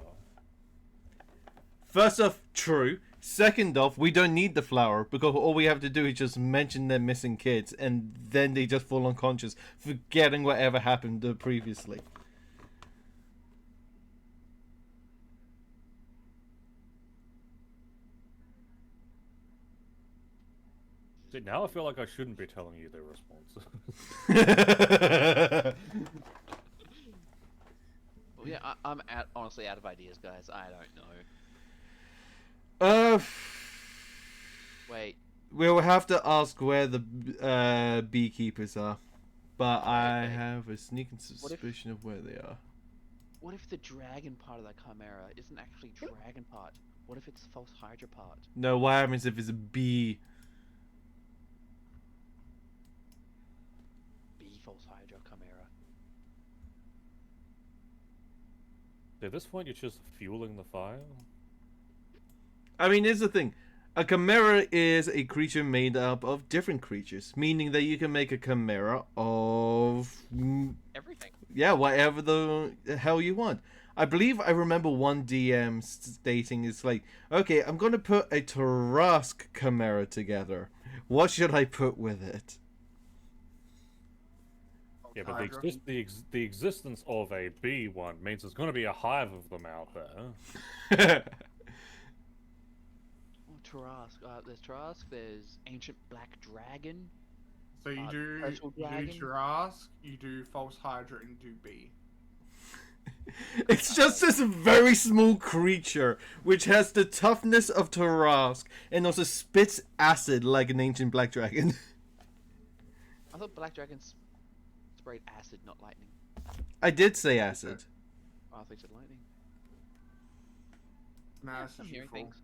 Speaker 3: First off, true. Second off, we don't need the flower because all we have to do is just mention their missing kids and then they just fall unconscious, forgetting whatever happened previously.
Speaker 2: See, now I feel like I shouldn't be telling you their responses.
Speaker 4: Well, yeah, I'm honestly out of ideas, guys. I don't know. Wait.
Speaker 3: We'll have to ask where the beekeepers are, but I
Speaker 4: Okay.
Speaker 3: have a sneaking
Speaker 4: What if-
Speaker 3: suspicion of where they are.
Speaker 4: What if the dragon part of that chimera isn't actually dragon part? What if it's false Hydra part?
Speaker 3: No, what happens if it's a bee?
Speaker 4: Be false Hydra chimera.
Speaker 2: At this point, you're just fueling the fire.
Speaker 3: I mean, here's the thing. A chimera is a creature made up of different creatures, meaning that you can make a chimera of
Speaker 4: Everything.
Speaker 3: yeah, whatever the hell you want. I believe I remember one DM stating it's like, okay, I'm going to put a Tarask chimera together. What should I put with it?
Speaker 2: Yeah, but
Speaker 1: Hydra.
Speaker 2: the existence of a bee one means there's going to be a hive of them out there.
Speaker 4: Oh, Tarask. There's Tarask. There's Ancient Black Dragon.
Speaker 1: So you do
Speaker 4: Turtle Dragon.
Speaker 1: Tarask, you do False Hydra, and you do B.
Speaker 3: It's just this very small creature which has the toughness of Tarask and also spits acid like an ancient black dragon.
Speaker 4: I thought Black Dragons sprayed acid, not lightning.
Speaker 3: I did say acid.
Speaker 4: Oh, I thought you said lightning.
Speaker 1: Nah,
Speaker 4: I'm hearing things.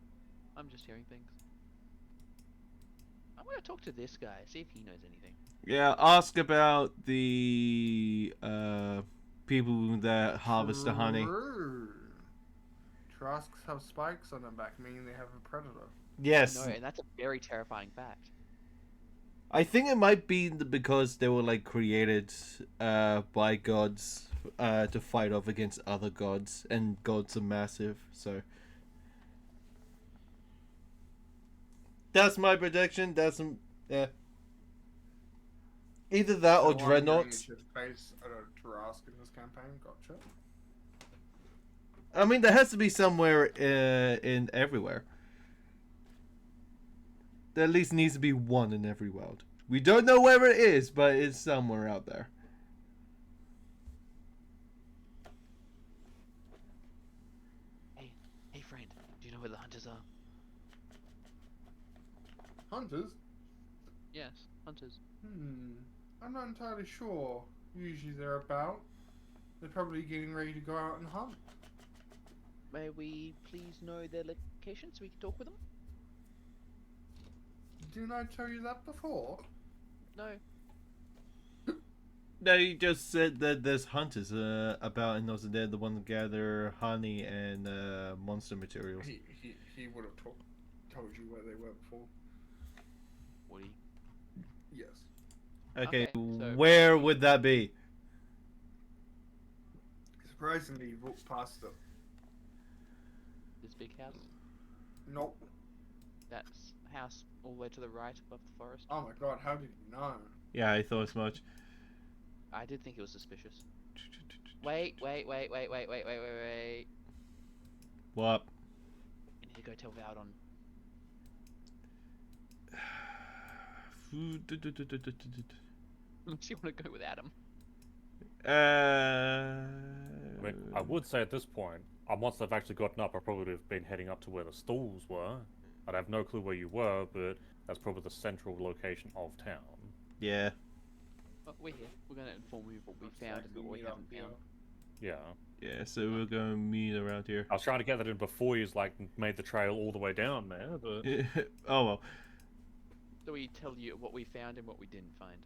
Speaker 4: I'm just hearing things. I'm gonna talk to this guy, see if he knows anything.
Speaker 3: Yeah, ask about the people that harvest the honey.
Speaker 1: Tarasks have spikes on their back, meaning they have a predator.
Speaker 3: Yes.
Speaker 4: No, and that's a very terrifying fact.
Speaker 3: I think it might be because they were like created by gods to fight off against other gods, and gods are massive, so that's my prediction. That's yeah. Either that or
Speaker 1: So I'm going
Speaker 3: dreadnoughts.
Speaker 1: to face a Tarask in this campaign. Gotcha.
Speaker 3: I mean, there has to be somewhere in everywhere. There at least needs to be one in every world. We don't know where it is, but it's somewhere out there.
Speaker 4: Hey friend, do you know where the hunters are?
Speaker 1: Hunters?
Speaker 4: Yes, hunters.
Speaker 1: I'm not entirely sure. Usually they're about. They're probably getting ready to go out and hunt.
Speaker 4: May we please know their location so we can talk with them?
Speaker 1: Didn't I tell you that before?
Speaker 4: No.
Speaker 3: No, you just said that there's hunters about, and also they're the ones that gather honey and monster materials.
Speaker 1: He would have told you where they were before.
Speaker 4: Woody.
Speaker 1: Yes.
Speaker 3: Okay,
Speaker 4: Okay, so-
Speaker 3: where would that be?
Speaker 1: Surprisingly, you walked past them.
Speaker 4: This big house.
Speaker 1: Nope.
Speaker 4: That's a house all the way to the right above the forest.
Speaker 1: Oh my god, how did you know?
Speaker 3: Yeah, I thought as much.
Speaker 4: I did think it was suspicious. Wait.
Speaker 3: What?
Speaker 4: I need to go tell Valdon. Unless you want to go without him.
Speaker 2: I mean, I would say at this point, once they've actually gotten up, I probably would have been heading up to where the stalls were. I'd have no clue where you were, but that's probably the central location of town.
Speaker 3: Yeah.
Speaker 4: But we're here. We're going to inform you of what we found and what we haven't found.
Speaker 2: Yeah.
Speaker 3: Yeah, so we're gonna meet around here.
Speaker 2: I was trying to get that in before he's like made the trail all the way down there, but
Speaker 3: Oh well.
Speaker 4: So we tell you what we found and what we didn't find.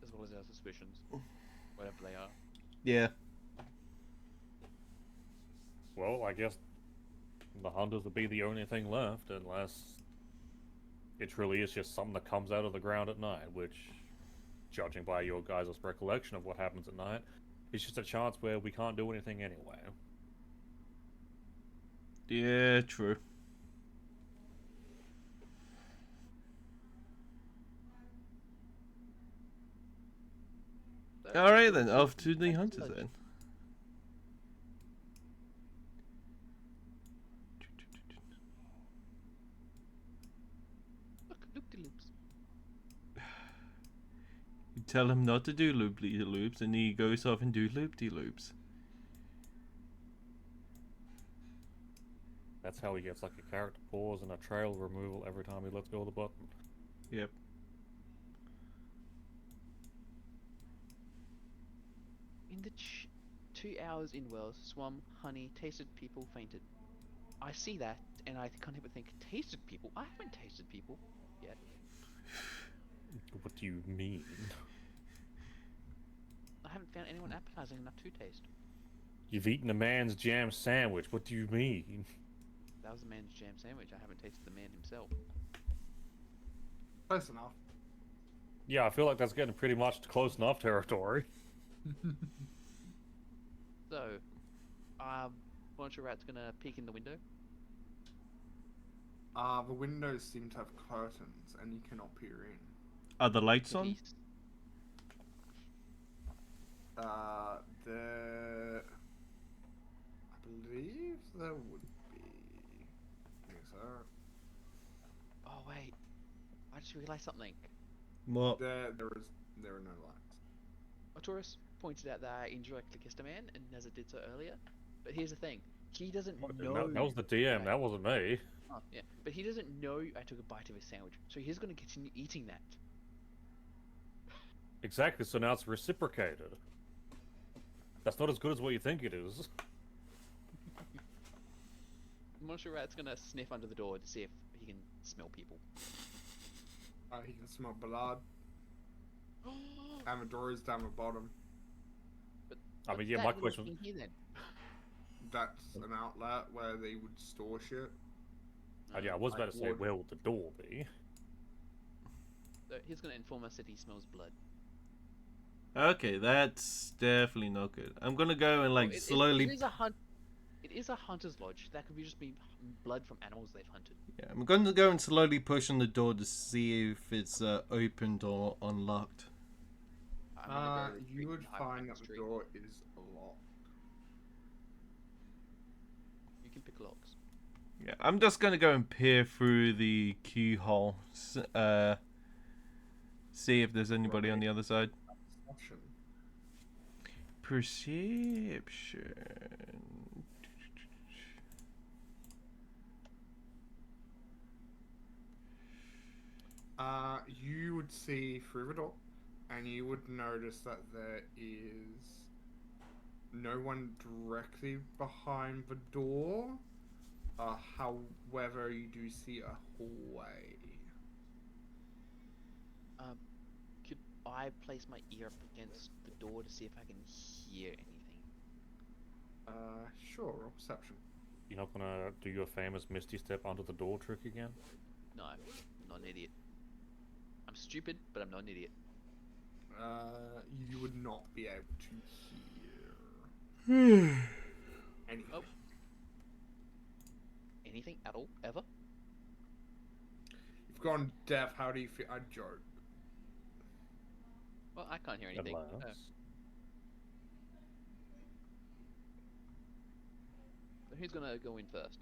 Speaker 4: As well as our suspicions. Whatever they are.
Speaker 3: Yeah.
Speaker 2: well, I guess the hunters would be the only thing left, unless it truly is just something that comes out of the ground at night, which, judging by your guys' recollection of what happens at night, is just a chance where we can't do anything anyway.
Speaker 3: Yeah, true. Alright then, off to the hunters then.
Speaker 4: Look the loops.
Speaker 3: You tell him not to do loop-de-loops and he goes off and do loop-de-loops.
Speaker 2: That's how he gets like a character pause and a trail removal every time he lets go of the button.
Speaker 3: Yep.
Speaker 4: In the 2 hours in Wells, swum, honey, tasted people, fainted. I see that, and I can't help but think, tasted people? I haven't tasted people yet.
Speaker 2: What do you mean?
Speaker 4: I haven't found anyone appetizing enough to taste.
Speaker 2: You've eaten a man's jam sandwich. What do you mean?
Speaker 4: That was a man's jam sandwich. I haven't tasted the man himself.
Speaker 1: Close enough.
Speaker 2: Yeah, I feel like that's getting pretty much close enough territory.
Speaker 4: So, Monster Rat's gonna peek in the window.
Speaker 1: The windows seem to have curtains, and you cannot peer in.
Speaker 3: Are the lights
Speaker 4: But
Speaker 3: on?
Speaker 4: he's-
Speaker 1: There... I believe there would be... I think so.
Speaker 4: Oh wait, I just realised something.
Speaker 3: What?
Speaker 1: There are no lights.
Speaker 4: Arturus pointed out that I indirectly kissed a man, and as it did so earlier. But here's the thing: he doesn't know.
Speaker 2: That was the DM. That wasn't me.
Speaker 4: Oh, yeah, but he doesn't know I took a bite of his sandwich, so he's gonna continue eating that.
Speaker 2: Exactly. So now it's reciprocated. That's not as good as what you think it is.
Speaker 4: Monster Rat's gonna sniff under the door to see if he can smell people.
Speaker 1: He can smell blood. Amador is down the bottom.
Speaker 4: But
Speaker 2: I mean,
Speaker 4: what's
Speaker 2: yeah,
Speaker 4: that
Speaker 2: my
Speaker 4: little
Speaker 2: question-
Speaker 4: thing here then?
Speaker 1: That's an outlet where they would store shit.
Speaker 2: Yeah, I was about to say,
Speaker 1: would.
Speaker 2: where would the door be?
Speaker 4: So he's gonna inform us that he smells blood.
Speaker 3: Okay, that's definitely not good. I'm gonna go and like
Speaker 4: Well,
Speaker 3: slowly.
Speaker 4: It is a hunt. It is a hunter's lodge. That could be just be blood from animals they've hunted.
Speaker 3: Yeah, I'm going to go and slowly push on the door to see if it's opened or unlocked.
Speaker 4: I'm gonna go retreat
Speaker 1: You would
Speaker 4: and hide
Speaker 1: find
Speaker 4: behind
Speaker 1: that
Speaker 4: this
Speaker 1: the
Speaker 4: tree.
Speaker 1: door is locked.
Speaker 4: You can pick locks.
Speaker 3: Yeah, I'm just gonna go and peer through the keyhole, see if there's anybody on the other side.
Speaker 1: Option.
Speaker 3: Perception.
Speaker 1: You would see through the door, and you would notice that there is no one directly behind the door. However, you do see a hallway.
Speaker 4: Could I place my ear up against the door to see if I can hear anything?
Speaker 1: Sure, roll perception.
Speaker 2: You're not gonna do your famous Misty Step under the door trick again?
Speaker 4: No, I'm not an idiot. I'm stupid, but I'm not an idiot.
Speaker 1: You would not be able to hear anything.
Speaker 4: Oh. Anything at all, ever?
Speaker 1: You've gone deaf. How do you feel? I joke.
Speaker 4: Well, I can't hear anything.
Speaker 2: Alas.
Speaker 4: So who's gonna go in first?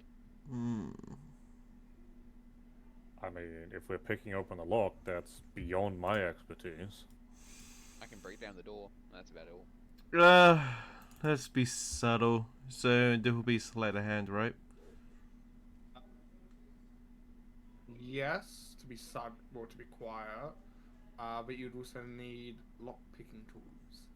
Speaker 2: I mean, if we're picking open the lock, that's beyond my expertise.
Speaker 4: I can break down the door. That's about all.
Speaker 3: Let's be subtle. So there will be sleight of hand, right?
Speaker 1: Yes, to be to be quiet. But you'd also need lock picking tools.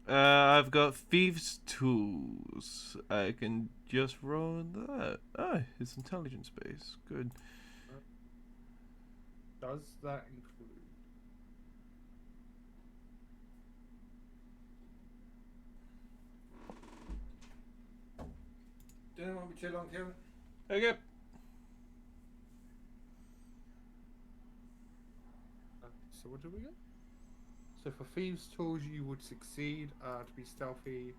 Speaker 3: I've got thieves' tools. I can just roll that. Oh, it's intelligence based. Good.
Speaker 1: Does that include? Don't want to be too long, Kevin.
Speaker 3: Okay.
Speaker 1: So what do we get? So for thieves' tools, you would succeed. To be stealthy,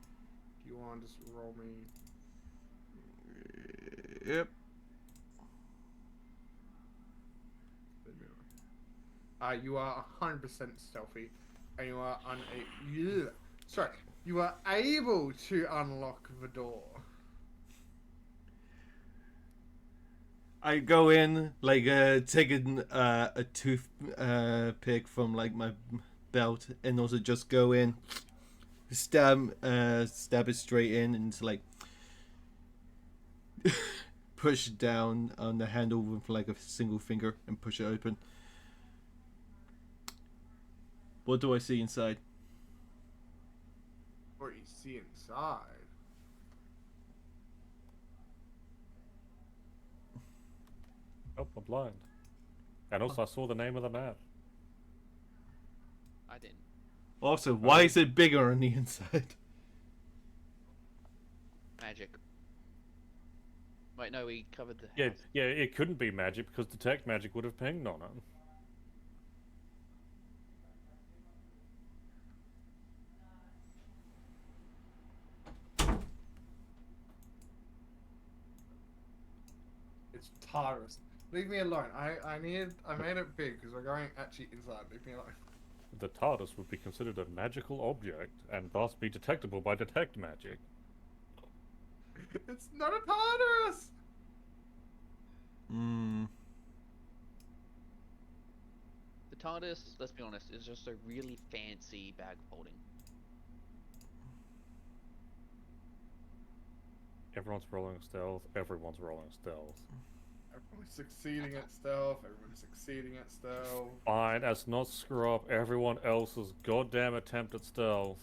Speaker 1: do you want to just roll me?
Speaker 3: Yep.
Speaker 1: You are 100% stealthy, and you are you are able to unlock the door.
Speaker 3: I go in, like, taking a tooth pick from like my belt, and also just go in, stab it straight in, and it's like push down on the handle with like a single finger and push it open. What do I see inside?
Speaker 1: What you see inside?
Speaker 2: Oh, I'm blind. And also, I saw the name of the map.
Speaker 4: I didn't.
Speaker 3: Also, why is it bigger on the inside?
Speaker 4: Magic. Wait, no, we covered the
Speaker 2: Yeah,
Speaker 4: house.
Speaker 2: yeah, it couldn't be magic because detect magic would have pinged on it.
Speaker 1: It's TARDIS. Leave me alone. I made it big because we're going actually inside. Leave me alone.
Speaker 2: The TARDIS would be considered a magical object and thus be detectable by detect magic.
Speaker 1: It's not a TARDIS.
Speaker 3: Hmm.
Speaker 4: The TARDIS, let's be honest, is just a really fancy bag of holding.
Speaker 2: Everyone's rolling stealth. Everyone's rolling stealth.
Speaker 1: Everyone's succeeding at stealth. Everyone's succeeding at stealth.
Speaker 2: Fine, let's not screw up everyone else's goddamn attempt at stealth.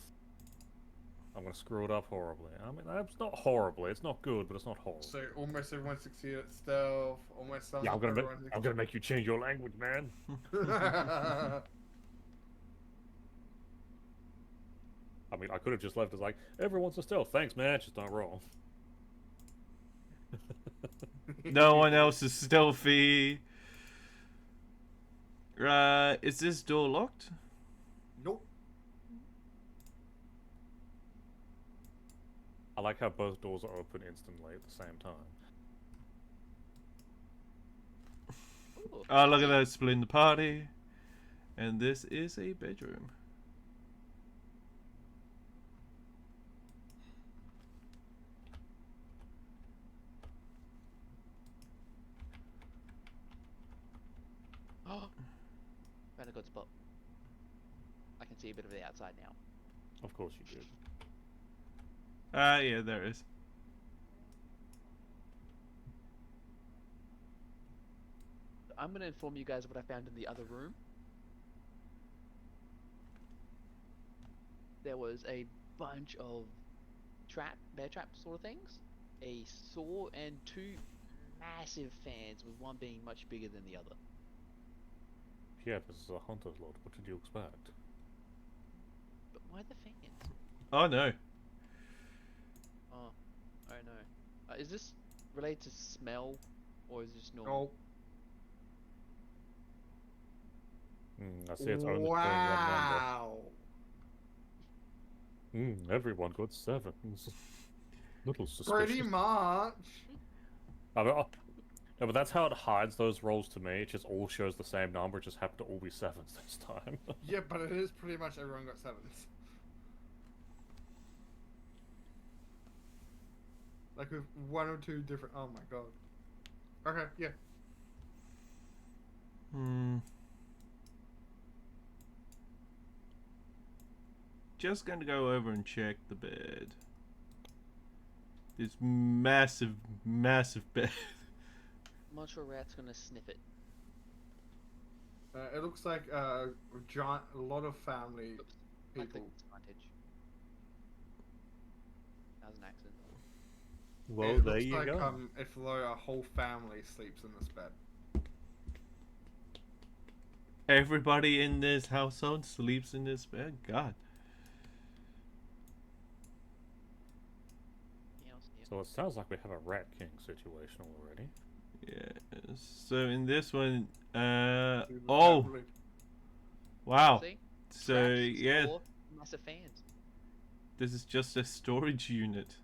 Speaker 2: I'm gonna screw it up horribly. I mean, that's not horribly. It's not good, but it's not horrible.
Speaker 1: So almost everyone succeeded at stealth. Almost some.
Speaker 2: Yeah, I'm gonna make you change your language, man. I mean, I could have just left as like, everyone's a stealth. Thanks, man. Just don't roll.
Speaker 3: No one else is stealthy. Is this door locked?
Speaker 1: Nope.
Speaker 2: I like how both doors are open instantly at the same time.
Speaker 4: Ooh,
Speaker 3: Oh, look at that, splitting the party. And this is a bedroom.
Speaker 4: Oh, found a good spot. I can see a bit of the outside now.
Speaker 2: Of course you did.
Speaker 3: Yeah, there is.
Speaker 4: I'm gonna inform you guys what I found in the other room. There was a bunch of bear trap sort of things, a saw, and two massive fans, with one being much bigger than the other.
Speaker 2: Yeah, this is a hunter's lot. What did you expect?
Speaker 4: But why the fans?
Speaker 3: Oh no.
Speaker 4: Oh no. Is this related to smell, or is this normal?
Speaker 1: Nope.
Speaker 2: I see it's only playing one
Speaker 1: Wow.
Speaker 2: number. Everyone got sevens. Little suspicious.
Speaker 1: Pretty much.
Speaker 2: I mean, no, but that's how it hides those rolls to me. It just all shows the same number. It just happened to all be sevens this time.
Speaker 1: Yeah, but it is pretty much everyone got sevens. Like with one or two different. Oh my god. Okay, yeah.
Speaker 3: Just gonna go over and check the bed. This massive, massive bed.
Speaker 4: Mushroom rat's gonna sniff it.
Speaker 1: It looks like a lot of family
Speaker 4: Oops, I
Speaker 1: people.
Speaker 4: clicked disadvantage. That was an accident.
Speaker 2: Well,
Speaker 1: It
Speaker 2: there
Speaker 1: looks
Speaker 2: you
Speaker 1: like
Speaker 2: go.
Speaker 1: if though a whole family sleeps in this bed.
Speaker 3: Everybody in this household sleeps in this bed. God.
Speaker 2: So it sounds like we have a Rat King situation already.
Speaker 3: Yeah. So in this one,
Speaker 1: Family.
Speaker 3: wow.
Speaker 4: See?
Speaker 3: So
Speaker 4: Traps,
Speaker 3: yeah,
Speaker 4: saw, massive fans.
Speaker 3: this is just a storage unit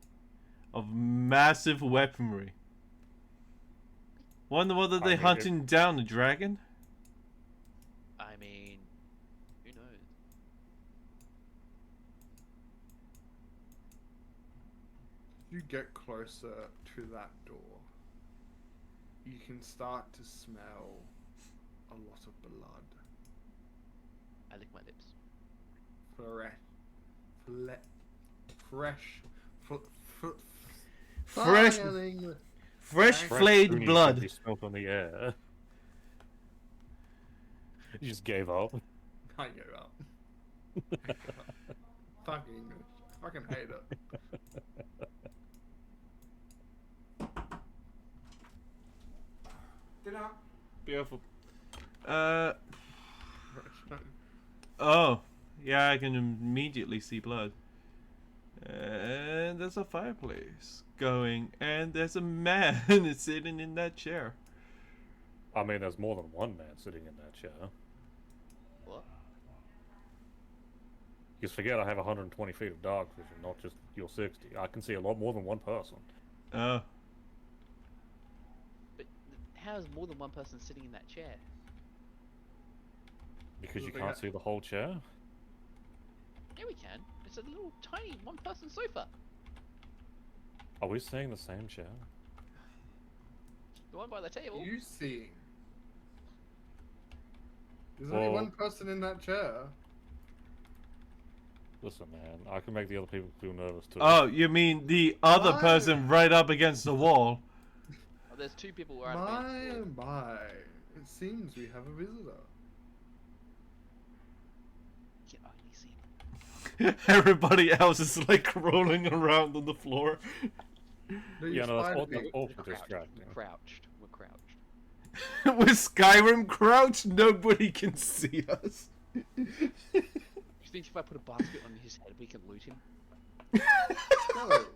Speaker 3: of massive weaponry. Wonder whether
Speaker 2: I
Speaker 3: they
Speaker 2: mean,
Speaker 3: hunting down a dragon?
Speaker 4: I mean, who knows?
Speaker 1: If you get closer to that door, you can start to smell a lot of blood.
Speaker 4: I lick my lips.
Speaker 3: Fresh,
Speaker 1: Finally.
Speaker 3: fresh
Speaker 1: Fresh
Speaker 3: flayed
Speaker 2: Goonies
Speaker 3: blood.
Speaker 2: can be smelt on the air. You just gave up.
Speaker 1: I gave up. Fucking English. Fucking hate it. Dinner.
Speaker 3: Beautiful. Oh, yeah, I can immediately see blood. And there's a fireplace going, and there's a man sitting in that chair.
Speaker 2: I mean, there's more than one man sitting in that chair.
Speaker 4: What?
Speaker 2: You just forget I have 120 feet of dark vision, not just your 60. I can see a lot more than one person.
Speaker 3: Oh.
Speaker 4: But how is more than one person sitting in that chair?
Speaker 2: Because you
Speaker 1: They
Speaker 2: can't
Speaker 1: got-
Speaker 2: see the whole chair?
Speaker 4: Yeah, we can. It's a little tiny one-person sofa.
Speaker 2: Are we seeing the same chair?
Speaker 4: The one by the table.
Speaker 1: You seeing? There's
Speaker 2: Well-
Speaker 1: only one person in that chair.
Speaker 2: Listen, man, I can make the other people feel nervous too.
Speaker 3: Oh, you mean the other
Speaker 1: Why?
Speaker 3: person right up against the wall?
Speaker 4: Oh, there's two people right
Speaker 1: My
Speaker 4: against the wall.
Speaker 1: oh my. It seems we have a visitor.
Speaker 4: You can only see.
Speaker 3: Everybody else is like rolling around on the floor.
Speaker 1: No,
Speaker 2: Yeah, no, that's
Speaker 1: spider
Speaker 2: all- that's
Speaker 1: people.
Speaker 2: all-
Speaker 4: We're
Speaker 2: Awful
Speaker 4: crouched.
Speaker 2: distracting.
Speaker 4: We're crouched. We're crouched.
Speaker 3: With Skyrim crouch, nobody can see us.
Speaker 4: Do you think if I put a basket on his head, we can loot him?
Speaker 1: So,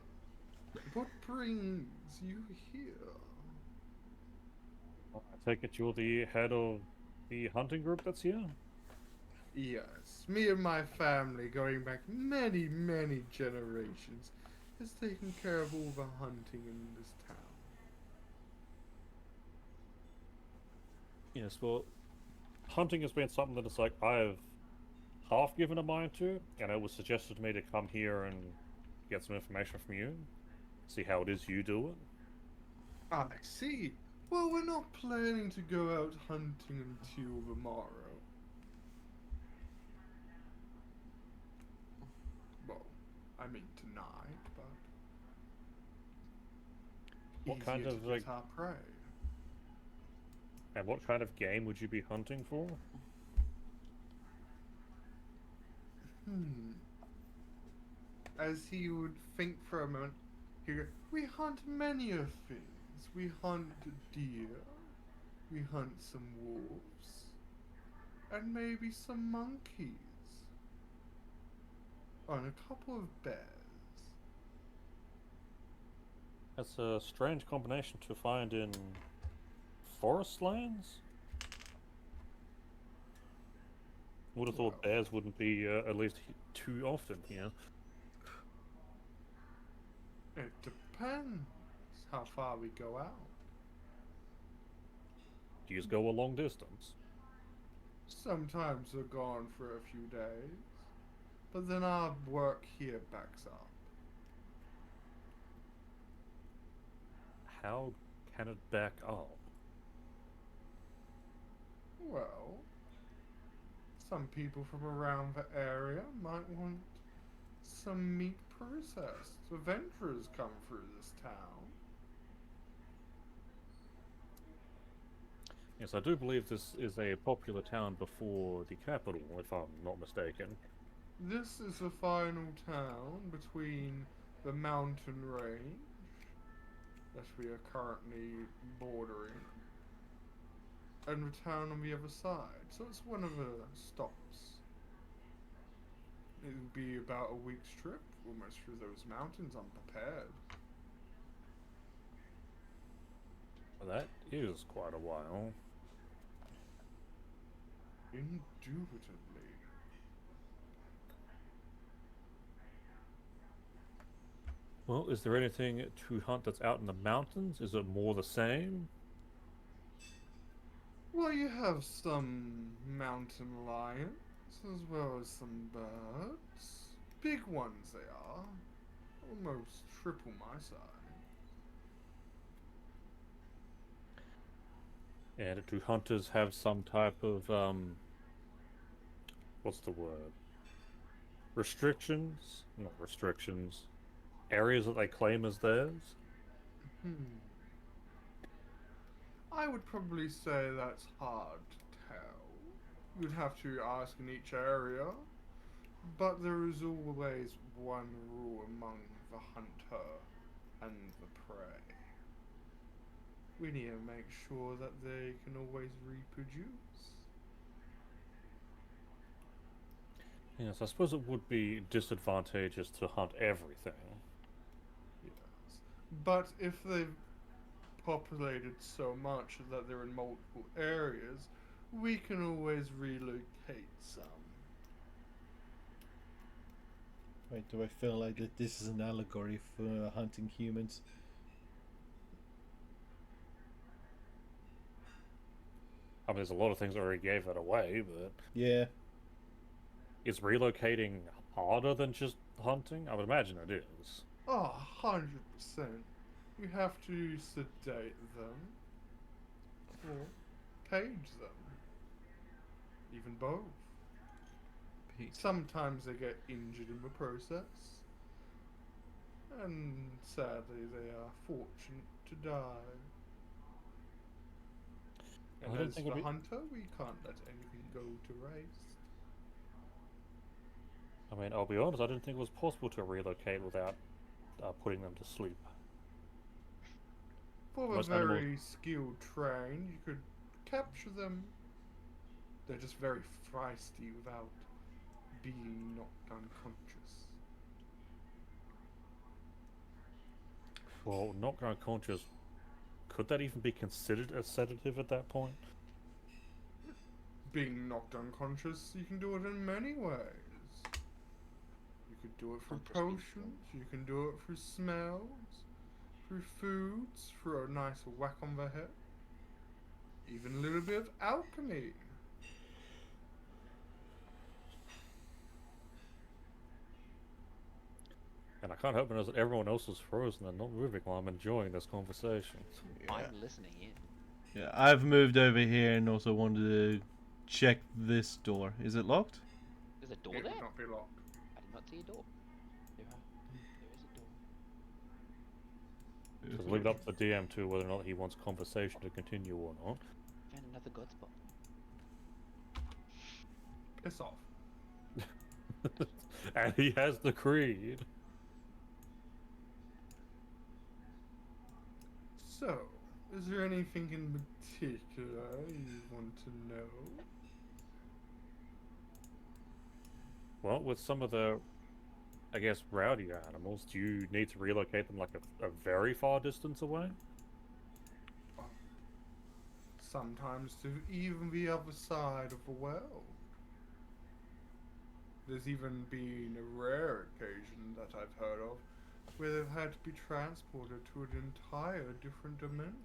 Speaker 1: what brings you here?
Speaker 2: I take it you're the head of the hunting group that's here?
Speaker 1: Yes, me and my family, going back many, many generations, has taken care of all the hunting in this town.
Speaker 2: Yes, well, hunting has been something that it's like I've half given a mind to, and it was suggested to me to come here and get some information from you, see how it is you do it.
Speaker 1: I see. Well, we're not planning to go out hunting until the morrow. Well, I mean tonight, but
Speaker 2: What kind
Speaker 1: easier to
Speaker 2: of,
Speaker 1: get
Speaker 2: like-
Speaker 1: our prey.
Speaker 2: And what kind of game would you be hunting for?
Speaker 1: As he would think for a moment, he go, we hunt many of things. We hunt deer, we hunt some wolves, and maybe some monkeys. Oh, and a couple of bears.
Speaker 2: That's a strange combination to find in forest lands. Would have thought
Speaker 1: Well.
Speaker 2: bears wouldn't be at least too often here.
Speaker 1: It depends how far we go out.
Speaker 2: Do you just go a long distance?
Speaker 1: Sometimes we're gone for a few days, but then our work here backs up.
Speaker 2: How can it back up?
Speaker 1: Well, some people from around the area might want some meat processed. Adventurers come through this town.
Speaker 2: Yes, I do believe this is a popular town before the capital, if I'm not mistaken.
Speaker 1: This is the final town between the mountain range that we are currently bordering and the town on the other side. So it's one of the stops. It would be about a week's trip, almost through those mountains unprepared.
Speaker 2: Well, that is quite a while.
Speaker 1: Indubitably.
Speaker 2: Well, is there anything to hunt that's out in the mountains? Is it more the same?
Speaker 1: Well, you have some mountain lions, as well as some birds. Big ones they are. Almost triple my size.
Speaker 2: And do hunters have some type of, what's the word? Restrictions? Not restrictions. Areas that they claim as theirs?
Speaker 1: I would probably say that's hard to tell. You'd have to ask in each area. But there is always one rule among the hunter and the prey. We need to make sure that they can always reproduce.
Speaker 2: Yes, I suppose it would be disadvantageous to hunt everything.
Speaker 1: But if they've populated so much that they're in multiple areas, we can always relocate some.
Speaker 3: Wait, do I feel like that this is an allegory for hunting humans?
Speaker 2: I mean, there's a lot of things that already gave it away, but
Speaker 3: Yeah.
Speaker 2: is relocating harder than just hunting? I would imagine it is.
Speaker 1: Oh, 100%. You have to sedate them or cage them. Even both. Sometimes they get injured in the process. And sadly, they are fortunate to die.
Speaker 2: I
Speaker 1: And
Speaker 2: didn't
Speaker 1: as
Speaker 2: think
Speaker 1: for
Speaker 2: it'd be-
Speaker 1: Hunter, we can't let anything go to waste.
Speaker 2: I mean, I'll be honest, I didn't think it was possible to relocate without putting them to sleep.
Speaker 1: For the
Speaker 2: Most animals-
Speaker 1: very skilled trained, you could capture them. They're just very feisty without being knocked unconscious.
Speaker 2: Well, knocked unconscious, could that even be considered a sedative at that point?
Speaker 1: Being knocked unconscious, you can do it in many ways. You could do it through potions, you can do it through smells, through foods, through a nice whack on the head. Even a little bit of alchemy.
Speaker 2: And I can't help but notice that everyone else is frozen and not moving while I'm enjoying this conversation.
Speaker 4: I'm listening in.
Speaker 3: Yeah, I've moved over here and also wanted to check this door. Is it locked?
Speaker 4: There's a door
Speaker 1: It
Speaker 4: there?
Speaker 1: would not be locked.
Speaker 4: I did not see a door. There is a door.
Speaker 2: Because leave it up to the DM to whether or not he wants conversation to continue or not.
Speaker 4: Found another god spot.
Speaker 1: Piss off.
Speaker 2: And he has the creed.
Speaker 1: So, is there anything in particular you want to know?
Speaker 2: Well, with some of the, I guess, rowdier animals, do you need to relocate them like a very far distance away?
Speaker 1: Sometimes to even the other side of the world. There's even been a rare occasion that I've heard of where they've had to be transported to an entire different dimension.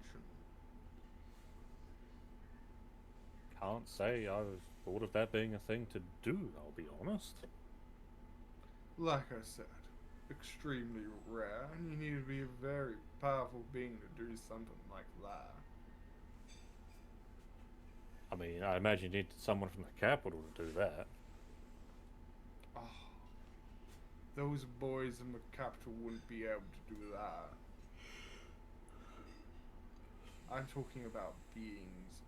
Speaker 2: Can't say I've thought of that being a thing to do, I'll be honest.
Speaker 1: Like I said, extremely rare, and you need to be a very powerful being to do something like that.
Speaker 2: I mean, I imagine you need someone from the capital to do that.
Speaker 1: Oh, those boys in the capital wouldn't be able to do that. I'm talking about beings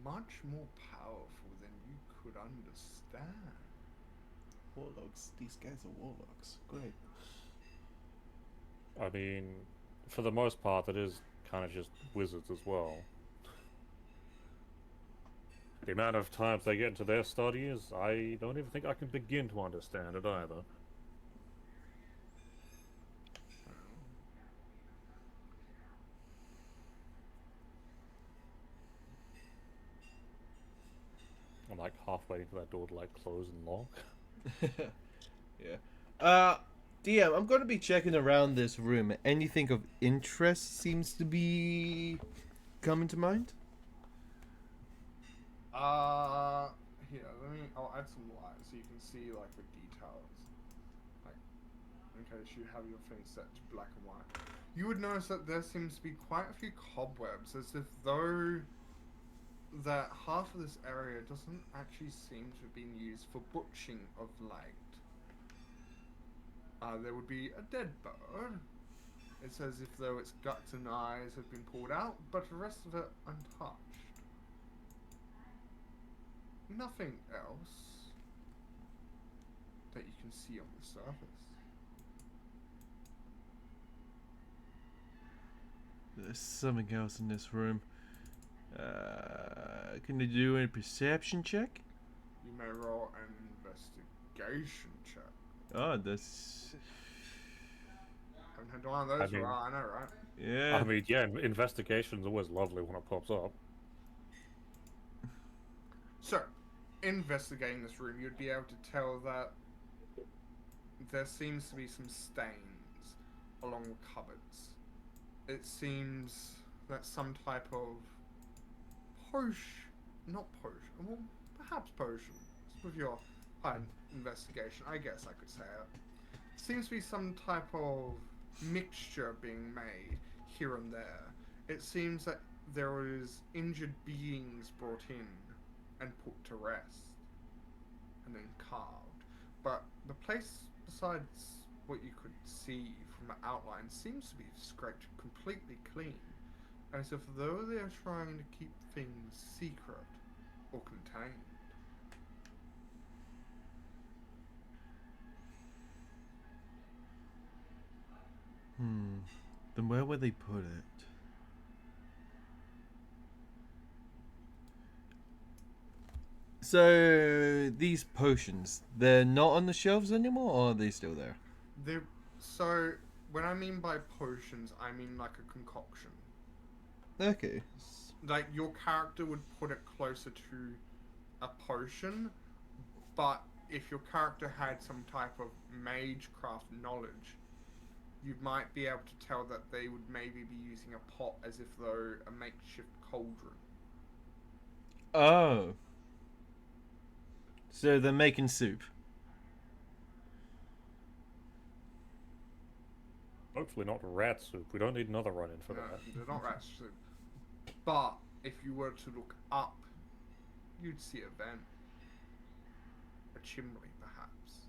Speaker 1: much more powerful than you could understand.
Speaker 3: Warlocks. These guys are warlocks. Great.
Speaker 2: I mean, for the most part, it is kind of just wizards as well. The amount of times they get into their studies, I don't even think I can begin to understand it either. I'm like half waiting for that door to like close and lock.
Speaker 3: Yeah. DM, I'm going to be checking around this room. Anything of interest seems to be coming to mind?
Speaker 1: Here, I'll add some light so you can see, like, the details. Like, in case you have your thing set to black and white. You would notice that there seems to be quite a few cobwebs, as if though that half of this area doesn't actually seem to have been used for butchering of late. There would be a dead bird. It's as if though its guts and eyes have been pulled out, but the rest of it untouched. Nothing else that you can see on the surface.
Speaker 3: There's something else in this room. Can you do a perception check?
Speaker 1: You may roll an investigation check.
Speaker 3: Oh, that's...
Speaker 1: Haven't had one of those
Speaker 2: I
Speaker 1: for a
Speaker 2: mean-
Speaker 1: while, I know, right?
Speaker 3: Yeah.
Speaker 2: I mean, yeah, investigation's always lovely when it pops up.
Speaker 1: So, investigating this room, you'd be able to tell that there seems to be some stains along the cupboards. It seems that some type of not potion, well, perhaps potion, with your high investigation, I guess I could say it. Seems to be some type of mixture being made here and there. It seems that there was injured beings brought in and put to rest and then carved. But the place, besides what you could see from the outline, seems to be scraped completely clean, as if though they are trying to keep things secret or contained.
Speaker 3: Then where would they put it? So these potions, they're not on the shelves anymore, or are they still there?
Speaker 1: So when I mean by potions, I mean like a concoction.
Speaker 3: Okay.
Speaker 1: Like your character would put it closer to a potion, but if your character had some type of magecraft knowledge, you might be able to tell that they would maybe be using a pot as if though a makeshift cauldron.
Speaker 3: Oh. So they're making soup.
Speaker 2: Hopefully not rat soup. We don't need another run-in for
Speaker 1: No,
Speaker 2: that.
Speaker 1: they're not rat soup. But if you were to look up, you'd see a vent. A chimney, perhaps.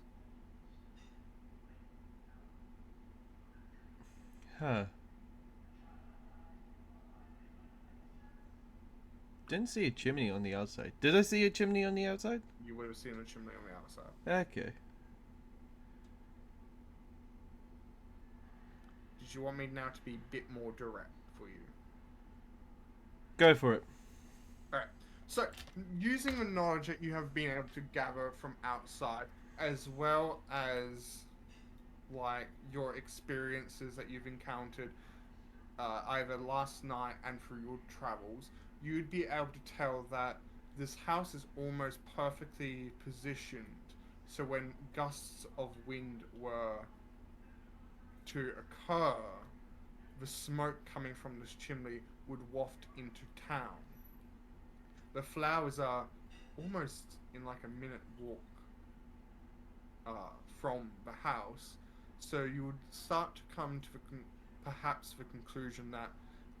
Speaker 3: Huh. Didn't see a chimney on the outside. Did I see a chimney on the outside?
Speaker 1: You would have seen a chimney on the outside.
Speaker 3: Okay.
Speaker 1: Did you want me now to be a bit more direct for you?
Speaker 3: Go for it.
Speaker 1: Alright, so using the knowledge that you have been able to gather from outside, as well as like your experiences that you've encountered either last night and through your travels, you'd be able to tell that this house is almost perfectly positioned so when gusts of wind were to occur, the smoke coming from this chimney would waft into town. The flowers are almost in like a minute walk from the house, so you would start to come to perhaps the conclusion that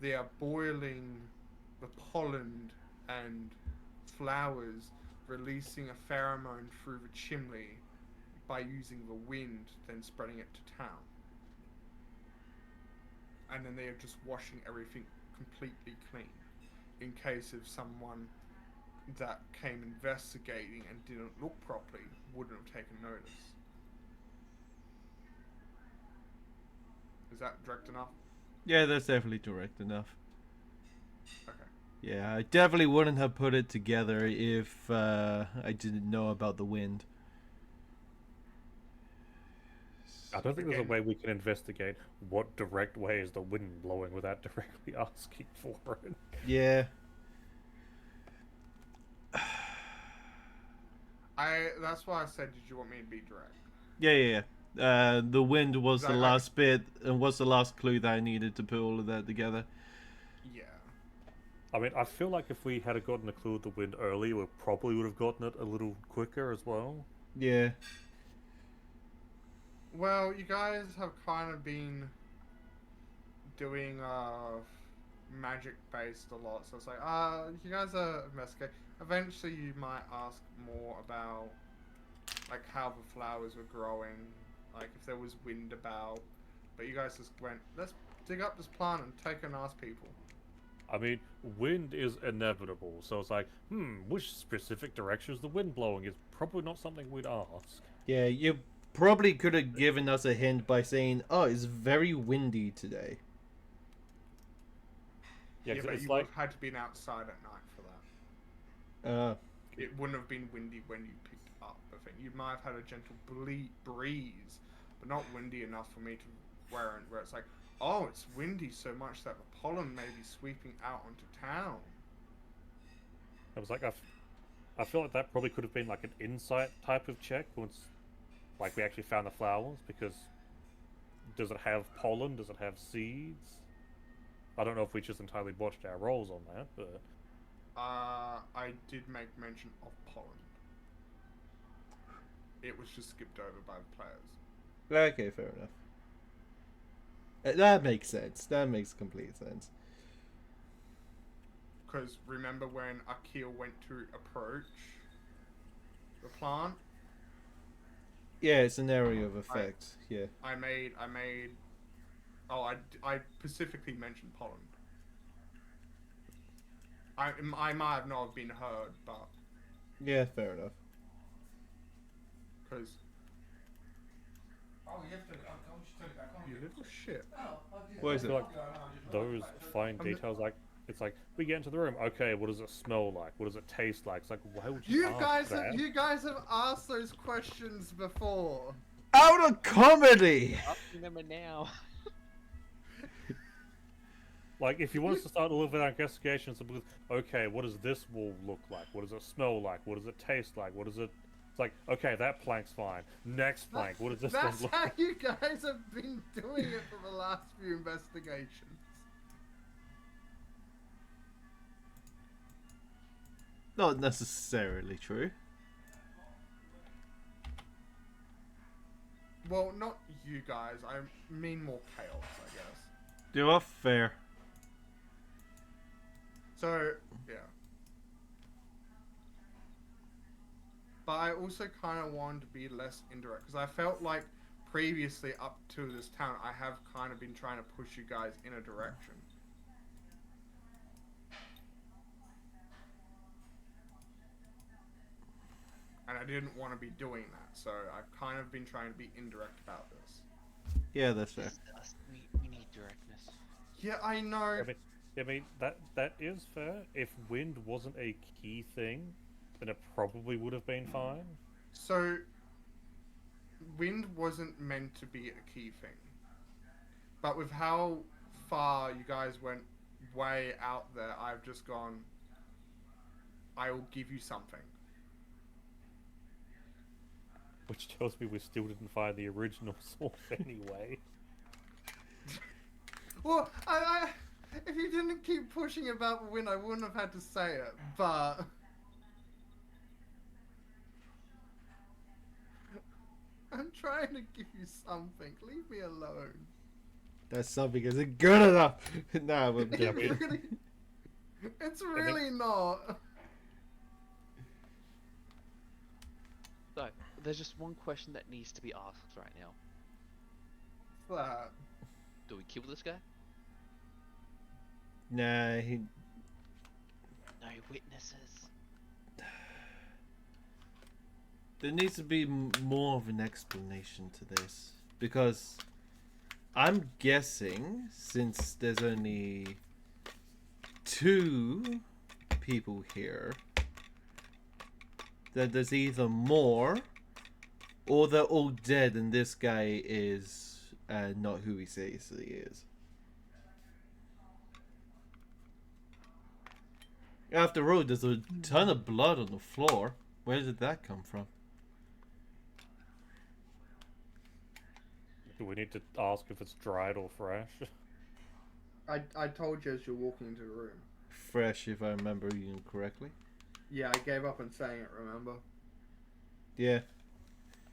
Speaker 1: they are boiling the pollen and flowers, releasing a pheromone through the chimney by using the wind, then spreading it to town. And then they are just washing everything completely clean in case of someone that came investigating and didn't look properly wouldn't have taken notice. Is that direct enough?
Speaker 3: Yeah, that's definitely direct enough.
Speaker 1: Okay.
Speaker 3: Yeah, I definitely wouldn't have put it together if I didn't know about the wind.
Speaker 2: I don't think there's a
Speaker 1: Again-
Speaker 2: way we can investigate what direct way is the wind blowing without directly asking for it.
Speaker 3: Yeah.
Speaker 1: That's why I said, did you want me to be direct?
Speaker 3: Yeah. The wind was the
Speaker 1: I-
Speaker 3: last bit, and was the last clue that I needed to put all of that together.
Speaker 1: Yeah.
Speaker 2: I mean, I feel like if we had gotten a clue of the wind early, we probably would have gotten it a little quicker as well.
Speaker 3: Yeah.
Speaker 1: Well, you guys have kind of been doing magic based a lot, so it's like, you guys are investigating. Eventually, you might ask more about like how the flowers were growing, like if there was wind about. But you guys just went, let's dig up this plant and take and ask people.
Speaker 2: I mean, wind is inevitable, so it's like, which specific direction is the wind blowing? It's probably not something we'd ask.
Speaker 3: Yeah, you probably could have given us a hint by saying, "Oh, it's very windy today."
Speaker 2: Yeah, 'cause
Speaker 1: but
Speaker 2: it's
Speaker 1: you
Speaker 2: like,
Speaker 1: would have had to been outside at night for that. It wouldn't have been windy when you picked up the thing. You might have had a gentle breeze, but not windy enough for me to where it's like, oh, it's windy so much that the pollen may be sweeping out onto town.
Speaker 2: I was like, I feel like that probably could have been like an insight type of check once, like, we actually found the flowers, because does it have pollen? Does it have seeds? I don't know if we just entirely botched our rolls on that, but
Speaker 1: I did make mention of pollen. It was just skipped over by the players.
Speaker 3: Okay, fair enough. That makes sense. That makes complete sense.
Speaker 1: Because remember when Akil went to approach the plant?
Speaker 3: Yeah, it's an area of effect. Yeah.
Speaker 1: I made. Oh, I specifically mentioned pollen. I might have not have been heard, but
Speaker 3: Yeah, fair enough.
Speaker 1: because
Speaker 5: Oh, you have to. I'll just turn it back on.
Speaker 1: you little shit.
Speaker 5: Oh,
Speaker 3: What is
Speaker 2: I
Speaker 3: it?
Speaker 2: feel like those fine details, like, it's like, we get into the room, okay, what does it smell like? What does it taste like? It's like, why would you ask that?
Speaker 1: You guys have asked those questions before.
Speaker 3: Out of comedy!
Speaker 4: I remember now.
Speaker 2: Like, if you want us to start a little bit of investigation, so with, okay, what does this wall look like? What does it smell like? What does it taste like? What does it... It's like, okay, that plank's fine. Next plank, what does this one
Speaker 1: That's
Speaker 2: look
Speaker 1: how
Speaker 2: like?
Speaker 1: you guys have been doing it for the last few investigations.
Speaker 3: Not necessarily true.
Speaker 1: Well, not you guys. I mean more chaos, I guess.
Speaker 3: You are fair.
Speaker 1: So, yeah. But I also kind of wanted to be less indirect, because I felt like previously up to this town, I have kind of been trying to push you guys in a direction. And I didn't want to be doing that, so I've kind of been trying to be indirect about this.
Speaker 3: Yeah, that's fair.
Speaker 4: This is us. We need directness.
Speaker 1: Yeah, I know.
Speaker 2: I mean, that is fair. If wind wasn't a key thing, then it probably would have been fine.
Speaker 1: So, wind wasn't meant to be a key thing. But with how far you guys went way out there, I've just gone, I will give you something.
Speaker 2: Which tells me we still didn't find the original source anyway.
Speaker 1: Well, if you didn't keep pushing about the wind, I wouldn't have had to say it, but... I'm trying to give you something. Leave me alone.
Speaker 3: That something isn't good enough. Nah, but
Speaker 2: Yeah, but-
Speaker 1: It's really not.
Speaker 4: So, there's just one question that needs to be asked right now.
Speaker 1: What's that?
Speaker 4: Do we kill this guy?
Speaker 3: nah, he.
Speaker 4: No witnesses.
Speaker 3: There needs to be more of an explanation to this, because I'm guessing, since there's only 2 people here, that there's either more, or they're all dead and this guy is not who he says he is. After all, there's a ton of blood on the floor. Where did that come from?
Speaker 2: Do we need to ask if it's dried or fresh?
Speaker 1: I told you as you're walking into the room.
Speaker 3: Fresh, if I remember you correctly.
Speaker 1: Yeah, I gave up on saying it, remember?
Speaker 3: Yeah.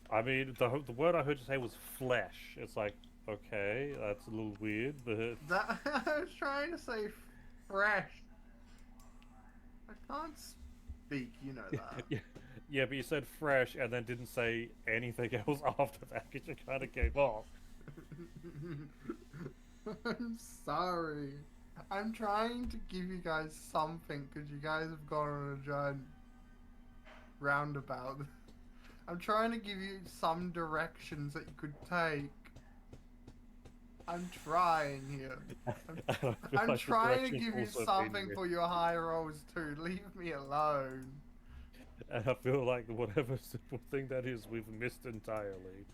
Speaker 2: I mean, the word I heard you say was flesh. It's like, okay, that's a little weird, but...
Speaker 1: That I was trying to say fresh. I can't speak, you know that.
Speaker 2: Yeah, but you said fresh and then didn't say anything else after that because you kind of gave off.
Speaker 1: I'm sorry. I'm trying to give you guys something because you guys have gone on a giant roundabout. I'm trying to give you some directions that you could take. I'm trying here. I'm trying to give you something for your high rolls too. Leave me alone.
Speaker 2: And I feel like whatever simple thing that is, we've missed entirely.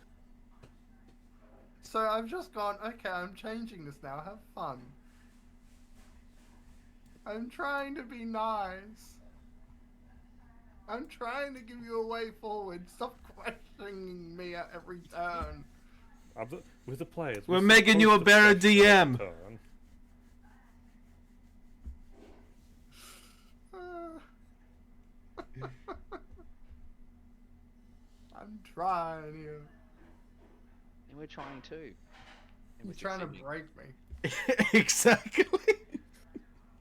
Speaker 1: So I've just gone, okay, I'm changing this now, have fun. I'm trying to be nice. I'm trying to give you a way forward. Stop questioning me at every turn.
Speaker 2: With the players,
Speaker 3: We're making you a better DM.
Speaker 1: I'm trying here.
Speaker 4: And we're trying too. And
Speaker 1: He's
Speaker 4: we're
Speaker 1: trying to
Speaker 4: succeeding.
Speaker 1: break me.
Speaker 3: Exactly.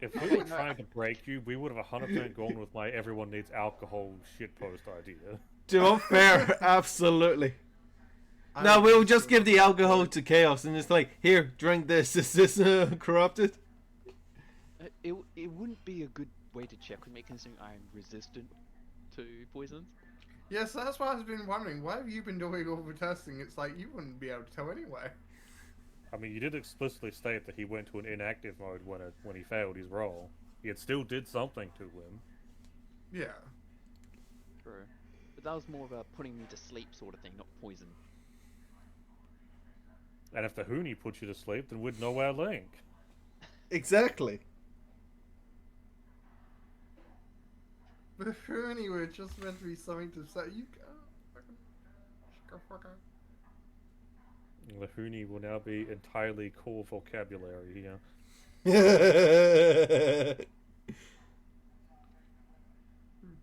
Speaker 2: If we were trying to break you, we would have 100% gone with my everyone needs alcohol shitpost idea.
Speaker 3: To be fair, absolutely. No, we'll just give the alcohol to Chaos and it's like, here, drink this. Is this corrupted?
Speaker 4: It wouldn't be a good way to check with me considering I'm resistant to poisons.
Speaker 1: Yes, that's why I've been wondering. Why have you been doing all the testing? It's like you wouldn't be able to tell anyway.
Speaker 2: I mean, you did explicitly state that he went to an inactive mode when he failed his roll. It still did something to him.
Speaker 1: Yeah.
Speaker 4: True. But that was more of a putting me to sleep sort of thing, not poison.
Speaker 2: And if the Hoonie put you to sleep, then we'd know our link.
Speaker 3: Exactly.
Speaker 1: But if you're anyway, it's just meant to be something to say. You go. Fucker.
Speaker 2: The Hoonie will now be entirely core vocabulary, yeah.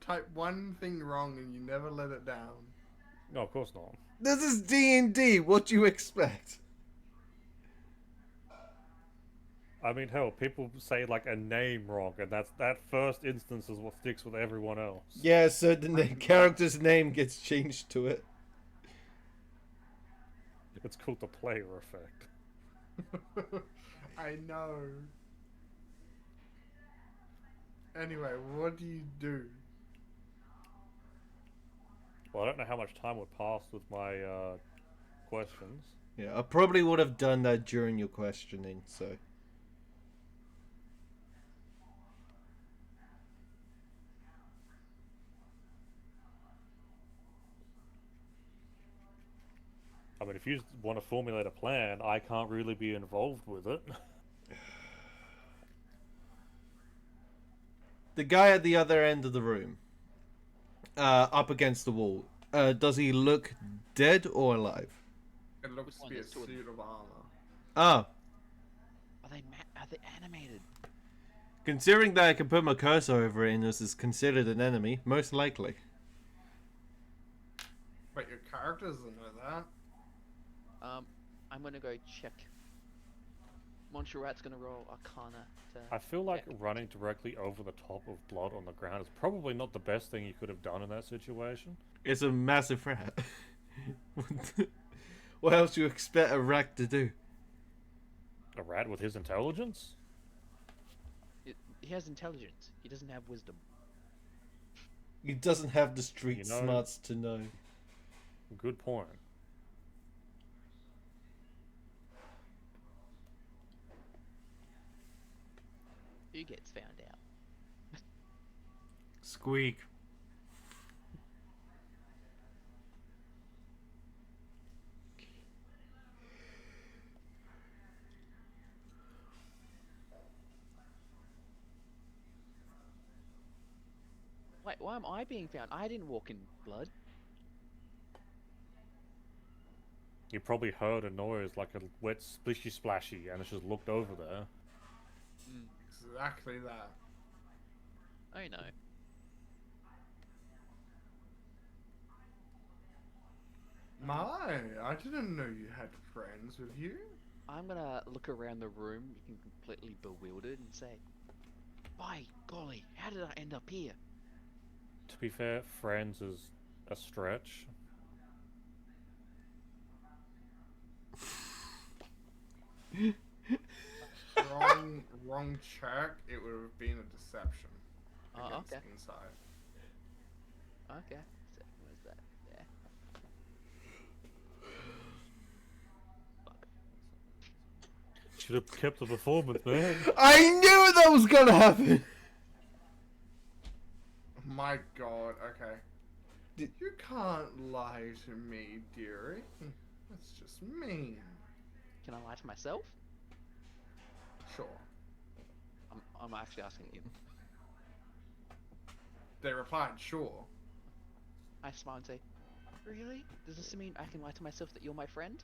Speaker 1: Type one thing wrong and you never let it down.
Speaker 2: No, of course not.
Speaker 3: This is D&D. What do you expect?
Speaker 2: I mean, hell, people say like a name wrong, and that first instance is what sticks with everyone else.
Speaker 3: Yeah, so the character's name gets changed to it.
Speaker 2: It's called the player effect.
Speaker 1: I know. Anyway, what do you do?
Speaker 2: Well, I don't know how much time would pass with my questions.
Speaker 3: Yeah, I probably would have done that during your questioning, so...
Speaker 2: I mean, if you want to formulate a plan, I can't really be involved with it.
Speaker 3: The guy at the other end of the room, up against the wall, does he look dead or alive?
Speaker 1: It looks to
Speaker 4: one
Speaker 1: be a
Speaker 4: is sort of-
Speaker 1: suit of armor.
Speaker 3: Ah,
Speaker 4: Are they animated?
Speaker 3: considering that I can put my cursor over it and this is considered an enemy, most likely.
Speaker 1: But your character doesn't know that.
Speaker 4: I'm gonna go check. Montserrat's gonna roll Arcana to...
Speaker 2: I feel like
Speaker 4: check.
Speaker 2: running directly over the top of blood on the ground is probably not the best thing you could have done in that situation.
Speaker 3: It's a massive rat. What else do you expect a rat to do?
Speaker 2: A rat with his intelligence?
Speaker 4: He has intelligence. He doesn't have wisdom.
Speaker 3: He doesn't have the street
Speaker 2: You know-
Speaker 3: smarts to know.
Speaker 2: Good point.
Speaker 4: Who gets found out?
Speaker 3: Squeak.
Speaker 4: Wait, why am I being found? I didn't walk in blood.
Speaker 2: You probably heard a noise like a wet splishy splashy and it's just looked over there.
Speaker 1: Exactly that.
Speaker 4: Oh no.
Speaker 1: My, I didn't know you had friends with you.
Speaker 4: I'm gonna look around the room, looking completely bewildered, and say, by golly, how did I end up here?
Speaker 2: To be fair, friends is a stretch.
Speaker 1: Wrong check. It would have been a deception.
Speaker 4: Oh,
Speaker 1: Against
Speaker 4: okay.
Speaker 1: Inside.
Speaker 4: Okay. So, where's that? There. Fuck.
Speaker 2: Should have kept the performance, man.
Speaker 3: I knew that was gonna happen!
Speaker 1: My God. Okay. You can't lie to me, dearie. That's just mean.
Speaker 4: Can I lie to myself?
Speaker 1: Sure.
Speaker 4: I'm actually asking you.
Speaker 1: They replied, sure.
Speaker 4: I smile and say, really? Does this mean I can lie to myself that you're my friend?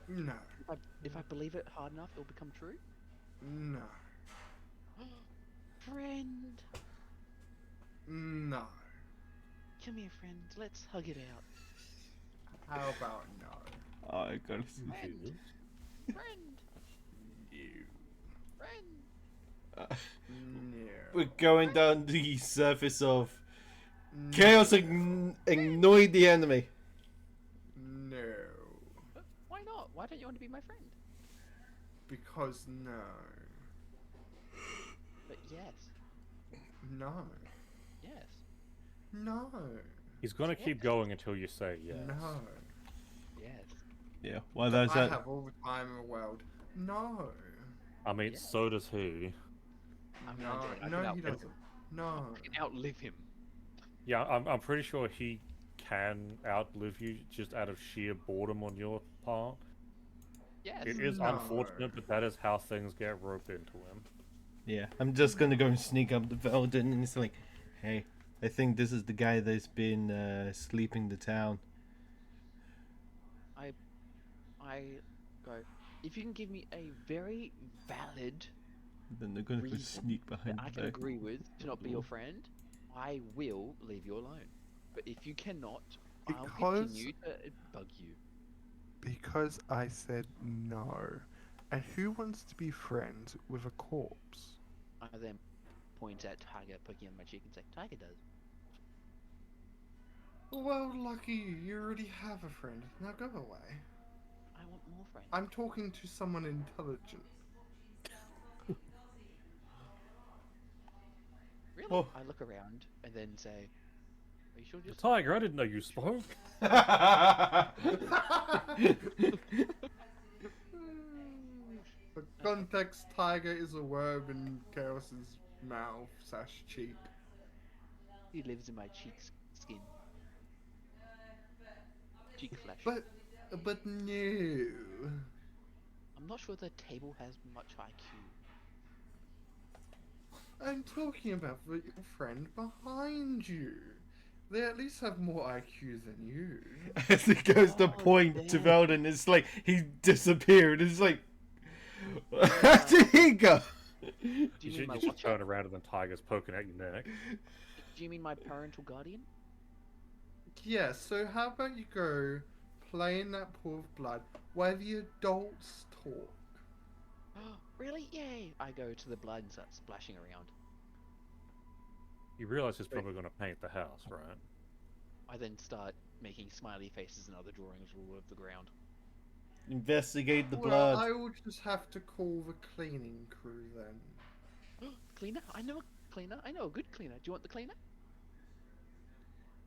Speaker 1: No.
Speaker 4: If I believe it hard enough, it'll become true?
Speaker 1: No.
Speaker 4: Friend!
Speaker 1: No.
Speaker 4: Come here, friend. Let's hug it out.
Speaker 1: How about no?
Speaker 3: I gotta see.
Speaker 4: Friend! Friend!
Speaker 1: You.
Speaker 4: Friend!
Speaker 1: No.
Speaker 3: We're going down the surface of
Speaker 1: No.
Speaker 3: chaos. Annoy the enemy.
Speaker 1: No.
Speaker 4: Why not? Why don't you want to be my friend?
Speaker 1: Because no.
Speaker 4: But yes.
Speaker 1: No.
Speaker 4: Yes.
Speaker 1: No.
Speaker 2: He's gonna keep going until you say yes.
Speaker 1: No.
Speaker 4: Yes.
Speaker 3: Yeah. Well, that's
Speaker 1: I
Speaker 3: that.
Speaker 1: have all the time in the world. No.
Speaker 2: I mean,
Speaker 4: Yeah.
Speaker 2: so does he.
Speaker 4: I mean,
Speaker 1: No,
Speaker 4: I
Speaker 1: no,
Speaker 4: can
Speaker 1: he doesn't. No.
Speaker 4: I can outlive him.
Speaker 2: Yeah, I'm pretty sure he can outlive you just out of sheer boredom on your part.
Speaker 4: Yes.
Speaker 2: It is
Speaker 1: No.
Speaker 2: unfortunate, but that is how things get roped into him.
Speaker 3: Yeah. I'm just gonna go and sneak up to Veldin, and it's like, hey, I think this is the guy that's been sleeping the town.
Speaker 4: I go, if you can give me a very valid
Speaker 3: Then they're gonna go
Speaker 4: reason
Speaker 3: sneak
Speaker 4: that
Speaker 3: behind
Speaker 4: I
Speaker 3: the
Speaker 4: can
Speaker 3: back.
Speaker 4: agree with to not be your friend, I will leave you alone. But if you cannot, I'll
Speaker 1: Because-
Speaker 4: continue to bug you.
Speaker 1: Because I said no. And who wants to be friends with a corpse?
Speaker 4: I then point at Tiger poking on my cheek and say, Tiger does.
Speaker 1: Well, lucky you. You already have a friend. Now go away.
Speaker 4: I want more friends.
Speaker 1: I'm talking to someone intelligent.
Speaker 4: Really?
Speaker 3: Oh.
Speaker 4: I look around and then say, are you sure just...
Speaker 2: Tiger, I didn't know you spoke.
Speaker 1: For context, tiger is a word in Chaos's mouth / cheek.
Speaker 4: He lives in my cheeks skin. Cheek flesh.
Speaker 1: But no.
Speaker 4: I'm not sure the table has much IQ.
Speaker 1: I'm talking about your friend behind you. They at least have more IQ than you.
Speaker 3: As it goes to
Speaker 4: Oh,
Speaker 3: point to
Speaker 4: damn.
Speaker 3: Veldin, it's like he disappeared. It's like, where did he go?
Speaker 4: Do
Speaker 2: You
Speaker 4: you mean
Speaker 2: should,
Speaker 4: my
Speaker 2: you should
Speaker 4: watch
Speaker 2: turn around and then Tiger's poking at your neck.
Speaker 4: Do you mean my parental guardian?
Speaker 1: Yeah, so how about you go play in that pool of blood while the adults talk?
Speaker 4: Really? Yay! I go to the blood and start splashing around.
Speaker 2: You realize he's probably going to paint the house, right?
Speaker 4: I then start making smiley faces and other drawings all over the ground.
Speaker 3: Investigate the
Speaker 1: Well,
Speaker 3: blood.
Speaker 1: I will just have to call the cleaning crew then.
Speaker 4: Cleaner? I know a cleaner. I know a good cleaner. Do you want the cleaner?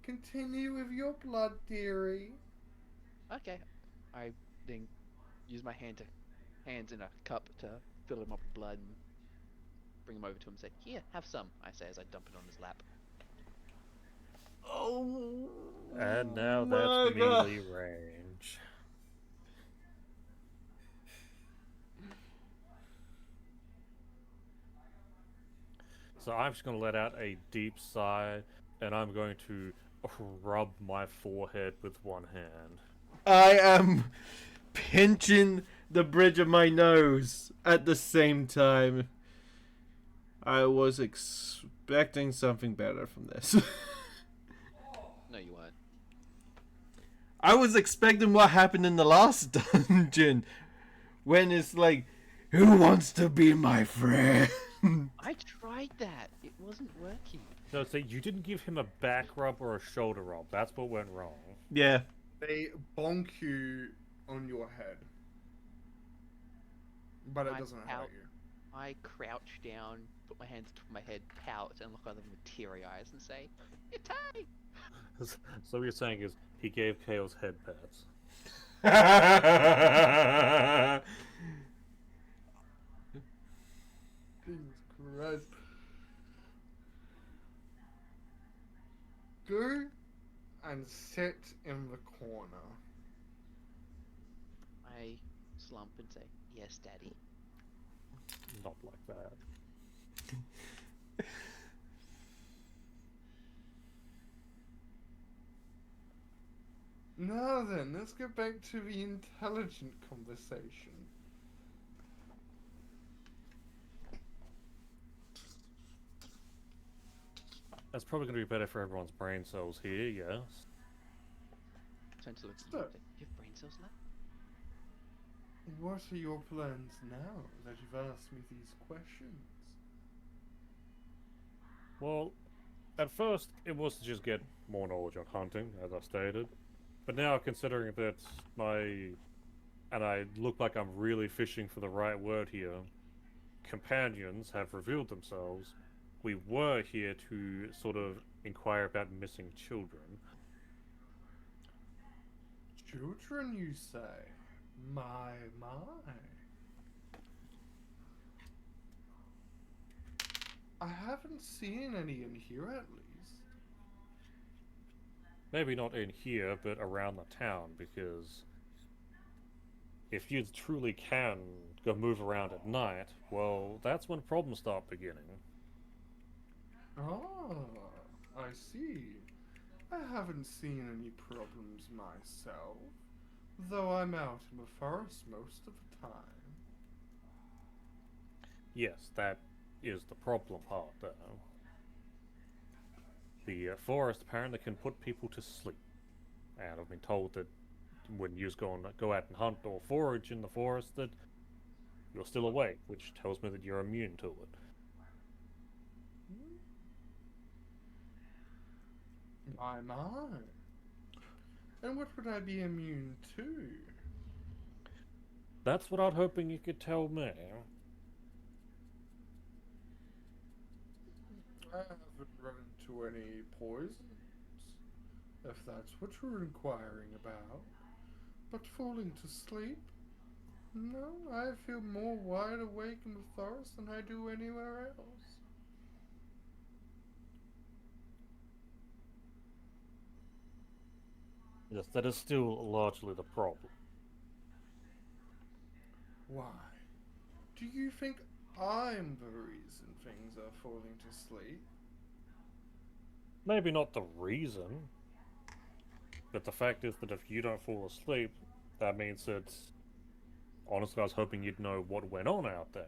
Speaker 1: Continue with your blood theory.
Speaker 4: Okay. I then use my hands in a cup to fill him up with blood and bring him over to him and say, here, have some, I say as I dump it on his lap.
Speaker 3: Oh.
Speaker 2: And now
Speaker 3: my
Speaker 2: that's
Speaker 3: God.
Speaker 2: melee range. So I'm just going to let out a deep sigh, and I'm going to rub my forehead with one hand.
Speaker 3: I am pinching the bridge of my nose at the same time. I was expecting something better from this.
Speaker 4: No, you weren't.
Speaker 3: I was expecting what happened in the last dungeon. When it's like, who wants to be my friend?
Speaker 4: I tried that. It wasn't working.
Speaker 2: No, so you didn't give him a back rub or a shoulder rub. That's what went wrong.
Speaker 3: Yeah.
Speaker 1: They bonk you on your head. But it
Speaker 4: I'm
Speaker 1: doesn't hurt
Speaker 4: out.
Speaker 1: you.
Speaker 4: I crouch down, put my hands on top of my head, pout, and look at them with teary eyes and say, "You're tight."
Speaker 2: So what you're saying is he gave Chaos head pats.
Speaker 1: Jesus Christ. Go and sit in the corner.
Speaker 4: I slump and say, "Yes, Daddy."
Speaker 2: Not like that.
Speaker 1: Now then, let's get back to the intelligent conversation.
Speaker 2: That's probably going to be better for everyone's brain cells here, yes.
Speaker 4: Turn to look at you.
Speaker 1: So-
Speaker 4: and say, "You have brain cells left?"
Speaker 1: What are your plans now that you've asked me these questions?
Speaker 2: Well, at first, it was to just get more knowledge on hunting, as I stated. But now, considering that and I look like I'm really fishing for the right word here, companions have revealed themselves, we were here to sort of inquire about missing children.
Speaker 1: Children, you say? My. I haven't seen any in here at least.
Speaker 2: Maybe not in here, but around the town, because if you truly can go move around at night, well, that's when problems start beginning.
Speaker 1: Ah, I see. I haven't seen any problems myself, though I'm out in the forest most of the time.
Speaker 2: Yes, that is the problem part, though. The forest apparently can put people to sleep, and I've been told that when you go out and hunt or forage in the forest, that you're still awake, which tells me that you're immune to it.
Speaker 1: My. And what would I be immune to?
Speaker 2: That's what I'm hoping you could tell me.
Speaker 1: I haven't run into any poisons, if that's what you're inquiring about. But falling to sleep? No, I feel more wide awake in the forest than I do anywhere else.
Speaker 2: Yes, that is still largely the problem.
Speaker 1: Why? Do you think I'm the reason things are falling to sleep?
Speaker 2: Maybe not the reason, but the fact is that if you don't fall asleep, that means that... Honestly, I was hoping you'd know what went on out there.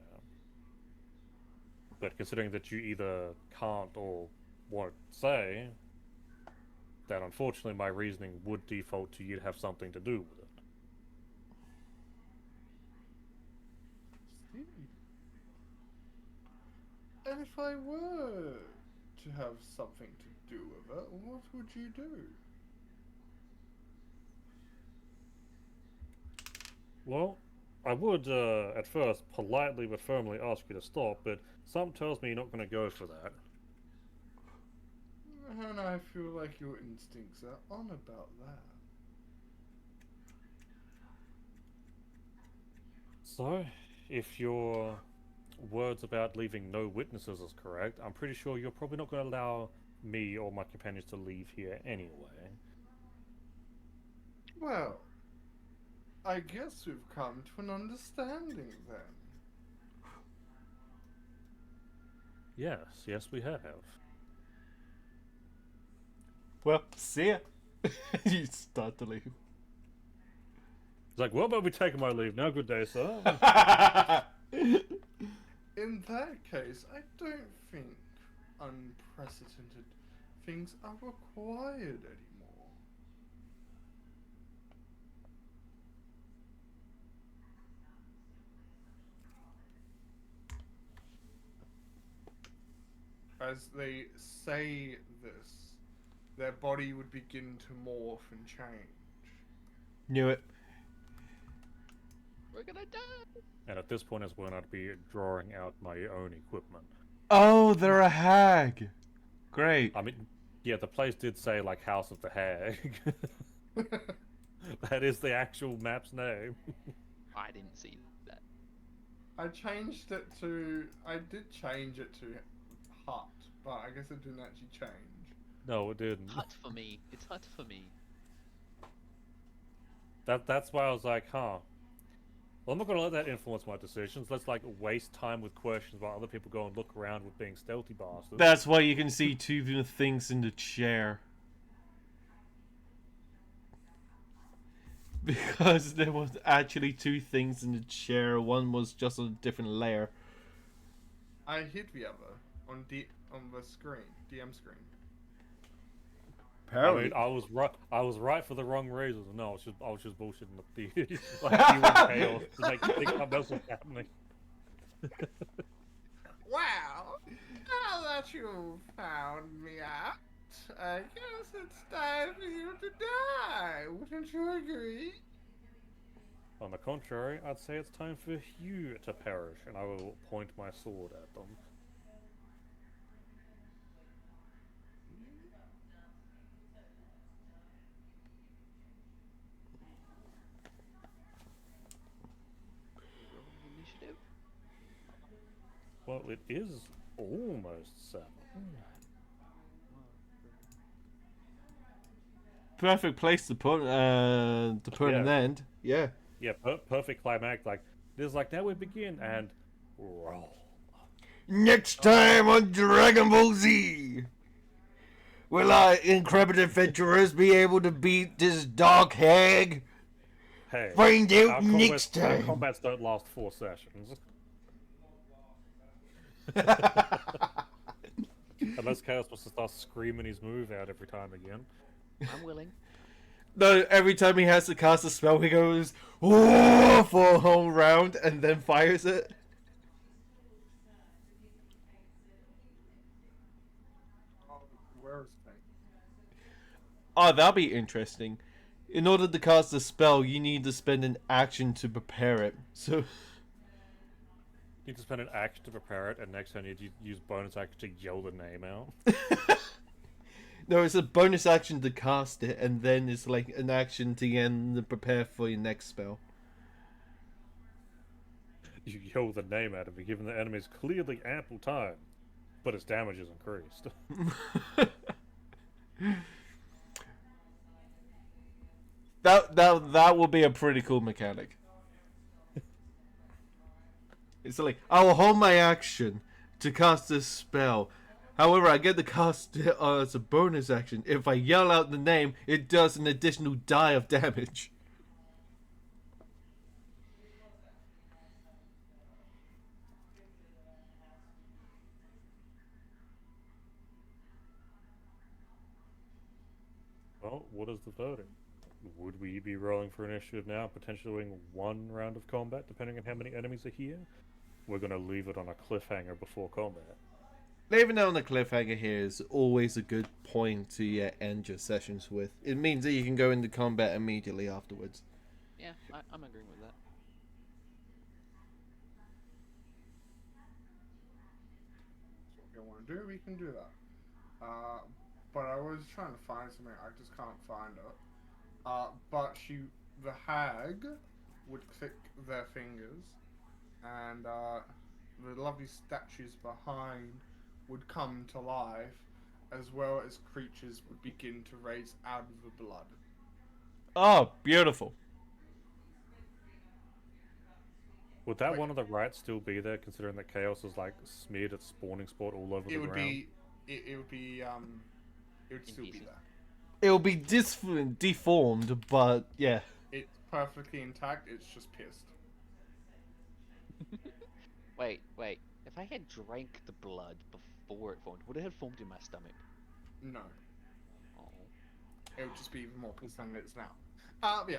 Speaker 2: But considering that you either can't or won't say, then unfortunately my reasoning would default to you'd have something to do with it.
Speaker 1: See? And if I were to have something to do with it, what would you do?
Speaker 2: Well, I would, at first, politely but firmly ask you to stop, but something tells me you're not going to go for that.
Speaker 1: And I feel like your instincts are on about that.
Speaker 2: So, if your words about leaving no witnesses is correct, I'm pretty sure you're probably not going to allow me or my companions to leave here anyway.
Speaker 1: Well, I guess we've come to an understanding then.
Speaker 2: Yes, we have.
Speaker 3: Well, see ya. You start to leave.
Speaker 2: It's like, well, about we taking my leave now? Good day, sir.
Speaker 1: In that case, I don't think unprecedented things are required anymore. As they say this, their body would begin to morph and change.
Speaker 3: Knew it.
Speaker 4: We're gonna die.
Speaker 2: And at this point is when I'd be drawing out my own equipment.
Speaker 3: Oh, they're a hag. Great.
Speaker 2: I mean, yeah, the place did say, like, House of the Hag. That is the actual map's name.
Speaker 4: I didn't see that.
Speaker 1: I changed it to. I did change it to hut, but I guess it didn't actually change.
Speaker 2: No, it didn't.
Speaker 4: Hut for me. It's hut for me.
Speaker 2: That's why I was like, huh. Well, I'm not gonna let that influence my decisions. Let's like waste time with questions while other people go and look around with being stealthy bastards.
Speaker 3: That's why you can see two things in the chair. Because there was actually two things in the chair. One was just on a different layer.
Speaker 1: I hit the other on the screen, DM screen.
Speaker 2: I mean, I was right. I was right for the wrong reasons. No, I was just bullshitting the like you and chaos to make you think something else was happening.
Speaker 1: Wow! Now that you found me out, I guess it's time for you to die. Wouldn't you agree?
Speaker 2: On the contrary, I'd say it's time for you to perish, and I will point my sword at them.
Speaker 4: Rolling initiative.
Speaker 2: Well, it is almost 7.
Speaker 3: Perfect place to put an end. Yeah.
Speaker 2: Yeah, perfect climax. Like this, like now we begin and roll.
Speaker 3: Next time on Dragon Ball Z, will our intrepid adventurers be able to beat this dark hag?
Speaker 2: Hey,
Speaker 3: Find out
Speaker 2: our
Speaker 3: next
Speaker 2: our
Speaker 3: time.
Speaker 2: combats don't last 4 sessions. Unless Chaos wants to start screaming his move out every time again.
Speaker 4: I'm willing.
Speaker 3: No, every time he has to cast a spell, he goes "Whoa!" for a whole round and then fires it.
Speaker 1: Where is Tank?
Speaker 3: Oh, that'll be interesting. In order to cast a spell, you need to spend an action to prepare it. So,
Speaker 2: You need to spend an action to prepare it, and next time you use bonus action to yell the name out.
Speaker 3: no, it's a bonus action to cast it, and then it's like an action to end to prepare for your next spell.
Speaker 2: You yell the name out of it, giving the enemies clearly ample time, but its damage is increased.
Speaker 3: That will be a pretty cool mechanic. It's like, I will hold my action to cast this spell. However, I get to cast it as a bonus action. If I yell out the name, it does an additional die of damage.
Speaker 2: Well, what is the verdict? Would we be rolling for initiative now, potentially doing 1 round of combat, depending on how many enemies are here? We're going to leave it on a cliffhanger before combat.
Speaker 3: Leaving it on the cliffhanger here is always a good point to end your sessions with. It means that you can go into combat immediately afterwards.
Speaker 4: Yeah, I'm agreeing with that.
Speaker 1: That's what we want to do. We can do that. But I was trying to find something. I just can't find it. But the hag would click their fingers, and the lovely statues behind would come to life, as well as creatures would begin to raise out of the blood.
Speaker 3: Oh, beautiful.
Speaker 2: Would that
Speaker 1: Wait.
Speaker 2: one on the right still be there, considering that Chaos is like smeared its spawning spot all over the
Speaker 1: It would
Speaker 2: ground?
Speaker 1: be. It would be. It would still be
Speaker 4: Indecent.
Speaker 1: there.
Speaker 3: It'll be deformed, but yeah.
Speaker 1: It's perfectly intact. It's just pierced.
Speaker 4: Wait. If I had drank the blood before it formed, would it have formed in my stomach?
Speaker 1: No,
Speaker 4: Oh.
Speaker 1: it would just be even more pierced than it is now. Yeah.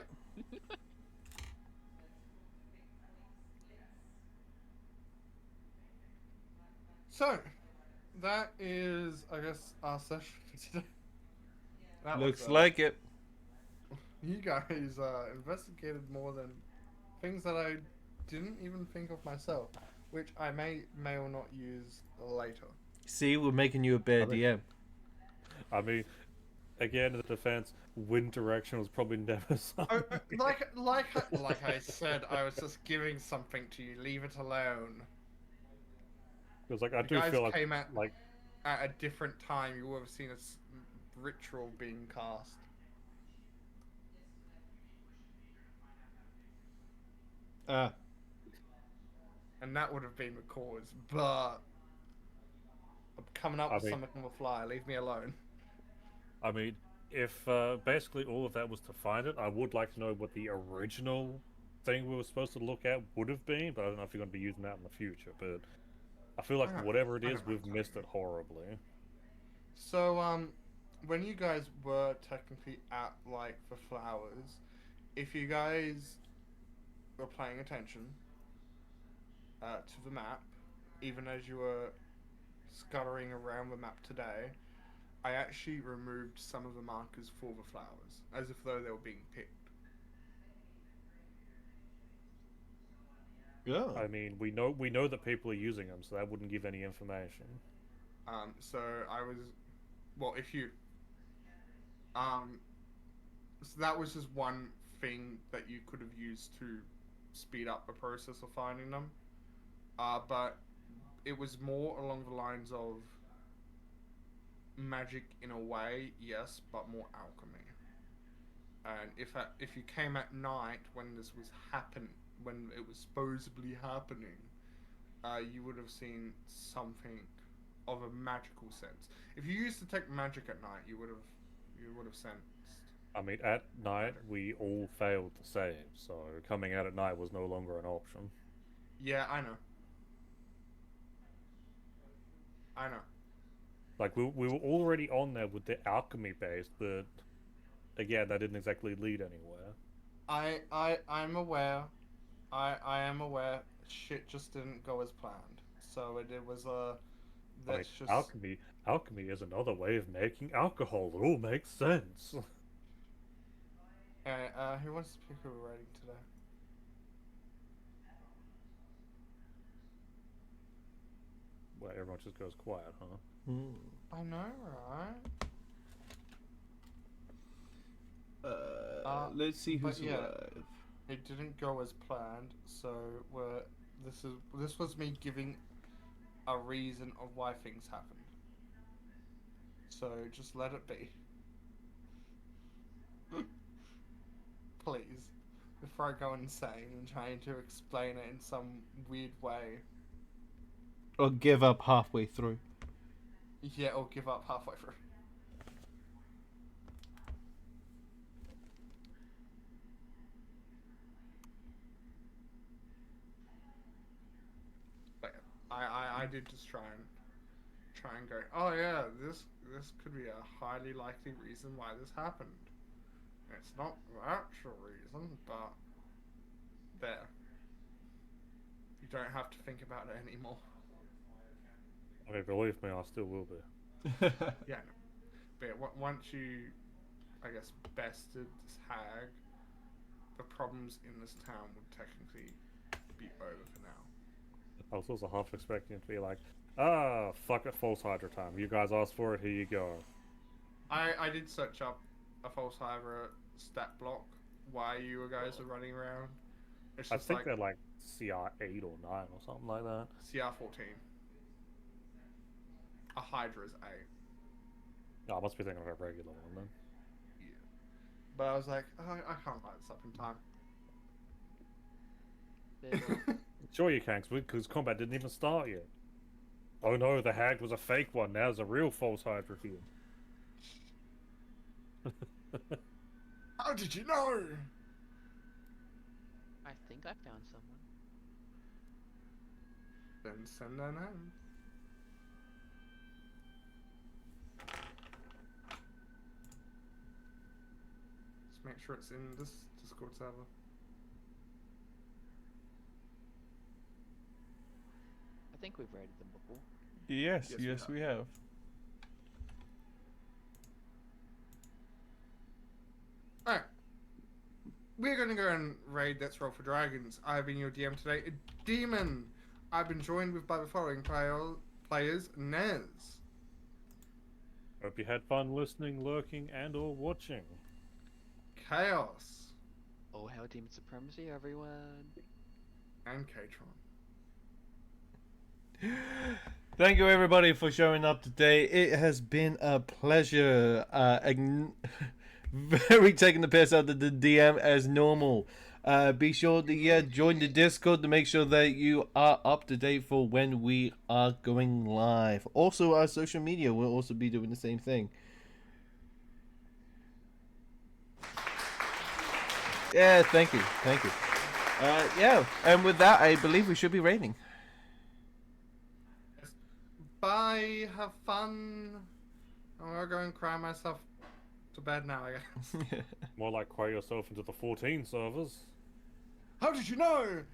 Speaker 1: So, that is, I guess, our session for today. That
Speaker 3: Looks
Speaker 1: was,
Speaker 3: like it.
Speaker 1: you guys investigated more than things that I didn't even think of myself, which I may or not use later.
Speaker 3: See, we're making you a better
Speaker 2: I mean-
Speaker 3: DM.
Speaker 2: I mean, again, in the defense, wind direction was probably never something.
Speaker 1: Like I said, I was just giving something to you. Leave it alone.
Speaker 2: Because like I
Speaker 1: You
Speaker 2: do
Speaker 1: guys
Speaker 2: feel like
Speaker 1: came at a different time. You would have seen a ritual being cast. And that would have been the cause, but I'm coming up
Speaker 2: I
Speaker 1: with
Speaker 2: mean-
Speaker 1: something on the fly. Leave me alone.
Speaker 2: I mean, if basically all of that was to find it, I would like to know what the original thing we were supposed to look at would have been, but I don't know if you're going to be using that in the future. But I feel like
Speaker 1: I don't-
Speaker 2: whatever it
Speaker 1: I
Speaker 2: is,
Speaker 1: don't
Speaker 2: we've
Speaker 1: mind
Speaker 2: missed
Speaker 1: telling
Speaker 2: it horribly.
Speaker 1: So, when you guys were technically at, like, the flowers, if you guys were paying attention to the map, even as you were scuttering around the map today, I actually removed some of the markers for the flowers, as if though they were being picked.
Speaker 3: Yeah.
Speaker 2: I mean, we know that people are using them, so that wouldn't give any information.
Speaker 1: So I was, well, if you, so that was just one thing that you could have used to speed up the process of finding them. But it was more along the lines of magic in a way, yes, but more alchemy. And if you came at night when this was when it was supposedly happening, you would have seen something of a magical sense. If you used to take magic at night, you would have sensed.
Speaker 2: I mean, at night we all failed to save, so coming out at night was no longer an option.
Speaker 1: Yeah, I know. I know.
Speaker 2: Like we were already on there with the alchemy base, but again, that didn't exactly lead anywhere.
Speaker 1: I'm aware. I am aware. Shit just didn't go as planned. So it was
Speaker 2: I mean,
Speaker 1: that's just
Speaker 2: alchemy is another way of making alcohol. It all makes sense.
Speaker 1: Who wants to pick who we're writing today?
Speaker 2: Well, everyone just goes quiet, huh?
Speaker 1: I know, right?
Speaker 3: Let's see who's
Speaker 1: but yeah.
Speaker 3: alive.
Speaker 1: It didn't go as planned, so this was me giving a reason of why things happened. So just let it be. Please. Before I go insane and trying to explain it in some weird way.
Speaker 3: Or give up halfway through.
Speaker 1: Yeah, or give up halfway through. But I did just try and go, oh yeah, this could be a highly likely reason why this happened. It's not the actual reason, but there. You don't have to think about it anymore.
Speaker 2: I mean, believe me, I still will be.
Speaker 1: Yeah, no. But once you, I guess, bested this hag, the problems in this town would technically be over for now.
Speaker 2: I was also half expecting it to be like, ah, fuck it, false hydra time. You guys asked for it, here you go.
Speaker 1: I did search up a false hydra stat block while you guys were running around. It's
Speaker 2: I
Speaker 1: just
Speaker 2: think
Speaker 1: like
Speaker 2: they're like CR 8 or 9 or something like that.
Speaker 1: CR 14. A hydra is 8.
Speaker 2: No, I must be thinking of a regular one then.
Speaker 1: Yeah. But I was like, oh, I can't light this up in time.
Speaker 4: There's
Speaker 2: Sure you can, because combat didn't even start yet. Oh no, the hag was a fake one. Now there's a real false hydra here.
Speaker 1: How did you know?
Speaker 4: I think I found someone.
Speaker 1: Then send her name. Just make sure it's in this Discord server.
Speaker 4: I think we've raided them before.
Speaker 3: Yes,
Speaker 1: Yes,
Speaker 3: yes, we have.
Speaker 1: Alright. We're gonna go and raid Let's Roll for Dragons. I've been your DM today, a demon. I've been joined with by the following players, Nez,
Speaker 2: Hope you had fun listening, lurking, and or watching.
Speaker 1: Chaos,
Speaker 4: Oh, hail demon supremacy, everyone!
Speaker 1: and Katron.
Speaker 3: Thank you everybody for showing up today. It has been a pleasure. Very taking the piss out of the DM as normal. Be sure to join the Discord to make sure that you are up to date for when we are going live. Also, our social media will also be doing the same thing. Yeah, thank you. Yeah, and with that, I believe we should be rating.
Speaker 1: Bye. Have fun. I'm gonna go and cry myself to bed now, I guess.
Speaker 2: More like cry yourself into the 14 servers.
Speaker 1: How did you know?